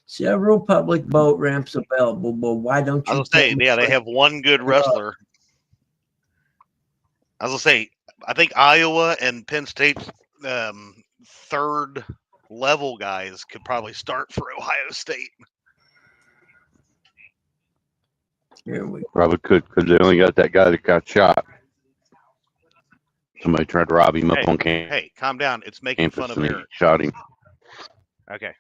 Several public boat ramps available, but why don't you? I was gonna say, yeah, they have one good wrestler. I was gonna say, I think Iowa and Penn State's third level guys could probably start for Ohio State. Here we Probably could, because they only got that guy that got shot. Somebody tried to rob him up on campus. Hey, calm down. It's making fun of and Eric. Shot him. Okay.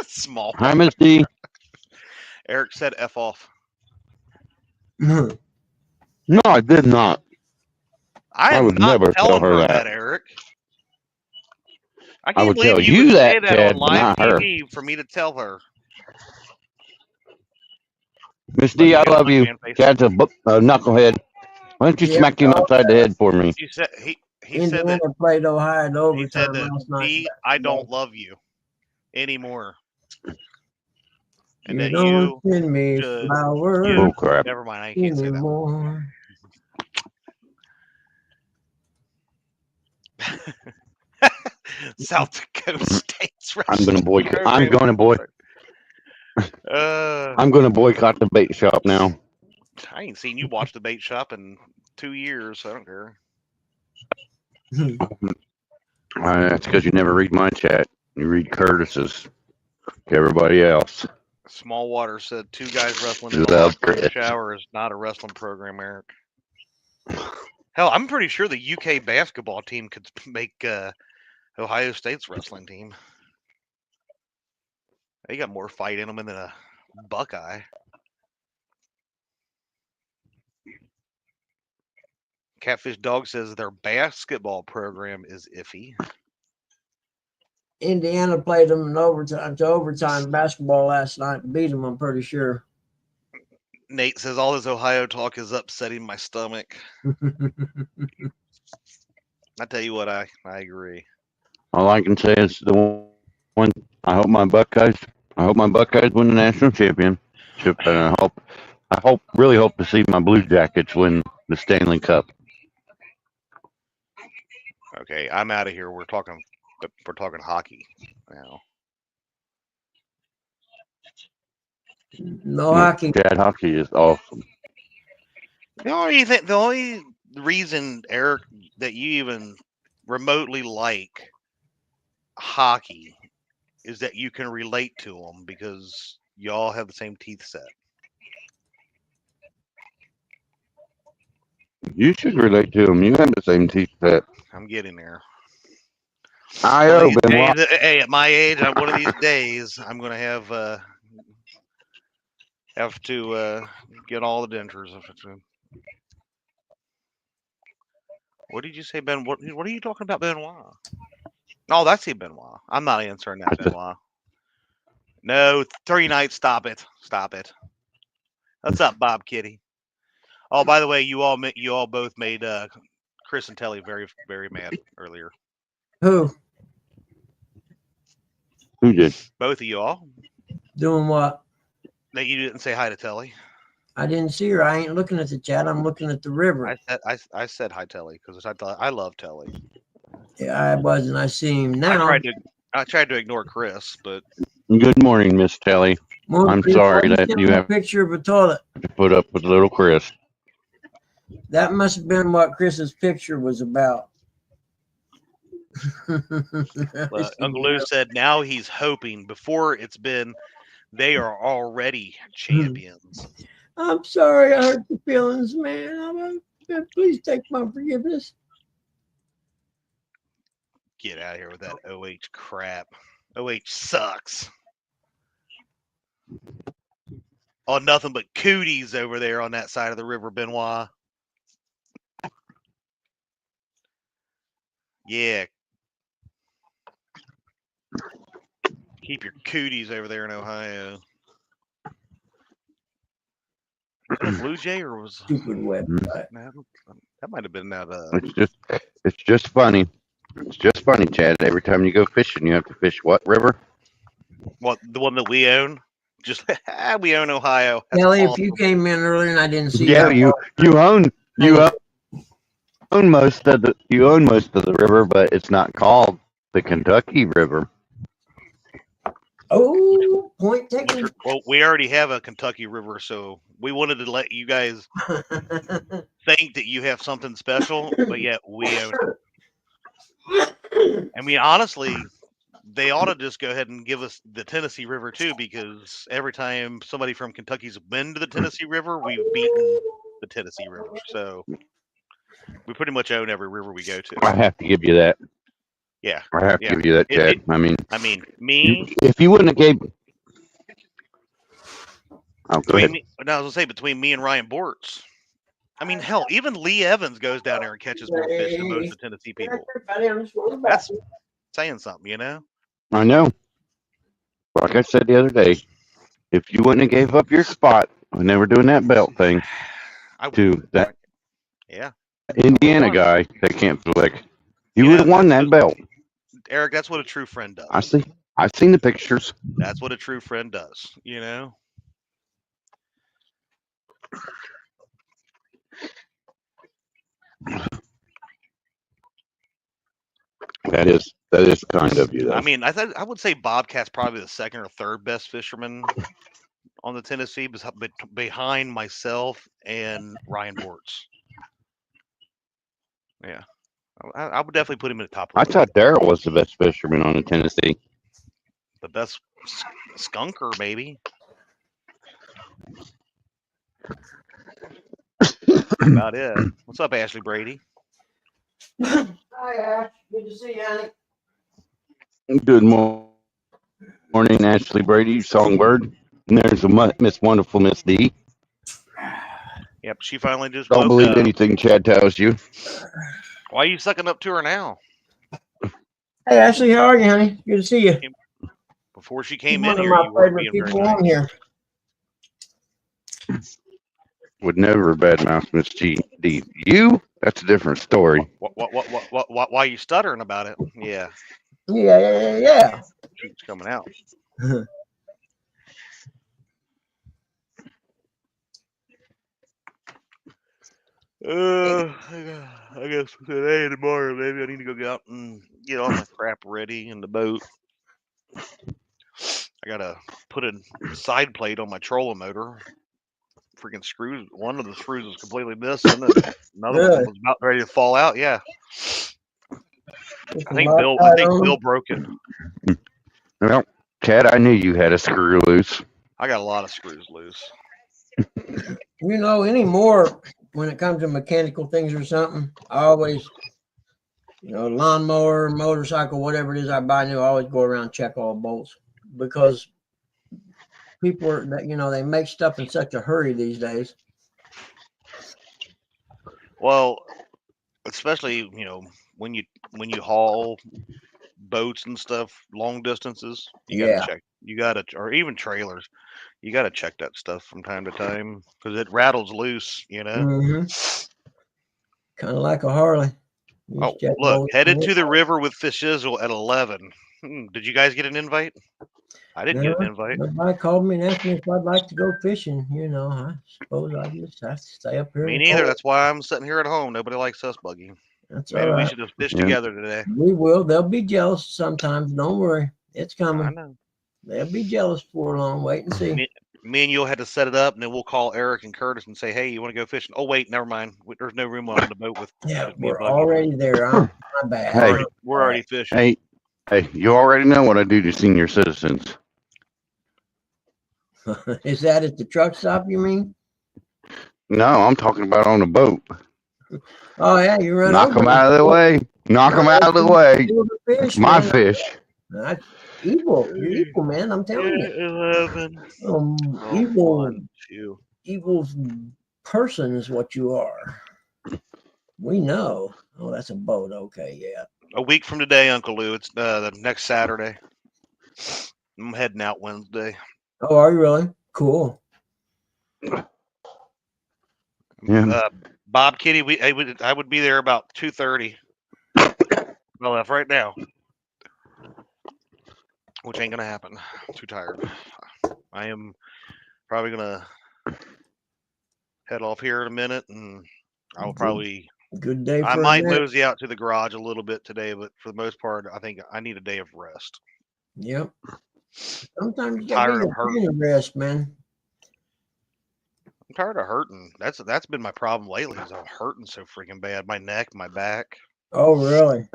Small. Hi, Miss D. Eric said F off. No, I did not. I I am would not never tell telling her her that. that, Eric. I I can't would believe tell you you would say that, that on Chad, but live not her. TV for me to tell her. Miss Look, D, I you got a love funny you. man face. Chad's a knucklehead. Why don't you Yep. smack him upside the head for me? You said he said Indiana that played Ohio in he said overtime that last night. D, I don't love you anymore. And You that don't you send me should flowers Bull crap. never mind, I can't say that one. anymore. South Dakota State's I'm gonna wrestling boycott. program. I'm gonna boycott the bait shop now. I ain't seen you watch the bait shop in 2 years, so I don't care. That's because you never read my chat. You read Curtis's. Everybody else. Small Water said 2 guys wrestling in You the love locker room Chris. shower is not a wrestling program, Eric. Hell, I'm pretty sure the UK basketball team could make Ohio State's wrestling team. They got more fight in them than a Buckeye. Catfish Dog says their basketball program is iffy. Indiana played them in overtime basketball last night and beat them, I'm pretty sure. Nate says all this Ohio talk is upsetting my stomach. I tell you what, I agree. All I can say is the one. I hope my Buckeyes win the national championship, and I really hope to see my Blue Jackets win the Stanley Cup. Okay, I'm out of here. We're talking hockey now. No hockey. Chad, hockey is awesome. The only reason, Eric, that you even remotely like hockey is that you can relate to them because y'all have the same teeth set. You should relate to them. You have the same teeth set. I'm getting there. I One of know, these Benoit. days, hey, at my age, one of these days, I'm gonna have to get all the dentures. What did you say, Ben? What are you talking about, Benoit? Oh, that's he, Benoit. I'm not answering that, Benoit. No, 3 nights. Stop it. Stop it. What's up, Bob Kitty? Oh, by the way, you all both made Chris and Telly very, very mad earlier. Who? Who did? Both of you all. Doing what? That you didn't say hi to Telly. I didn't see her. I ain't looking at the chat. I'm looking at the river. I said hi, Telly, because I love Telly. Yeah, I wasn't. I see him now. I tried to ignore Chris, but Good morning, Miss Telly. I'm sorry that you have a picture of a toilet. to put up with little Chris. That must have been what Chris's picture was about. Uncle Lou said now he's hoping. Before it's been, they are already champions. I'm sorry I hurt your feelings, man. Please take my forgiveness. Get out of here with that OH crap. OH sucks. Oh, nothing but cooties over there on that side of the river, Benoit. Yeah. Keep your cooties over there in Ohio. Was it a Blue Jay or was Stupid website? That might have been that. It's just funny. It's just funny, Chad. Every time you go fishing, you have to fish what river? What, the one that we own? Just we own Ohio. That's Kelly, awesome. if you came in earlier and I didn't see Yeah, you own most of the river, but it's not called the Kentucky River. Oh, point taken. Well, we already have a Kentucky River, so we wanted to let you guys think that you have something special, but yet we own it. I mean, honestly, they ought to just go ahead and give us the Tennessee River too, because every time somebody from Kentucky's been to the Tennessee River, we've beaten the Tennessee River. So we pretty much own every river we go to. I have to give you that. Yeah. I have to give you that, Chad. I mean, me. If you wouldn't have gave, Oh, go Between ahead. me, no, I was gonna say between me and Ryan Bortz. I mean, hell, even Lee Evans goes down there and catches more fish than most of the Tennessee people. That's saying something, you know. I know. Like I said the other day, if you wouldn't have gave up your spot when they were doing that belt thing I to that yeah, Indiana won. guy that can't flick, you You would know, have won that's that belt. Eric, that's what a true friend does. I've seen the pictures. That's what a true friend does. You know. That is kind of you, though. I mean, I would say Bobcat's probably the second or third best fisherman on the Tennessee, behind myself and Ryan Bortz. Yeah, I would definitely put him in the top. I thought Daryl was the best fisherman on the Tennessee. The best skunker, maybe. About it. What's up, Ashley Brady? Hi, Ash. Good to see you, honey. Good morning, Ashley Brady, Songbird. And there's a Miss Wonderful Miss D. Yep, she finally just Don't woke believe up. anything Chad tells you. Why are you sucking up to her now? Hey, Ashley, how are you, honey? Good to see you. Before she You're came one in of here, my you weren't favorite being very people nice. on here. Would never badmouth Miss G D. You? That's a different story. Why are you stuttering about it? Yeah, Yeah. truth's coming out. I guess today and tomorrow, maybe I need to go out and get all my crap ready in the boat. I gotta put a side plate on my trolling motor. Freaking screws. One of the screws is completely missing, and another Really? one was about ready to fall out. Yeah, Just I a think lot Bill. tied on them. broke it. Well, Chad, I knew you had a screw loose. I got a lot of screws loose. You know, anymore when it comes to mechanical things or something, I always, lawnmower, motorcycle, whatever it is I buy new, I always go around and check all bolts because people are that they make stuff in such a hurry these days. Well, especially when you haul boats and stuff long distances, you got to Yeah. check. You got to, or even trailers, you got to check that stuff from time to time because it rattles loose. Kind of like a Harley. You Oh, just check look, bolts headed in it. to the river with Fishizzle at 11. Did you guys get an invite? I didn't get an No, invite. nobody called me and asked me if I'd like to go fishing. I suppose I just have to stay up here. Me and neither. cold. That's why I'm sitting here at home. Nobody likes us buggy. That's all Maybe we right. should have fished Yeah. together today. We will. They'll be jealous sometimes. Don't worry. It's I coming. know. They'll be jealous for long. Wait and see. Me and you'll had to set it up, and then we'll call Eric and Curtis and say, "Hey, you want to go fishing?" Oh, wait, never mind. There's no room on the boat with Yeah, just me and we're Buggy. already there. My bad. Hey. We're already fishing. Hey, you already know what I do to senior citizens. Is that at the truck stop, you mean? No, I'm talking about on the boat. Oh, yeah, you run Knock over them out of the way. Knock them out of the way. It's my fish. That's evil. You're evil, man. I'm telling you. 11. Evil person is what you are. We know. Oh, that's a boat. Okay, yeah. A week from today, Uncle Lou. It's the next Saturday. I'm heading out Wednesday. Oh, are you really? Cool. Yeah. Bob Kitty, I would be there about 2:30. I left right now, which ain't gonna happen. I'm too tired. I am probably gonna head off here in a minute, and I'll probably. Good day for I a might nap. mosey out to the garage a little bit today, but for the most part, I think I need a day of rest. Yep. Sometimes you Tired gotta of hurting. get a rest, man. I'm tired of hurting. That's been my problem lately. Is I'm hurting so freaking bad. My neck, my back. Oh, really?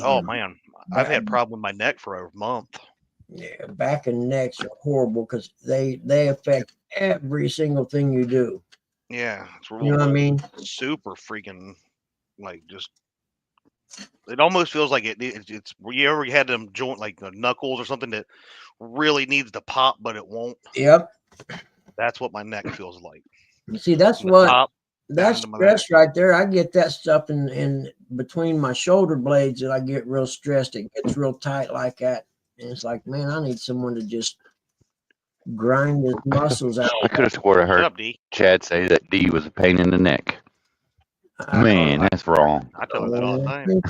Oh Damn. man, I've had problem with my neck for a month. Yeah, back and necks are horrible because they affect every single thing you do. Yeah, it's real, You know what I mean? super freaking like just. It almost feels like it's. You ever had them joint like the knuckles or something that really needs to pop but it won't. Yep. That's what my neck feels like. See, that's From the what top that's down to my neck. stress right there. I get that stuff in between my shoulder blades that I get real stressed. It gets real tight like that. And it's like, man, I need someone to just grind his muscles out. I could have swore I Shut heard up, D. Chad say that D was a pain in the neck. Man, that's wrong. I tell her that all the time.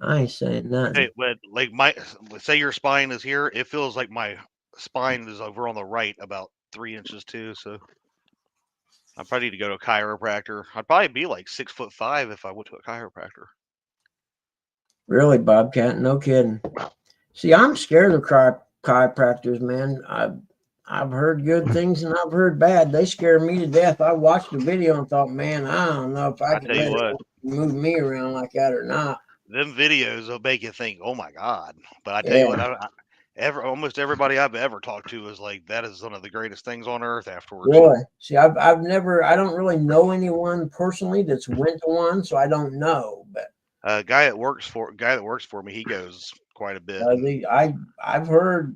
I ain't saying nothing. Hey, but like say your spine is here, it feels like my spine is over on the right about 3 inches too. So I probably need to go to a chiropractor. I'd probably be like 6'5" if I went to a chiropractor. Really, Bobcat? No kidding. See, I'm scared of chiropractors, man. I've heard good things and I've heard bad. They scare me to death. I watched the video and thought, man, I don't know if I can tell you let it what. move me around like that or not. Them videos will make you think, oh my God. But I tell you what, almost everybody I've ever talked to is like, that is one of the greatest things on earth afterwards. Really? See, I don't really know anyone personally that's went to one, so I don't know. But guy that works for me, he goes quite a bit. I've heard,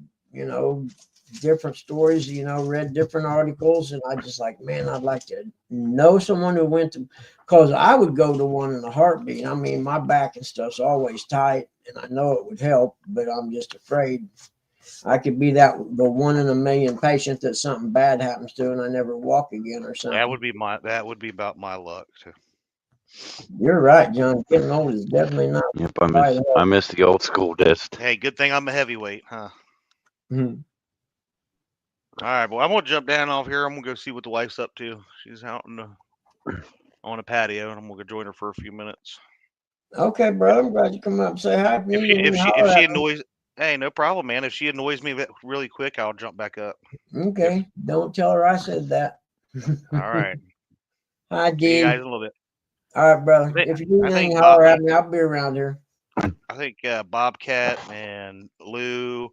different stories, read different articles, and I just like, man, I'd like to know someone who went to, because I would go to one in a heartbeat. I mean, my back and stuff's always tight, and I know it would help, but I'm just afraid I could be the 1 in a million patient that something bad happens to, and I never walk again or something. That would be about my luck too. You're right, John. Getting old is definitely not. Yep, I miss the old school desk. Hey, good thing I'm a heavyweight, huh? Mm-hmm. All right, well, I'm gonna jump down off here. I'm gonna go see what the wife's up to. She's out on a patio, and I'm gonna go join her for a few minutes. Okay, brother. I'm glad you come up and say hi. If she annoys, hey, no problem, man. If she annoys me really quick, I'll jump back up. Okay, don't tell her I said that. All right. Hi, D. See you guys in a little bit. All right, brother. If you do anything, holler at me. I'll be around here. I think Bobcat and Lou,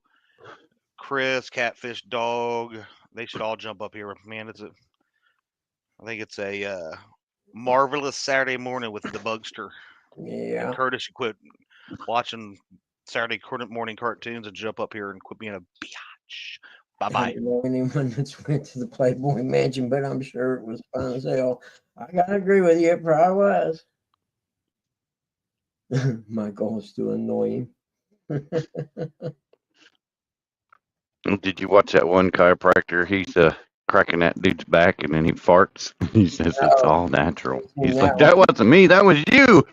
Chris, Catfish Dog, they should all jump up here. Man, I think it's a marvelous Saturday morning with the Bugster. Yeah. And Curtis, you quit watching Saturday morning cartoons and jump up here and quit being a biatch. Bye-bye. I don't know anyone that's went to the Playboy Mansion, but I'm sure it was fun as hell. I gotta agree with you. It probably was. My goal is to annoy him. Did you watch that one chiropractor? He's cracking that dude's back, and then he farts. He says it's all natural. He's like, that wasn't me. That was you.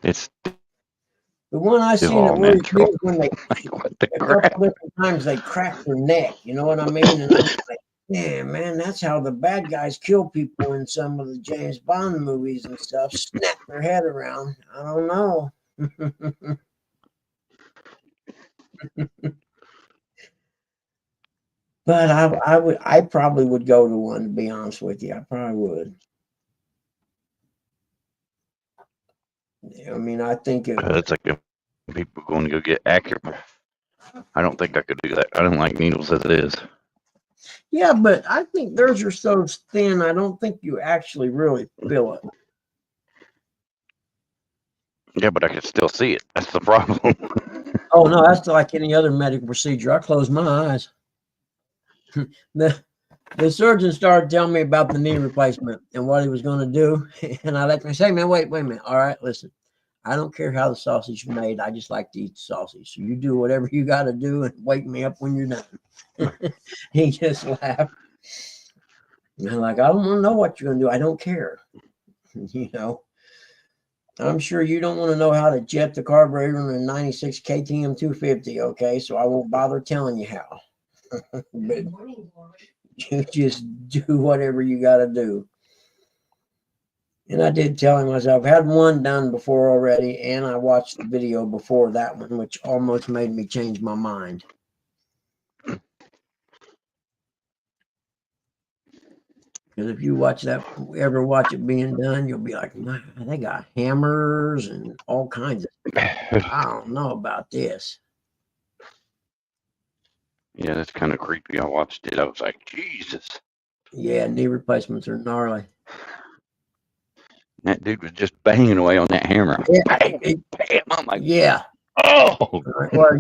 It's the one I seen all natural. When they what the a crap? couple different times they crack their neck. You know what I mean? And I'm like, yeah, man, that's how the bad guys kill people in some of the James Bond movies and stuff. Snap their head around. I don't know. But I probably would go to one, to be honest with you. I probably would. I mean, I think it's like if people going to go get accurate. I don't think I could do that. I don't like needles as it is. Yeah, but I think theirs are so thin, I don't think you actually really feel it. Yeah, but I can still see it. That's the problem. Oh, no, that's like any other medical procedure. I close my eyes. The surgeon started telling me about the knee replacement and what he was going to do. And I let me say, man, wait a minute. All right, listen. I don't care how the sausage is made. I just like to eat the sausage. So you do whatever you got to do and wake me up when you're done. He just laughed. And I'm like, I don't want to know what you're going to do. I don't care. I'm sure you don't want to know how to jet the carburetor in a 96 KTM 250. Okay, so I won't bother telling you how. But you just do whatever you got to do. And I did tell him, I've had one done before already, and I watched the video before that one, which almost made me change my mind. Because if you ever watch it being done, you'll be like, man, they got hammers and all kinds of stuff. I don't know about this. Yeah, that's kind of creepy. I watched it. I was like, Jesus. Yeah, knee replacements are gnarly. That dude was just banging away on that hammer. Yeah, bam, bam. I'm like, yeah. Oh, All right, well,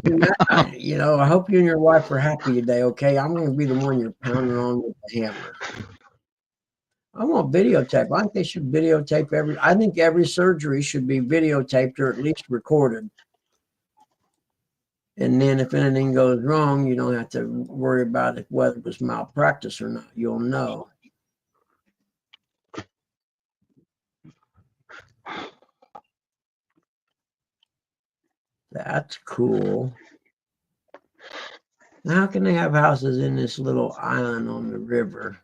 I hope you and your wife are happy today. Okay, I'm going to be the one you're pounding on with the hammer. I want videotape. I think they should videotape I think every surgery should be videotaped or at least recorded. And then if anything goes wrong, you don't have to worry about it, whether it was malpractice or not. You'll know. That's cool. Now, how can they have houses in this little island on the river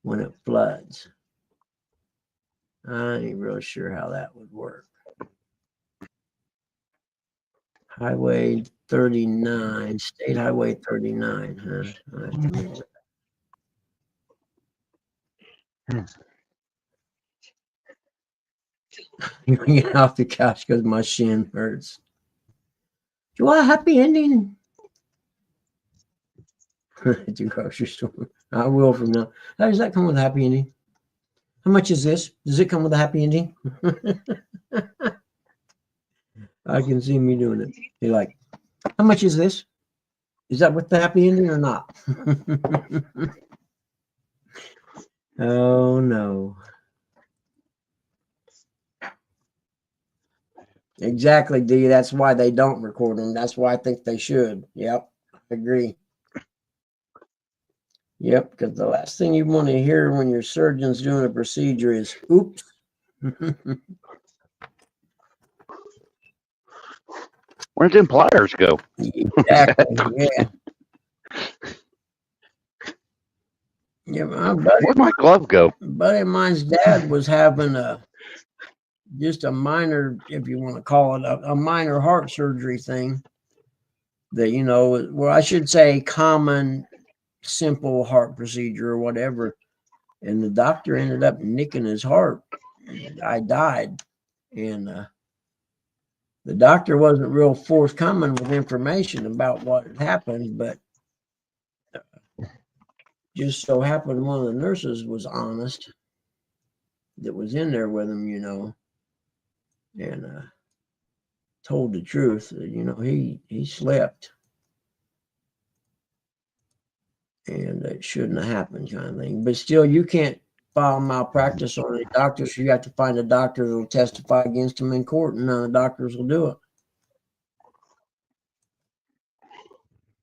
when it floods? I ain't real sure how that would work. Highway 39, State Highway 39, huh? I have to remember that. You can get off the couch because my shin hurts. Do you want a happy ending? At the grocery store. I will from now. How does that come with a happy ending? How much is this? Does it come with a happy ending? I can see me doing it. You're like, how much is this? Is that with the happy ending or not? Oh no. Exactly, D. That's why they don't record them. That's why I think they should. Yep. Agree. Yep, because the last thing you want to hear when your surgeon's doing a procedure is oops. where'd them pliers go? Exactly. Yeah. Yeah, my Where'd my glove go? buddy of mine's dad was having just a minor, if you want to call it a minor heart surgery thing. That well, I should say common, simple heart procedure or whatever. And the doctor ended up nicking his heart. I died, and the doctor wasn't real forthcoming with information about what had happened, but just so happened one of the nurses was honest that was in there with him, and told the truth. He slept, and it shouldn't have happened, kind of thing. But still, you can't file malpractice on any doctors. You have to find a doctor that will testify against him in court, and none of the doctors will do it.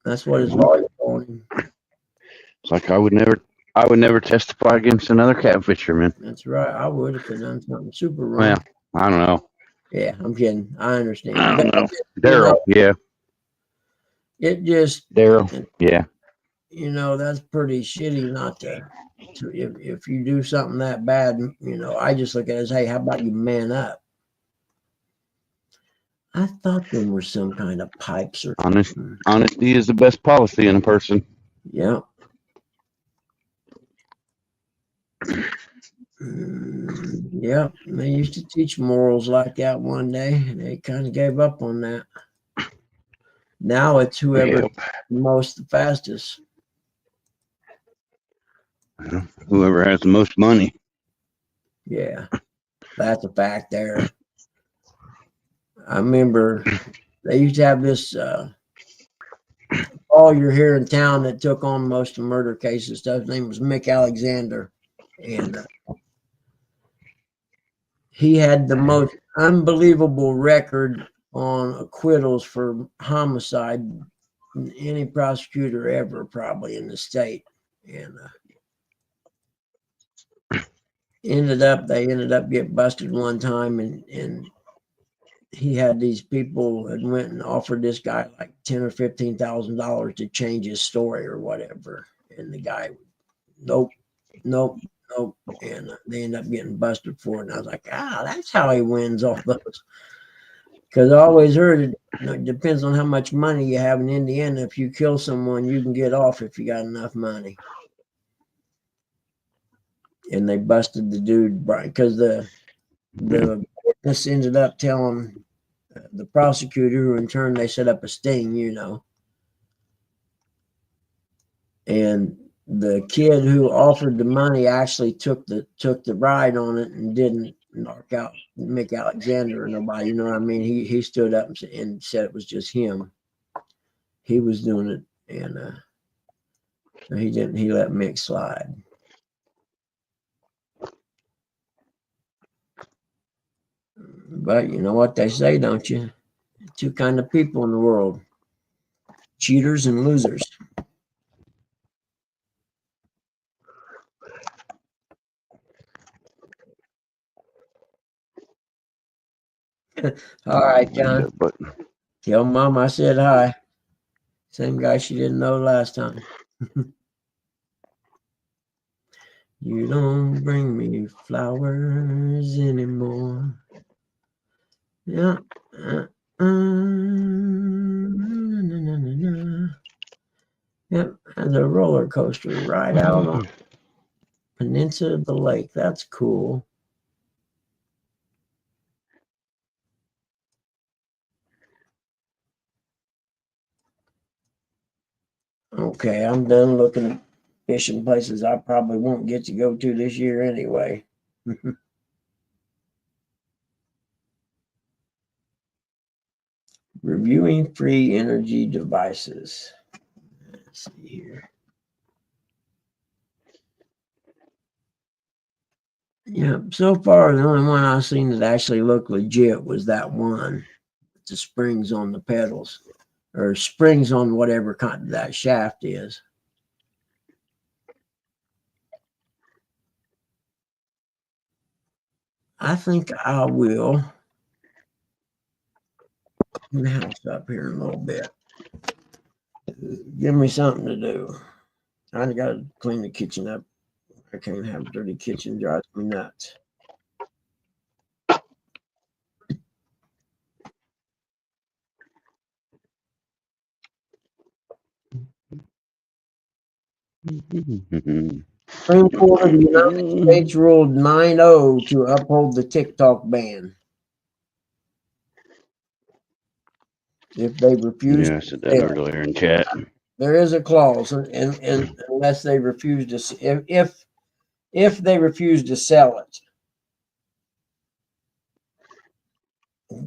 That's what his lawyer told him. It's like I would never testify against another catfisherman. That's right. I would if it done something super wrong. Well, I don't know. Yeah, I'm kidding. I understand. I don't But know. Daryl, yeah. it just, Daryl, yeah. That's pretty shitty not to if you do something that bad, I just look at it as, hey, how about you man up? I thought there were some kind of pipes or something. Honesty is the best policy in a person. Yeah. Yeah, they used to teach morals like that one day, and they kind of gave up on that. Now it's whoever most the fastest. Whoever has the most money. Yeah, that's a fact there. I remember they used to have this all you're here in town that took on most of the murder cases stuff. His name was Mick Alexander, and he had the most unbelievable record on acquittals for homicide than any prosecutor ever, probably in the state. And they ended up getting busted one time, and he had these people that went and offered this guy like $10,000 or $15,000 to change his story or whatever, and the guy, nope, and they end up getting busted for it. And I was like, that's how he wins all those. Because I always heard it depends on how much money you have in Indiana. If you kill someone, you can get off if you got enough money. And they busted the dude because the witness ended up telling the prosecutor, who in turn they set up a sting, and the kid who offered the money actually took the ride on it and didn't knock out Mick Alexander or nobody. You know what I mean? He stood up and said it was just him. He was doing it, and so he didn't. He let Mick slide. But you know what they say, don't you? Two kind of people in the world: cheaters and losers. All right, John. But Tell Mom I said hi. Same guy she didn't know last time. You don't bring me flowers anymore. Yeah. Yep, there's a roller coaster right out on Peninsula of the Lake. That's cool. Okay, I'm done looking at fishing places I probably won't get to go to this year anyway. Reviewing free energy devices. Let's see here. Yeah, so far the only one I've seen that actually looked legit was that one. The springs on the pedals, or springs on whatever kind that shaft is. I think I will clean the house up here in a little bit. Give me something to do. I got to clean the kitchen up. I can't have a dirty kitchen. Drives me nuts. Supreme Court of the United States ruled 9-0 to uphold the TikTok ban. If they refuse, yeah, I said that earlier in chat. there is a clause, and unless they refuse to, if they refuse to sell it.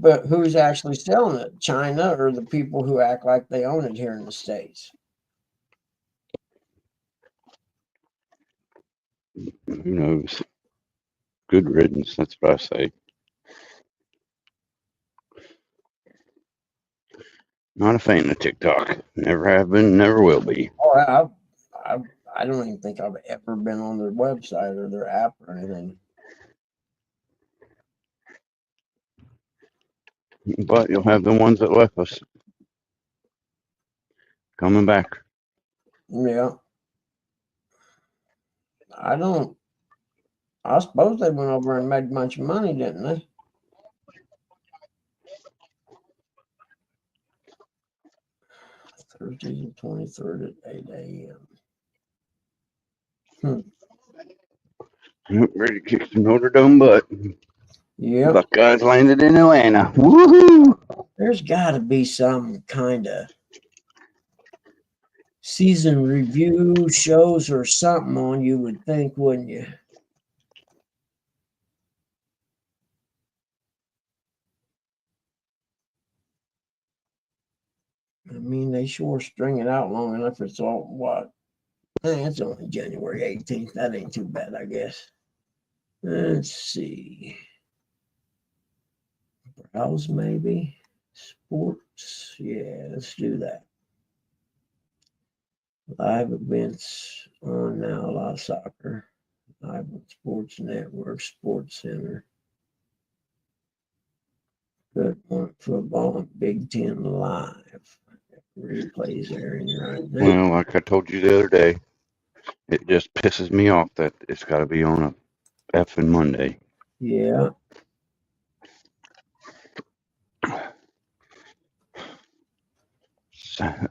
But who's actually selling it? China or the people who act like they own it here in the States? Who knows? Good riddance. That's what I say. Not a fan of TikTok. Never have been, never will be. Oh, I don't even think I've ever been on their website or their app or anything. But you'll have the ones that left us coming back. Yeah. I suppose they went over and made a bunch of money, didn't they? Thursday the 23rd at 8 a.m. Ready to kick some Notre Dame butt. Yeah. Buckeyes landed in Atlanta. Woohoo! There's got to be some kind of season review shows or something on, you would think, wouldn't you? I mean, they sure string it out long enough. It's all what? It's only January 18th. That ain't too bad, I guess. Let's see. Browse maybe. Sports. Yeah, let's do that. Live events on now. A lot of soccer. Live Sports Network, Sports Center. Good one. Football and Big Ten Live. Replays airing right now. Well, like I told you the other day, it just pisses me off that it's got to be on a effing Monday. Yeah.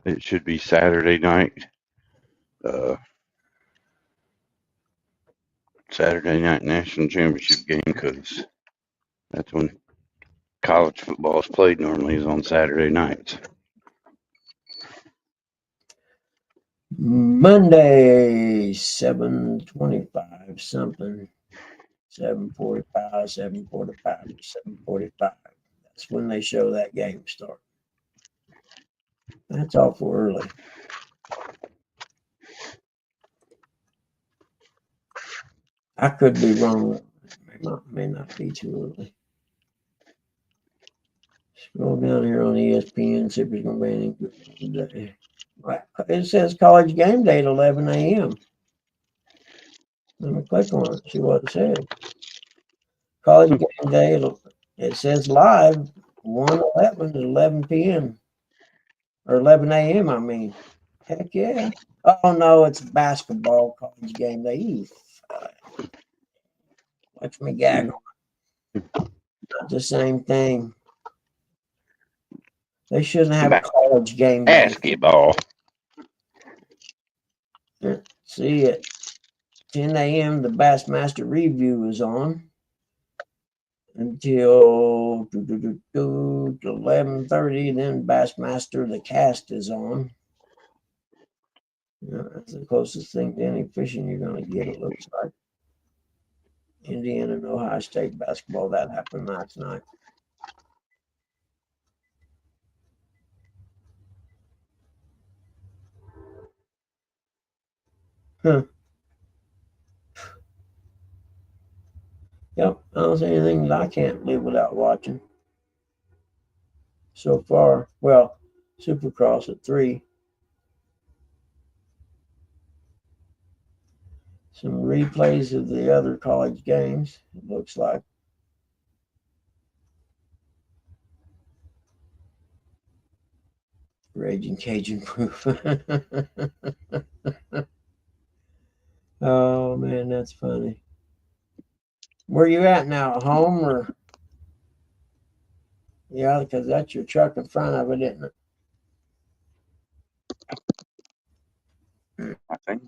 It should be Saturday night. Saturday night national championship game, because that's when college football is played normally, is on Saturday nights. Monday, 7:25 something. 7:45, 7:45, 7:45. That's when they show that game start. That's awful early. I could be wrong. May not be too early. Scroll down here on ESPN, see if there's going to be anything good today. Right. It says college game day at 11 a.m. Let me click on it, see what it says. College game day, it says live, 1/11 at 11 p.m. Or 11 a.m., I mean. Heck yeah. Oh, no, it's basketball college game day. Watch me gag. Not the same thing. They shouldn't have college game day. Basketball. See, at 10 a.m., the Bassmaster review is on until 11:30. Then Bassmaster, the cast is on. That's the closest thing to any fishing you're going to get, it looks like. Indiana and Ohio State basketball, that happened last night. Huh. Yep, I don't see anything that I can't live without watching so far. Well, Supercross at 3. Some replays of the other college games, it looks like. Raging Cajun proof. Oh, man, that's funny. Where you at now? Home or? Yeah, because that's your truck in front of it, isn't it? I think.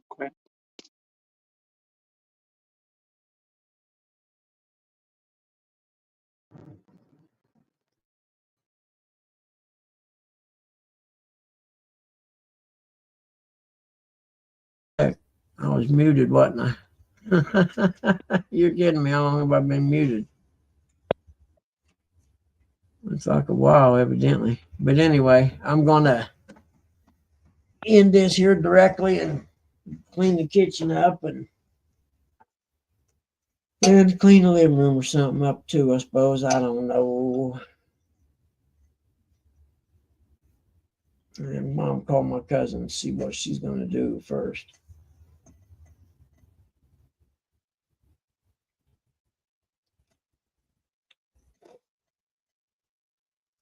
I was muted, wasn't I? You're kidding me. How long have I been muted? It's like a while, evidently. But anyway, I'm going to end this here directly and clean the kitchen up and clean the living room or something up too, I suppose. I don't know. And Mom called my cousin to see what she's going to do first.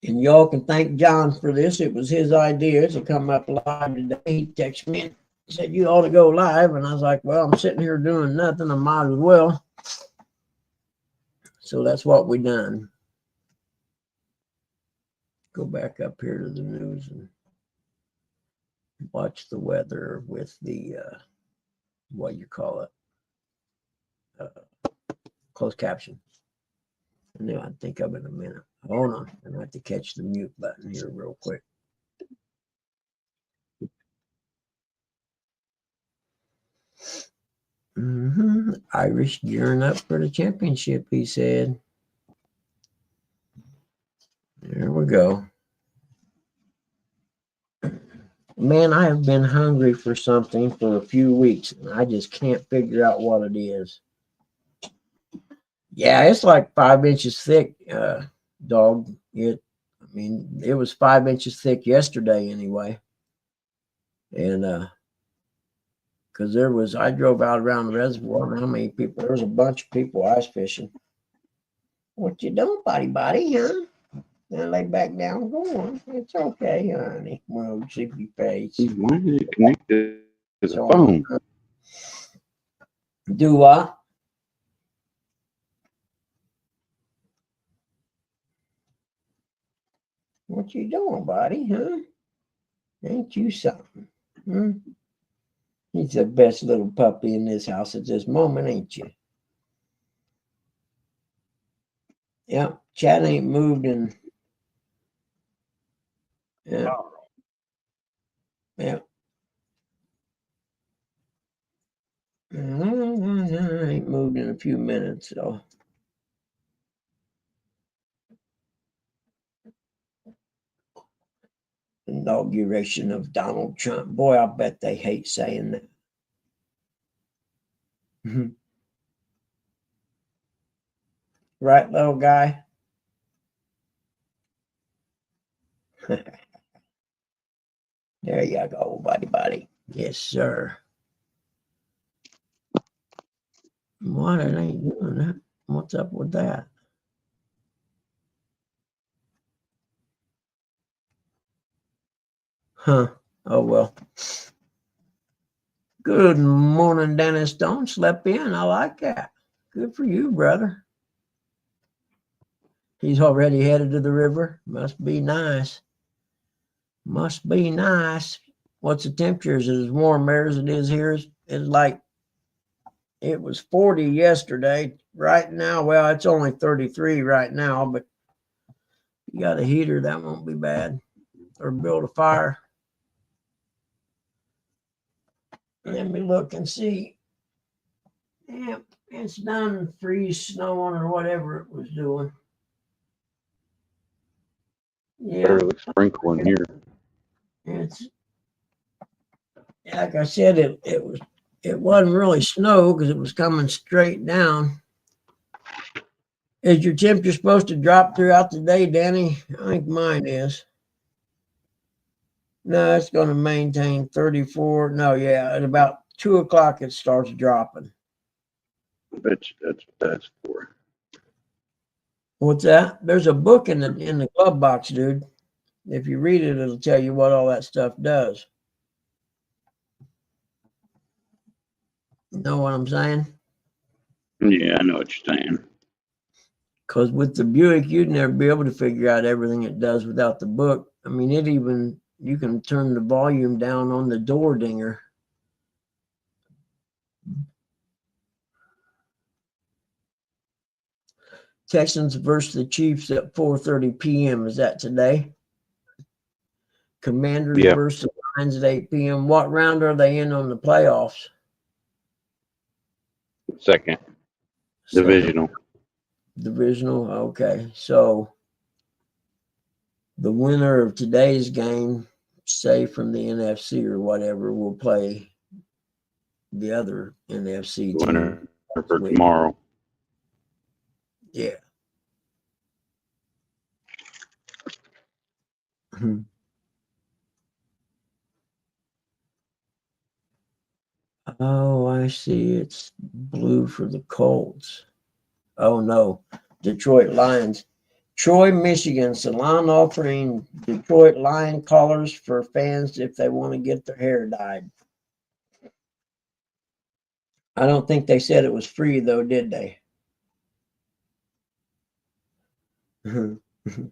And y'all can thank John for this. It was his idea to come up live today. He texted me and said, you ought to go live. And I was like, well, I'm sitting here doing nothing. I might as well. So that's what we done. Go back up here to the news and watch the weather with the, what you call it, closed caption. And then I think of it in a minute. Hold on. I'm going to have to catch the mute button here real quick. Irish gearing up for the championship, he said. There we go. Man, I have been hungry for something for a few weeks, and I just can't figure out what it is. Yeah, it's like 5 inches thick, dog. It was 5 inches thick yesterday anyway. And because I drove out around the reservoir, I don't know how many people, there was a bunch of people ice fishing. What you doing, buddy, huh? Now lay back down, go on. It's okay, honey. Well, see your face. Why did it connect to the phone? Do what? What you doing, buddy, huh? Ain't you something? He's the best little puppy in this house at this moment, ain't you? Yep, Chad ain't moved in. Yeah. Ain't get moved in a few minutes, so. Inauguration of Donald Trump. Boy, I bet they hate saying that. Right, little guy? There you go, buddy. Yes, sir. What, it ain't doing that? What's up with that? Huh. Oh, well. Good morning, Dennis Stone. Slept in. I like that. Good for you, brother. He's already headed to the river. Must be nice. Must be nice. What's the temperature? Is it as warm there as it is here? It's like, it was 40 yesterday. Right now, well, it's only 33 right now, but you got a heater, that won't be bad. Or build a fire. Let me look and see. Yeah, it's done freeze snowing or whatever it was doing. Yeah, Barely sprinkling here. it's like I said, it wasn't really snow because it was coming straight down. Is your temperature supposed to drop throughout the day, Danny? I think mine is. No, it's going to maintain 34. No, yeah, at about 2 o'clock it starts dropping. I bet you that's for. What's that? There's a book in the glove box, dude. If you read it, it'll tell you what all that stuff does. You know what I'm saying? Yeah, I know what you're saying. Because with the Buick, you'd never be able to figure out everything it does without the book. I mean, you can turn the volume down on the door dinger. Texans versus the Chiefs at 4:30 p.m. Is that today? Commanders versus the Lions at 8 p.m. What round are they in on the playoffs? Second. Divisional. Divisional. Okay. So the winner of today's game, say from the NFC or whatever, will play the other NFC team. Winner for tomorrow. Yeah. Oh, I see. It's blue for the Colts. Oh, no. Detroit Lions. Troy, Michigan. Salon offering Detroit Lion colors for fans if they want to get their hair dyed. I don't think they said it was free, though, did they?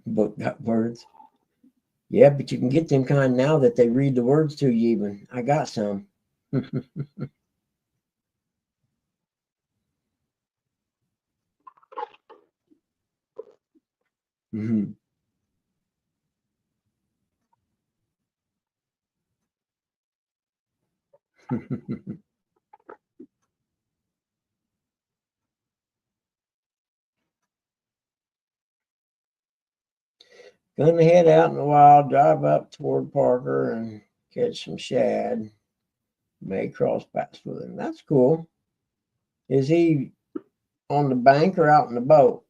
Book got words. Yeah, but you can get them kind now that they read the words to you even. I got some. Gonna head out in a while, drive up toward Parker and catch some shad. May cross paths with him. That's cool. Is he on the bank or out in the boat?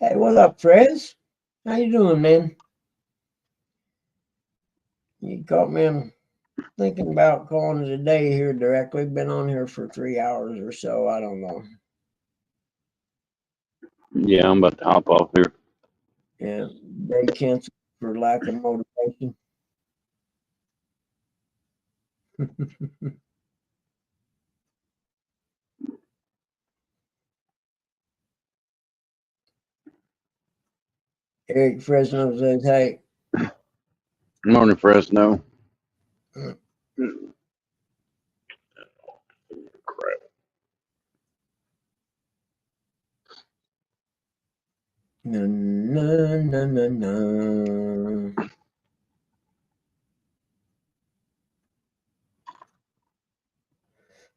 Hey, what up, Frez? How you doing, man? You caught me. I'm thinking about calling it a day here directly. Been on here for 3 hours or so. I don't know. Yeah, I'm about to hop off here. Yeah, they canceled for lack of motivation. Eric Fresno says, hey. Morning, Fresno. Mm. Crap. Na, na, na, na, na.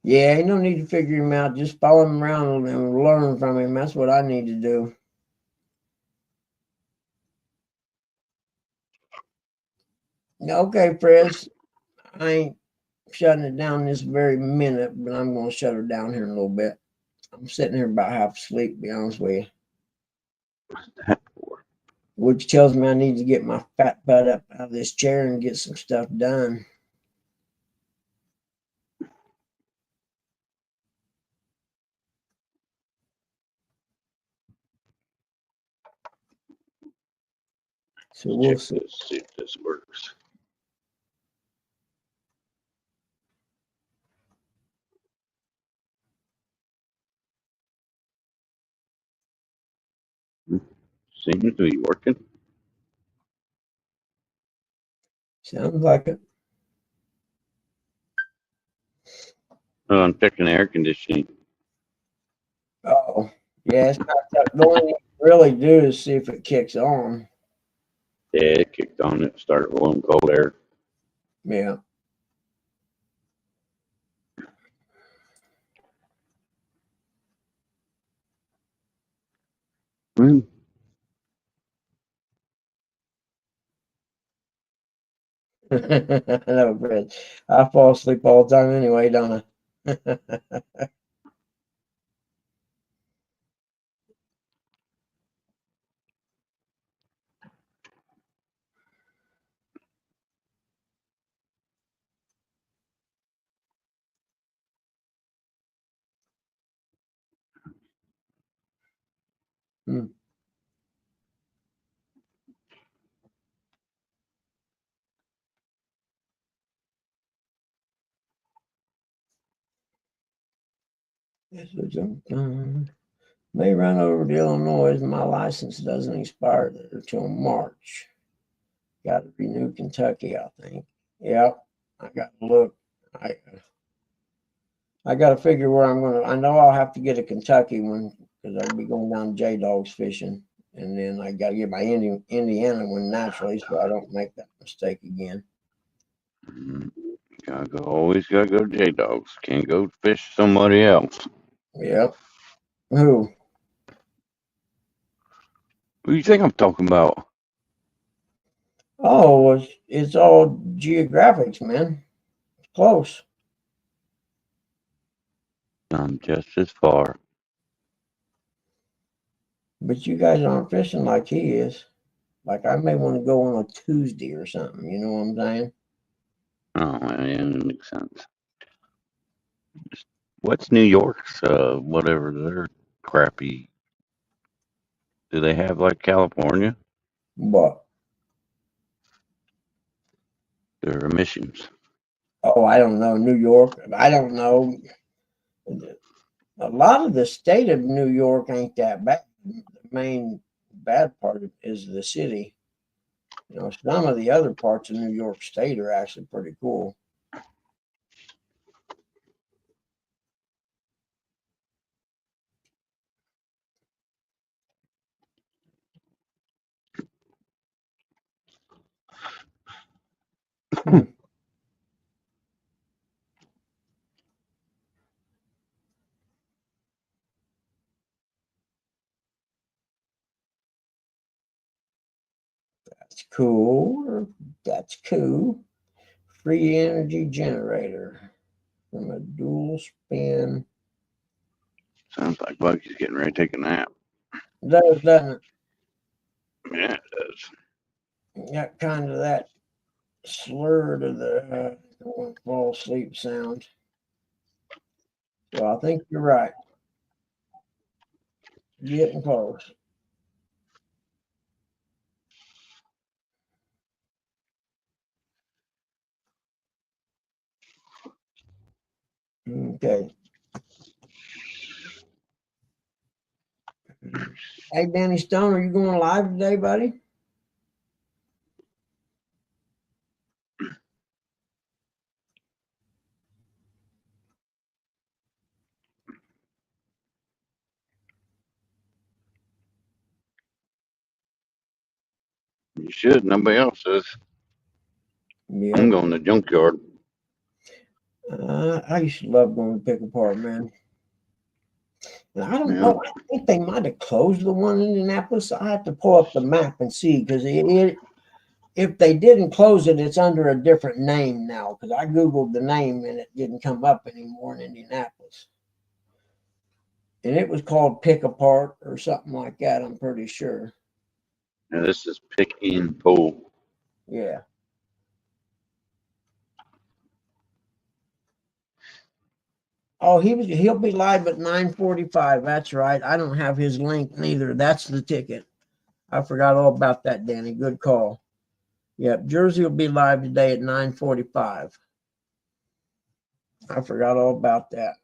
Yeah, ain't no need to figure him out. Just follow him around and learn from him. That's what I need to do. Okay, Fred. I ain't shutting it down this very minute, but I'm going to shut her down here in a little bit. I'm sitting here about half asleep, to be honest with you. Which tells me I need to get my fat butt up out of this chair and get some stuff done. So we'll Check this, see if this works. Seems to be working. Sounds like it. Oh, I'm checking the air conditioning. Oh, yeah. It's not the only thing you really do is see if it kicks on. Yeah, it kicked on. It started blowing cold air. Yeah. Hmm. I know, Fred. I fall asleep all the time anyway, don't I? Hmm. May run over to Illinois. My license doesn't expire there until March. Got to renew Kentucky, I think. Yep. I got to look. I got to figure where I'm going to. I know I'll have to get a Kentucky one because I'll be going down J Dogs fishing. And then I got to get my Indiana one naturally so I don't make that mistake again. Always gotta go to J Dogs. Can't go fish somebody else. Yep. Who? Who do you think I'm talking about? Oh, it's all geographics, man. Close. I'm just as far. But you guys aren't fishing like he is. Like I may want to go on a Tuesday or something. You know what I'm saying? Oh, yeah, that makes sense. What's New York's, whatever their crappy, do they have like California? But Their emissions. oh, I don't know. New York. I don't know. A lot of the state of New York ain't that bad. The main bad part is the city. You know, some of the other parts of New York State are actually pretty cool. Hmm. That's cool. That's cool. Free energy generator from a dual spin. Sounds like Bucky's getting ready to take a nap. Doesn't Yeah, it does. it? Got kind of that slur to the fall asleep sound. So I think you're right. Getting close. Okay. Hey, Danny Stone, are you going live today, buddy? You should. Nobody else does. Yeah. I'm going to the junkyard. I used to love going to pick apart, man. And I don't Yeah. know. I think they might have closed the one in Indianapolis. I have to pull up the map and see because if they didn't close it, it's under a different name now. Because I googled the name and it didn't come up anymore in Indianapolis. And it was called Pick Apart or something like that. I'm pretty sure. Now this is pick and pull. Yeah. Oh, he'll be live at 9:45. That's right. I don't have his link neither. That's the ticket. I forgot all about that, Danny. Good call. Yep, Jersey will be live today at 9:45. I forgot all about that.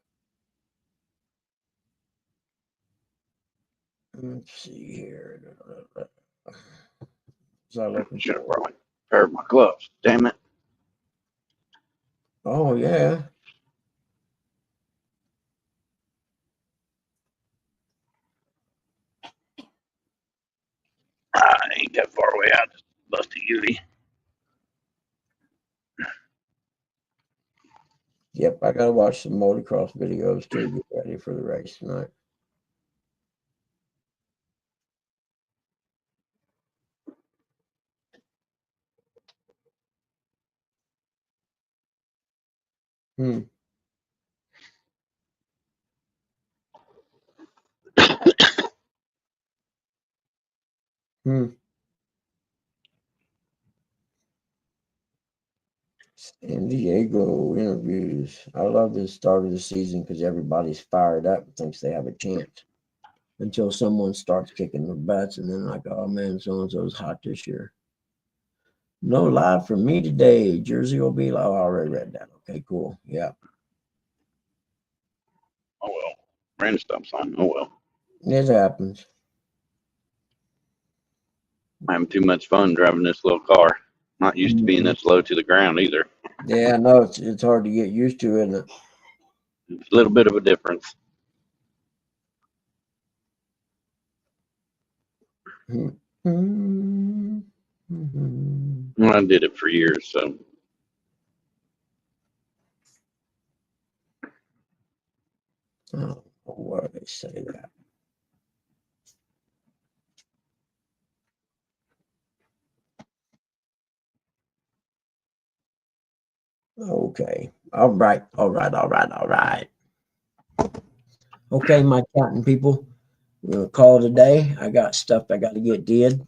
Let's see here. Was I looking Should have for? brought a pair of my gloves. Damn it. Oh yeah. I ain't that far away out. Just bust a Uzi. Yep, I gotta watch some motocross videos too. Get ready for the race tonight. Hmm. Hmm. San Diego interviews. I love the start of the season because everybody's fired up and thinks they have a chance until someone starts kicking their butts and then like, oh man, so and so's hot this year. No live from me today. Jersey will be live. Oh, I already read that. Okay, cool. Yeah. Oh well. Ran a stop sign. Oh well. It happens. I'm having too much fun driving this little car. Not used to being Mhm. this low to the ground either. Yeah, no, it's hard to get used to, isn't it? It's a little bit of a difference. Mhm. Well, I did it for years, so Oh, why do they say that? Okay. All right. All right. All right. All right. Okay, my captain people. We're gonna call it a day. I got stuff I got to get did.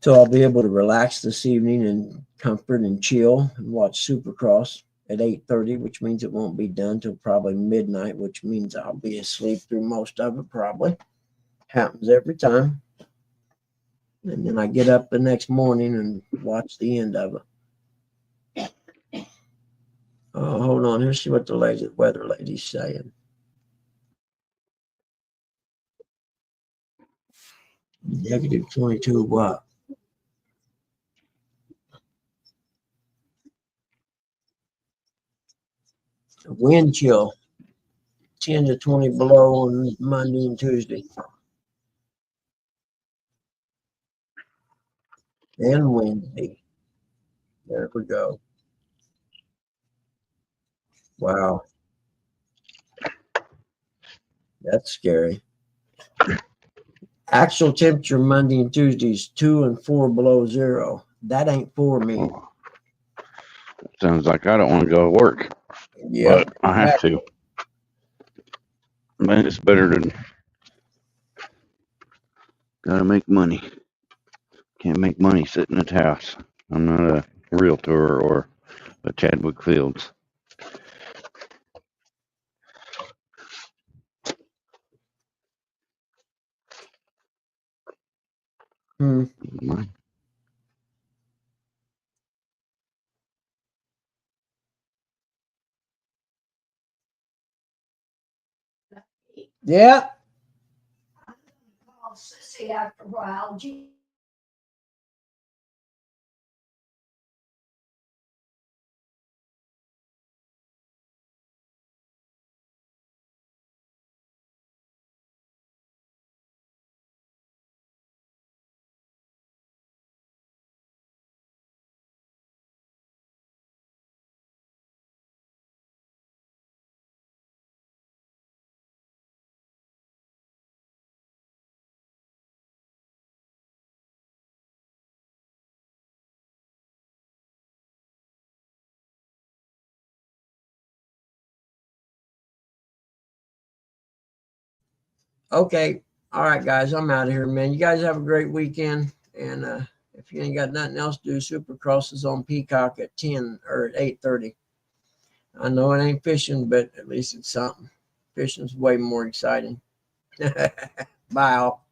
So I'll be able to relax this evening and comfort and chill and watch Supercross at 8:30, which means it won't be done till probably midnight, which means I'll be asleep through most of it probably. Happens every time. And then I get up the next morning and watch the end of it. Oh, hold on. Here's see what the weather lady's saying. -22 what? Wind chill. 10 to 20 below on Monday and Tuesday. And Wednesday. There we go. Wow. That's scary. Actual temperature Monday and Tuesday is 2 and 4 below zero. That ain't for me. oh, sounds like I don't want to go to work, Yeah. but I have to. Man, it's better than gotta make money. Can't make money sitting at the house. I'm not a realtor or a Chadwick Fields. Hmm. Yeah. Sissy after a while. Okay. All right, guys. I'm out of here, man. You guys have a great weekend. And if you ain't got nothing else to do, Supercross is on Peacock at 10 or at 8:30. I know it ain't fishing, but at least it's something. Fishing's way more exciting. Bye all.